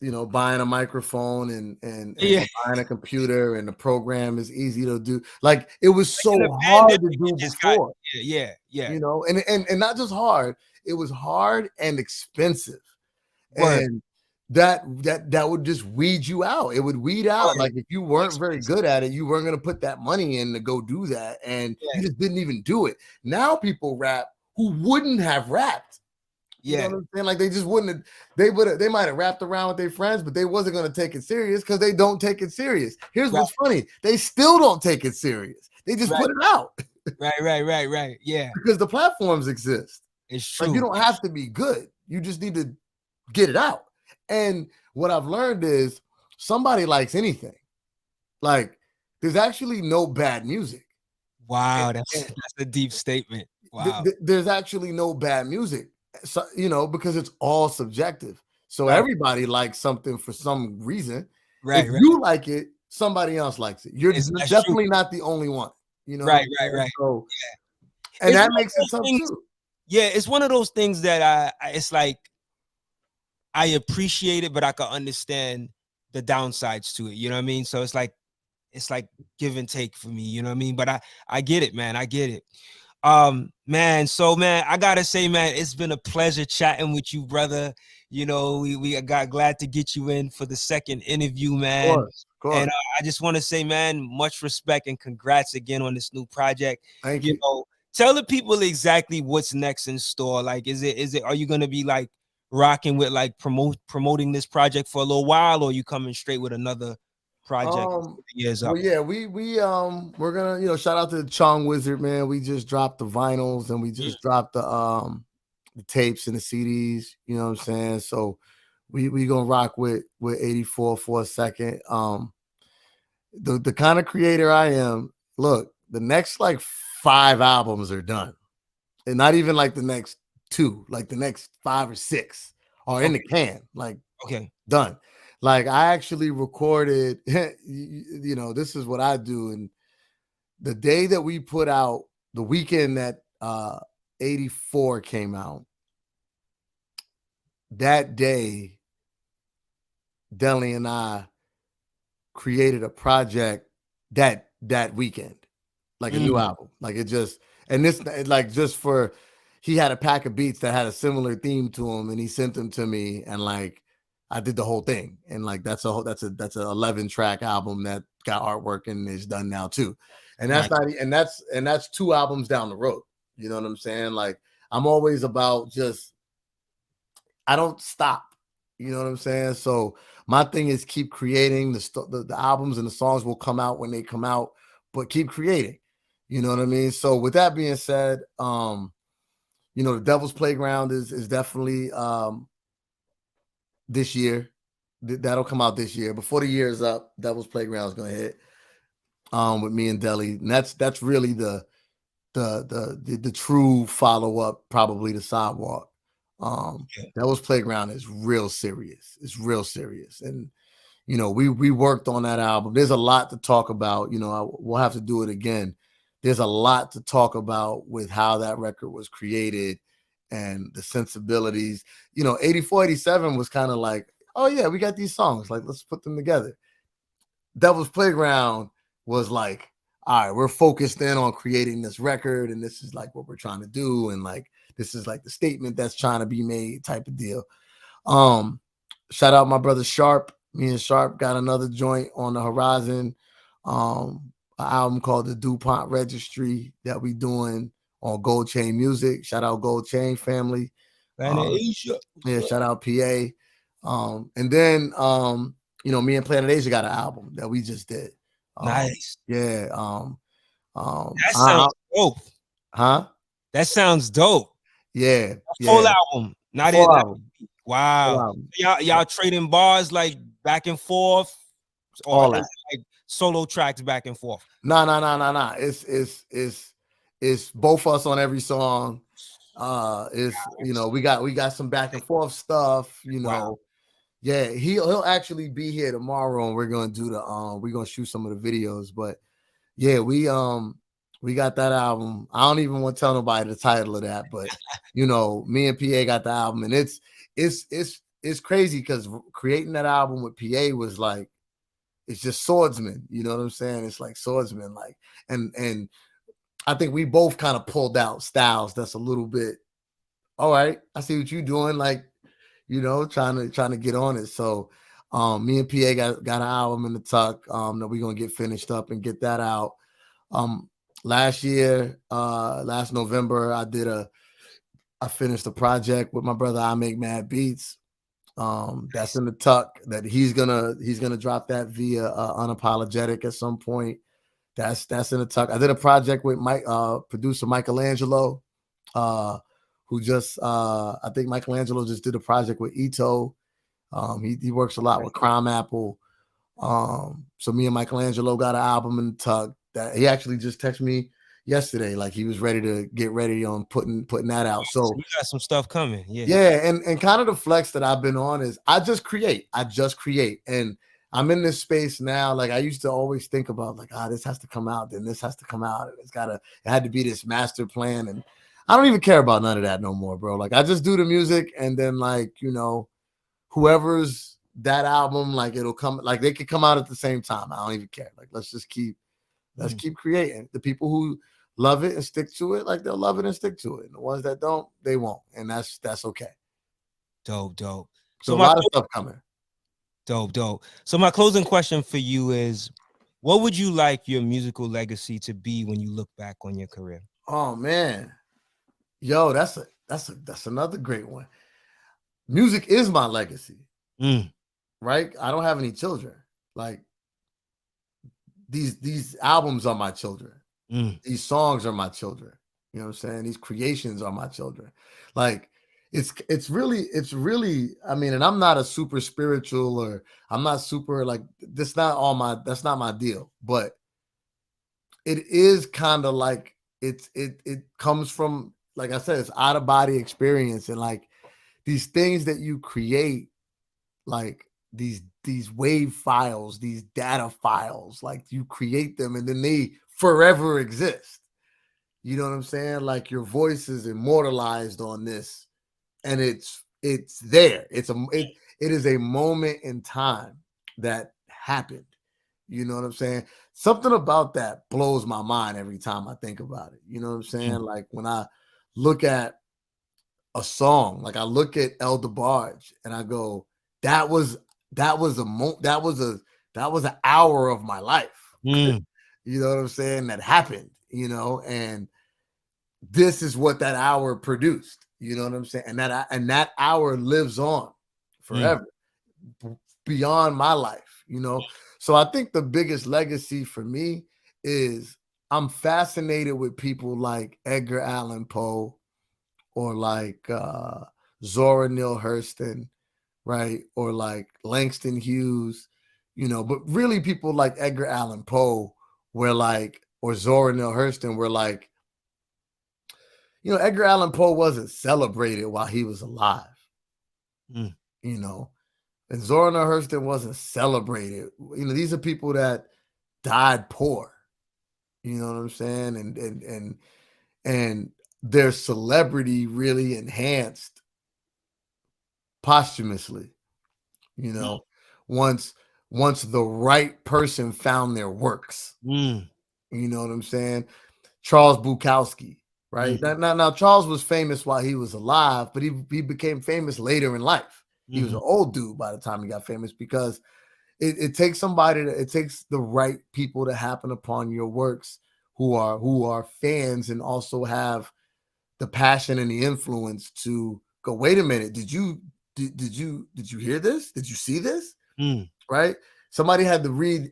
you know, buying a microphone and buying a computer, and the program is easy to do. Like it was so hard to do before. Yeah. You know, and not just hard, it was hard and expensive. Word. And that would just weed you out. It would weed out. Like if you weren't very good at it, you weren't going to put that money in to go do that, and you just didn't even do it. Now people rap who wouldn't have rapped. You know what I'm saying? Like they just wouldn't have, they might have rapped around with their friends, but they wasn't going to take it serious because they don't take it serious. Here's what's funny. They still don't take it serious. They just put it out. Right. Yeah. Because the platforms exist. It's true. Like you don't have to be good. You just need to get it out. And what I've learned is somebody likes anything. Like there's actually no bad music. Wow, that's a deep statement. Wow. There's actually no bad music. So, you know, because it's all subjective. So everybody likes something for some reason. If you like it, somebody else likes it. You're definitely not the only one. You know, right. So, and that makes it tough too. Yeah, it's one of those things that it's like I appreciate it, but I can understand the downsides to it. You know what I mean? So it's like give and take for me. You know what I mean? But I get it, man. I get it. Man, so man, I gotta say, man, it's been a pleasure chatting with you, brother. You know, we got glad to get you in for the second interview, man. Of course. And I just want to say, man, much respect and congrats again on this new project. Thank you. Know, tell the people exactly what's next in store. Like, are you gonna be like rocking with like promoting this project for a little while, or are you coming straight with another project years up? Well, yeah, we're gonna, you know, shout out to Chong Wizard, man. We just dropped the vinyls and we just dropped the tapes and the CDs, you know what I'm saying? So we gonna rock with 84 for a second. The kind of creator I am, look, the next like 5 albums are done. And not even like the next 2, like the next 5 or 6 are in the can, like done. Like I actually recorded, you know, this is what I do. And the day that we put out, the weekend that 84 came out, that day, Delle and I created a project that weekend, like a new album. Like it just, and this like just for, he had a pack of beats that had a similar theme to him, and he sent them to me, and like I did the whole thing, and like that's an 11 track album that got artwork and is done now too, and that's not, and that's 2 albums down the road. You know what I'm saying? Like I'm always about just, I don't stop. You know what I'm saying? So my thing is keep creating. The albums and the songs will come out when they come out, but keep creating. You know what I mean? So with that being said, you know, the Devil's Playground is definitely this year. That'll come out this year. Before the year is up, Devil's Playground is gonna hit with me and Delle. And that's really the true follow-up, probably to Sidewalk. Devil's Playground is real serious. It's real serious. And you know, we worked on that album. There's a lot to talk about. You know, we'll have to do it again. There's a lot to talk about with how that record was created and the sensibilities. You know, 84, 87 was kind of like, oh yeah, we got these songs, like let's put them together. Devil's Playground was like, all right, we're focused in on creating this record, and this is like what we're trying to do, and like this is like the statement that's trying to be made type of deal. Shout out my brother Sharp. Me and Sharp got another joint on the horizon. An album called The DuPont Registry that we doing on Gold Chain Music. Shout out Gold Chain family. Yeah, shout out PA. And then you know, me and Planet Asia got an album that we just did. Nice. Yeah. That sounds dope. Huh? That sounds dope. Yeah, Full yeah. album, not Full in. album. Full Wow. album. Y'all trading bars like back and forth, or All is that. it like solo tracks back and forth? Nah. It's both us on every song. It's we got some back and forth stuff, Wow. Yeah, he'll actually be here tomorrow, and we're gonna do we're gonna shoot some of the videos. But yeah, we got that album. I don't even want to tell nobody the title of that, but me and PA got the album, and it's crazy because creating that album with PA was like, it's just swordsman, you know what I'm saying? It's like swordsman, like, and I think we both kind of pulled out styles that's a little bit, all right, I see what you're doing, like, trying to get on it. So me and PA got an album in the tuck that we're gonna get finished up and get that out. Last year, last November, I finished a project with my brother. I Make Mad Beats. That's in the tuck that he's gonna drop that via Unapologetic at some point. That's in the tuck. I did a project with producer Michelangelo, who just I think Michelangelo just did a project with Ito. He works a lot with Crime Apple. So me and Michelangelo got an album in the tuck that he actually just texted me yesterday, like he was ready to get ready on putting that out. So you got some stuff coming. yeah, and kind of the flex that I've been on is I just create, and I'm in this space now. Like I used to always think about like, this has to come out, then this has to come out, and it had to be this master plan, and I don't even care about none of that no more, bro. Like I just do the music, and then like whoever's that album, like it'll come, like they could come out at the same time. I don't even care. Like let's keep creating. The people who love it and stick to it, like they'll love it and stick to it. And the ones that don't, they won't, and that's okay. Dope. So a lot of stuff coming. Dope. So my closing question for you is, what would you like your musical legacy to be when you look back on your career? Oh man, yo, that's another great one. Music is my legacy, right? I don't have any children. Like these albums are my children. These songs are my children. You know what I'm saying? These creations are my children. Like it's really, I mean, and I'm not a super spiritual, or I'm not super like, that's not my deal, but it is kind of like it comes from, like I said, it's out of body experience, and like these things that you create, like these wave files, these data files, like you create them and then they forever exist. You know what I'm saying? Like your voice is immortalized on this, and it's there. It is a moment in time that happened. You know what I'm saying? Something about that blows my mind every time I think about it. You know what I'm saying? Like when I look at a song, like I look at El DeBarge and I go, that was an hour of my life. You know what I'm saying? That happened, and this is what that hour produced. You know what I'm saying? And that hour lives on forever beyond my life, So I think the biggest legacy for me is I'm fascinated with people like Edgar Allan Poe, or like Zora Neale Hurston, right? Or like Langston Hughes, but really people like Edgar Allan Poe were like, or Zora Neale Hurston were like, Edgar Allan Poe wasn't celebrated while he was alive, and Zora Neale Hurston wasn't celebrated. These are people that died poor, you know what I'm saying? And their celebrity really enhanced posthumously, once the right person found their works. You know what I'm saying? Charles Bukowski, right? Now Charles was famous while he was alive, but he became famous later in life. He was an old dude by the time he got famous, because it takes it takes the right people to happen upon your works who are fans and also have the passion and the influence to go, wait a minute, did you hear this? Did you see this? Right? Somebody had to read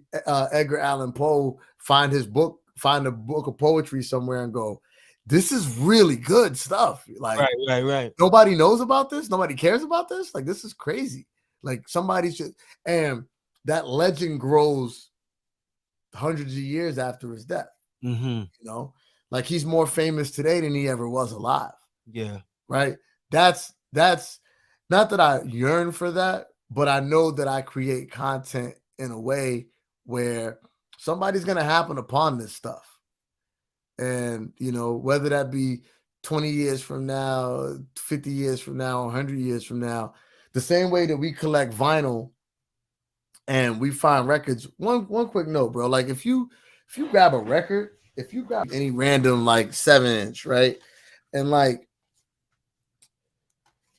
Edgar Allan Poe, find a book of poetry somewhere and go, this is really good stuff. Like, right. nobody knows about this. Nobody cares about this. Like, this is crazy. Like, somebody should, and that legend grows hundreds of years after his death. Mm-hmm. You know, like, he's more famous today than he ever was alive. Yeah. Right. That's not that I yearn for that, but I know that I create content in a way where somebody's going to happen upon this stuff. And, you know, whether that be 20 years from now, 50 years from now, 100 years from now, the same way that we collect vinyl and we find records. One quick note, bro. Like, if you grab a record, if you grab any random like 7-inch, right? And like,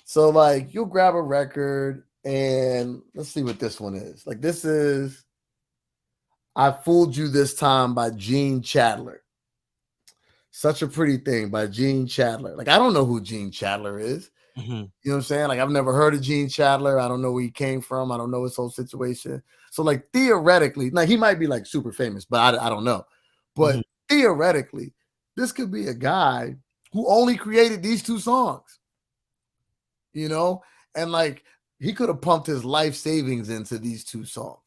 so like, you'll grab a record and let's see what this one is. Like, this is I Fooled You This Time by Gene Chandler. Such a Pretty Thing by Gene Chandler. Like, I don't know who Gene Chandler is. Mm-hmm. You know what I'm saying? Like, I've never heard of Gene Chandler. I don't know where he came from. I don't know his whole situation. So, like, theoretically, like, he might be like super famous, but I don't know. But theoretically, this could be a guy who only created these 2 songs. You know? And like, he could have pumped his life savings into these 2 songs.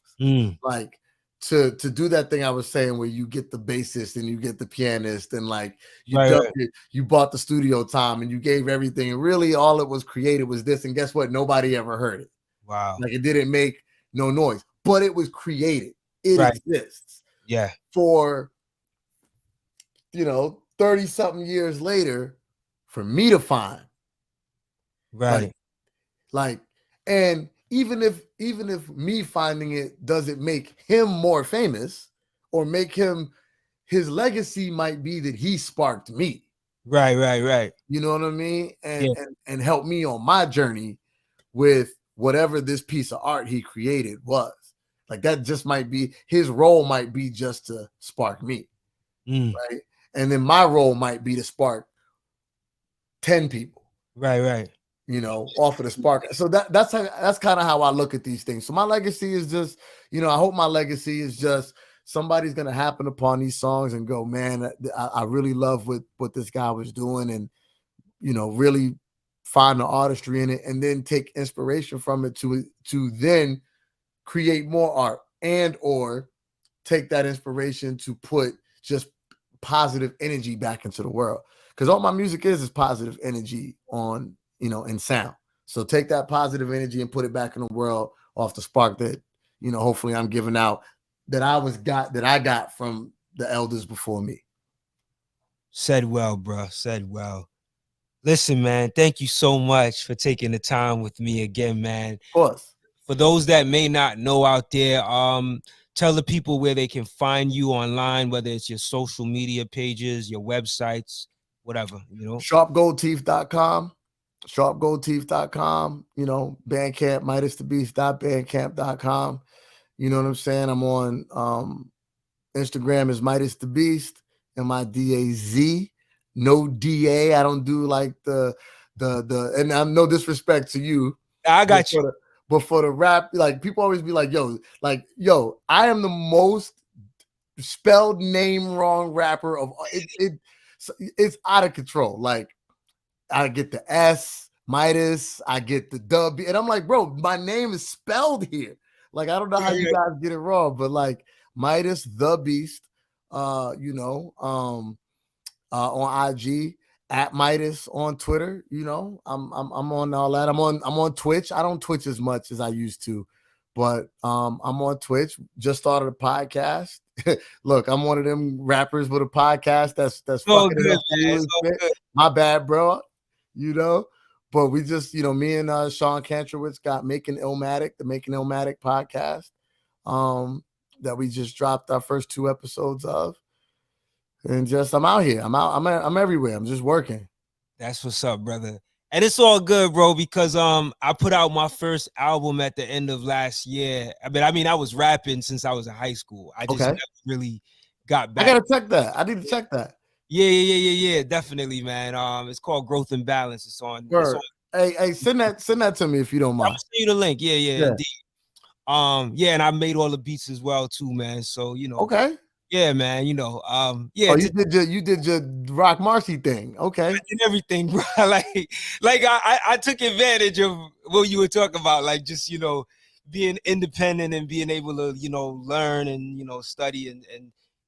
Like, to do that thing I was saying where you get the bassist and you get the pianist and like you it, you bought the studio time and you gave everything, and really all it was created was this, and guess what? Nobody ever heard it. Wow. Like, it didn't make no noise, but it was created. It exists. Yeah. For, you know, 30 something years later for me to find. Right. Like, and even if me finding it doesn't make him more famous or make him, his legacy might be that he sparked me. Right. You know what I mean? And help me on my journey with whatever this piece of art he created was. Like, that just might be, his role might be just to spark me. Right. And then my role might be to spark 10 people. Right. You know, off of the spark. So that's kind of how I look at these things. So my legacy is just, you know, I hope my legacy is just somebody's gonna happen upon these songs and go, man, I really love what this guy was doing, and, you know, really find the artistry in it, and then take inspiration from it to then create more art, and or take that inspiration to put just positive energy back into the world. Because all my music is positive energy on, you know, in sound. So take that positive energy and put it back in the world off the spark that, you know, hopefully I'm giving out, that I got from the elders before me. Said well, bro. Said well. Listen, man, thank you so much for taking the time with me again, man. Of course. For those that may not know out there, tell the people where they can find you online, whether it's your social media pages, your websites, whatever, you know. Sharpgoldteeth.com. Sharpgoldteeth.com, you know, Bandcamp, MidaZTheBeast.bandcamp.com. You know what I'm saying? I'm on Instagram is MidaZ The Beast, MIDAZ. No DA. I don't do like the and I'm no disrespect to you. I got you. But for the rap, like, people always be like, yo, I am the most spelled name wrong rapper of it. It's out of control. Like, I get the S, MidaZ, I get the W, and I'm like, bro, my name is spelled here. Like, I don't know how you guys get it wrong, but like, MidaZ The Beast, you know, on IG, at MidaZ on Twitter. You know, I'm on all that. I'm on Twitch. I don't Twitch as much as I used to, but I'm on Twitch. Just started a podcast. Look, I'm one of them rappers with a podcast that's fucking good, it up. Good. My bad, bro. You know, but we just, you know, me and Sean Kantrowitz got Making Illmatic, the Making Illmatic podcast, that we just dropped our first 2 episodes of, and just I'm out here. I'm everywhere. I'm just working. That's what's up, brother. And it's all good, bro, because I put out my first album at the end of last year. I mean, I was rapping since I was in high school. I just never really got back. I gotta check that. I need to check that. Yeah, definitely, man. It's called Growth and Balance. It's on. Hey, send that to me if you don't mind. I'll send you the link. Yeah, indeed. Yeah, and I made all the beats as well too, man. So, you know. Okay. Yeah, man. Yeah, Oh, you did your Rock Marcy thing. Okay. and everything, bro. like I took advantage of what you were talking about, like just being independent and being able to learn and study and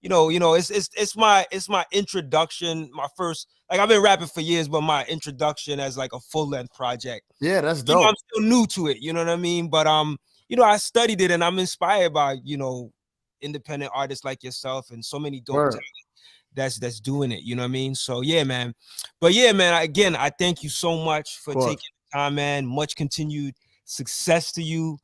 it's my introduction, my first, like I've been rapping for years, but my introduction as like a full length project. Yeah, that's dope. I'm still new to it, you know what I mean? But I studied it and I'm inspired by independent artists like yourself and so many dope that's doing it, you know what I mean? So yeah, man. But yeah, man, again, I thank you so much for taking the time, man. Much continued success to you,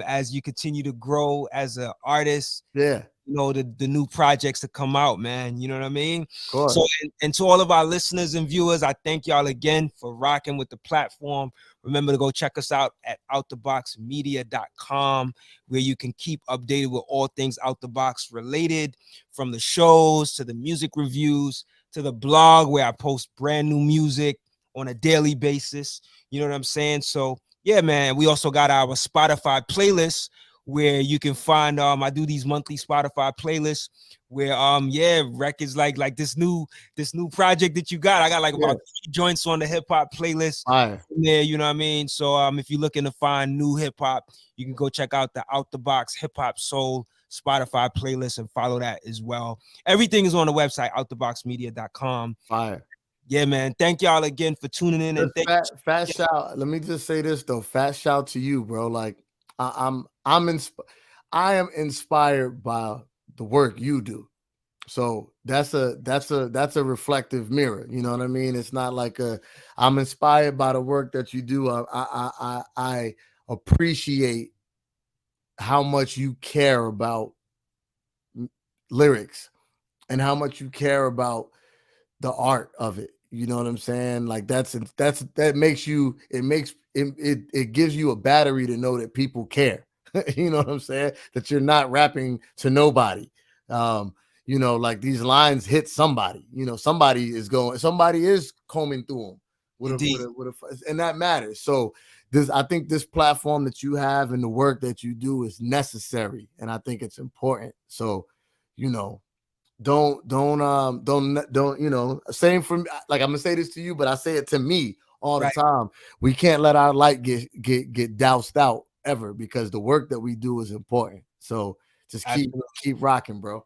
as you continue to grow as an artist. Yeah. The new projects to come out, man. You know what I mean? Of course. So, and to all of our listeners and viewers, I thank y'all again for rocking with the platform. Remember to go check us out at outtheboxmedia.com, where you can keep updated with all things Out the Box related, from the shows to the music reviews to the blog where I post brand new music on a daily basis. You know what I'm saying? So, yeah, man. We also got our Spotify playlist, where you can find I do these monthly Spotify playlists where records like this new project that you got. I got like about 3 joints on the hip hop playlist there, you know what I mean? So if you're looking to find new hip hop, you can go check out the Out the Box Hip Hop Soul Spotify playlist and follow that as well. Everything is on the website outtheboxmedia.com. Fire. Yeah, man. Thank y'all again for tuning in. And fat shout. Let me just say this though. Fat shout to you, bro. Like I am inspired by the work you do. So that's a reflective mirror. You know what I mean? It's not like I'm inspired by the work that you do. I appreciate how much you care about lyrics and how much you care about the art of it. You know what I'm saying? Like that makes you, it gives you a battery to know that people care. You know what I'm saying? That you're not rapping to nobody. Like these lines hit somebody. Somebody is combing through them with and that matters. So I think this platform that you have and the work that you do is necessary, and I think it's important. So, don't same for me. Like I'm gonna say this to you, but I say it to me all the time. We can't let our light get doused out ever, because the work that we do is important. So just keep rocking, bro.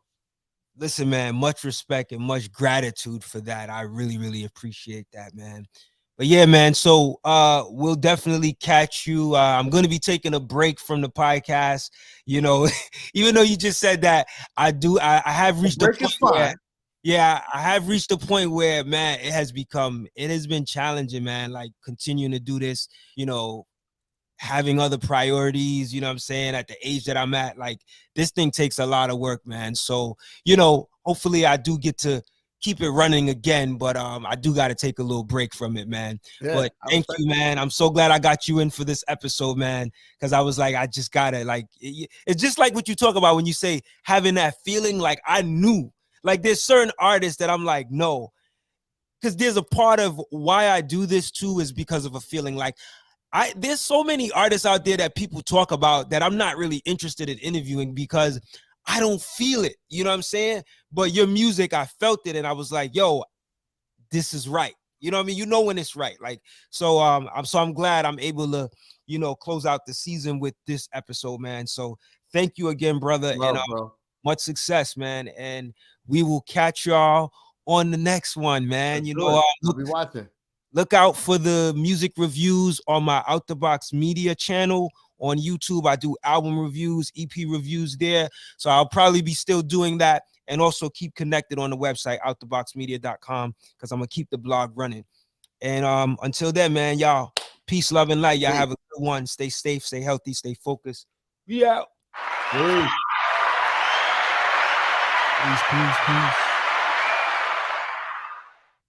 Listen, man, much respect and much gratitude for that. I really, really appreciate that, man. But yeah, man, so we'll definitely catch you. I'm going to be taking a break from the podcast, even though you just said that. I have reached the point where, I have reached the point where, man, it has been challenging, man, like continuing to do this, having other priorities, you know what I'm saying, at the age that I'm at. Like, this thing takes a lot of work, man. So, hopefully I do get to keep it running again, but I do got to take a little break from it, man. But thank you, man. I'm so glad I got you in for this episode, man, because I was like, I just gotta, like, it's just like what you talk about when you say having that feeling. Like, I knew, like, there's certain artists that I'm like, no, because there's a part of why I do this too is because of a feeling. Like, there's so many artists out there that people talk about that I'm not really interested in interviewing because I don't feel it. You know what I'm saying? But your music, I felt it, and I was like, yo, this is right. You know what I mean? When it's right. Like, so I'm glad I'm able to, close out the season with this episode, man. So thank you again, brother. And much success, man. And we will catch y'all on the next one, man. I'll be watching. Look out for the music reviews on my Out the Box Media channel on YouTube. I do album reviews, EP reviews there. So I'll probably be still doing that. And also keep connected on the website, outtheboxmedia.com, because I'm going to keep the blog running. And until then, man, y'all, peace, love, and light. Y'all have a good one. Stay safe, stay healthy, stay focused. We out. Peace, peace, peace.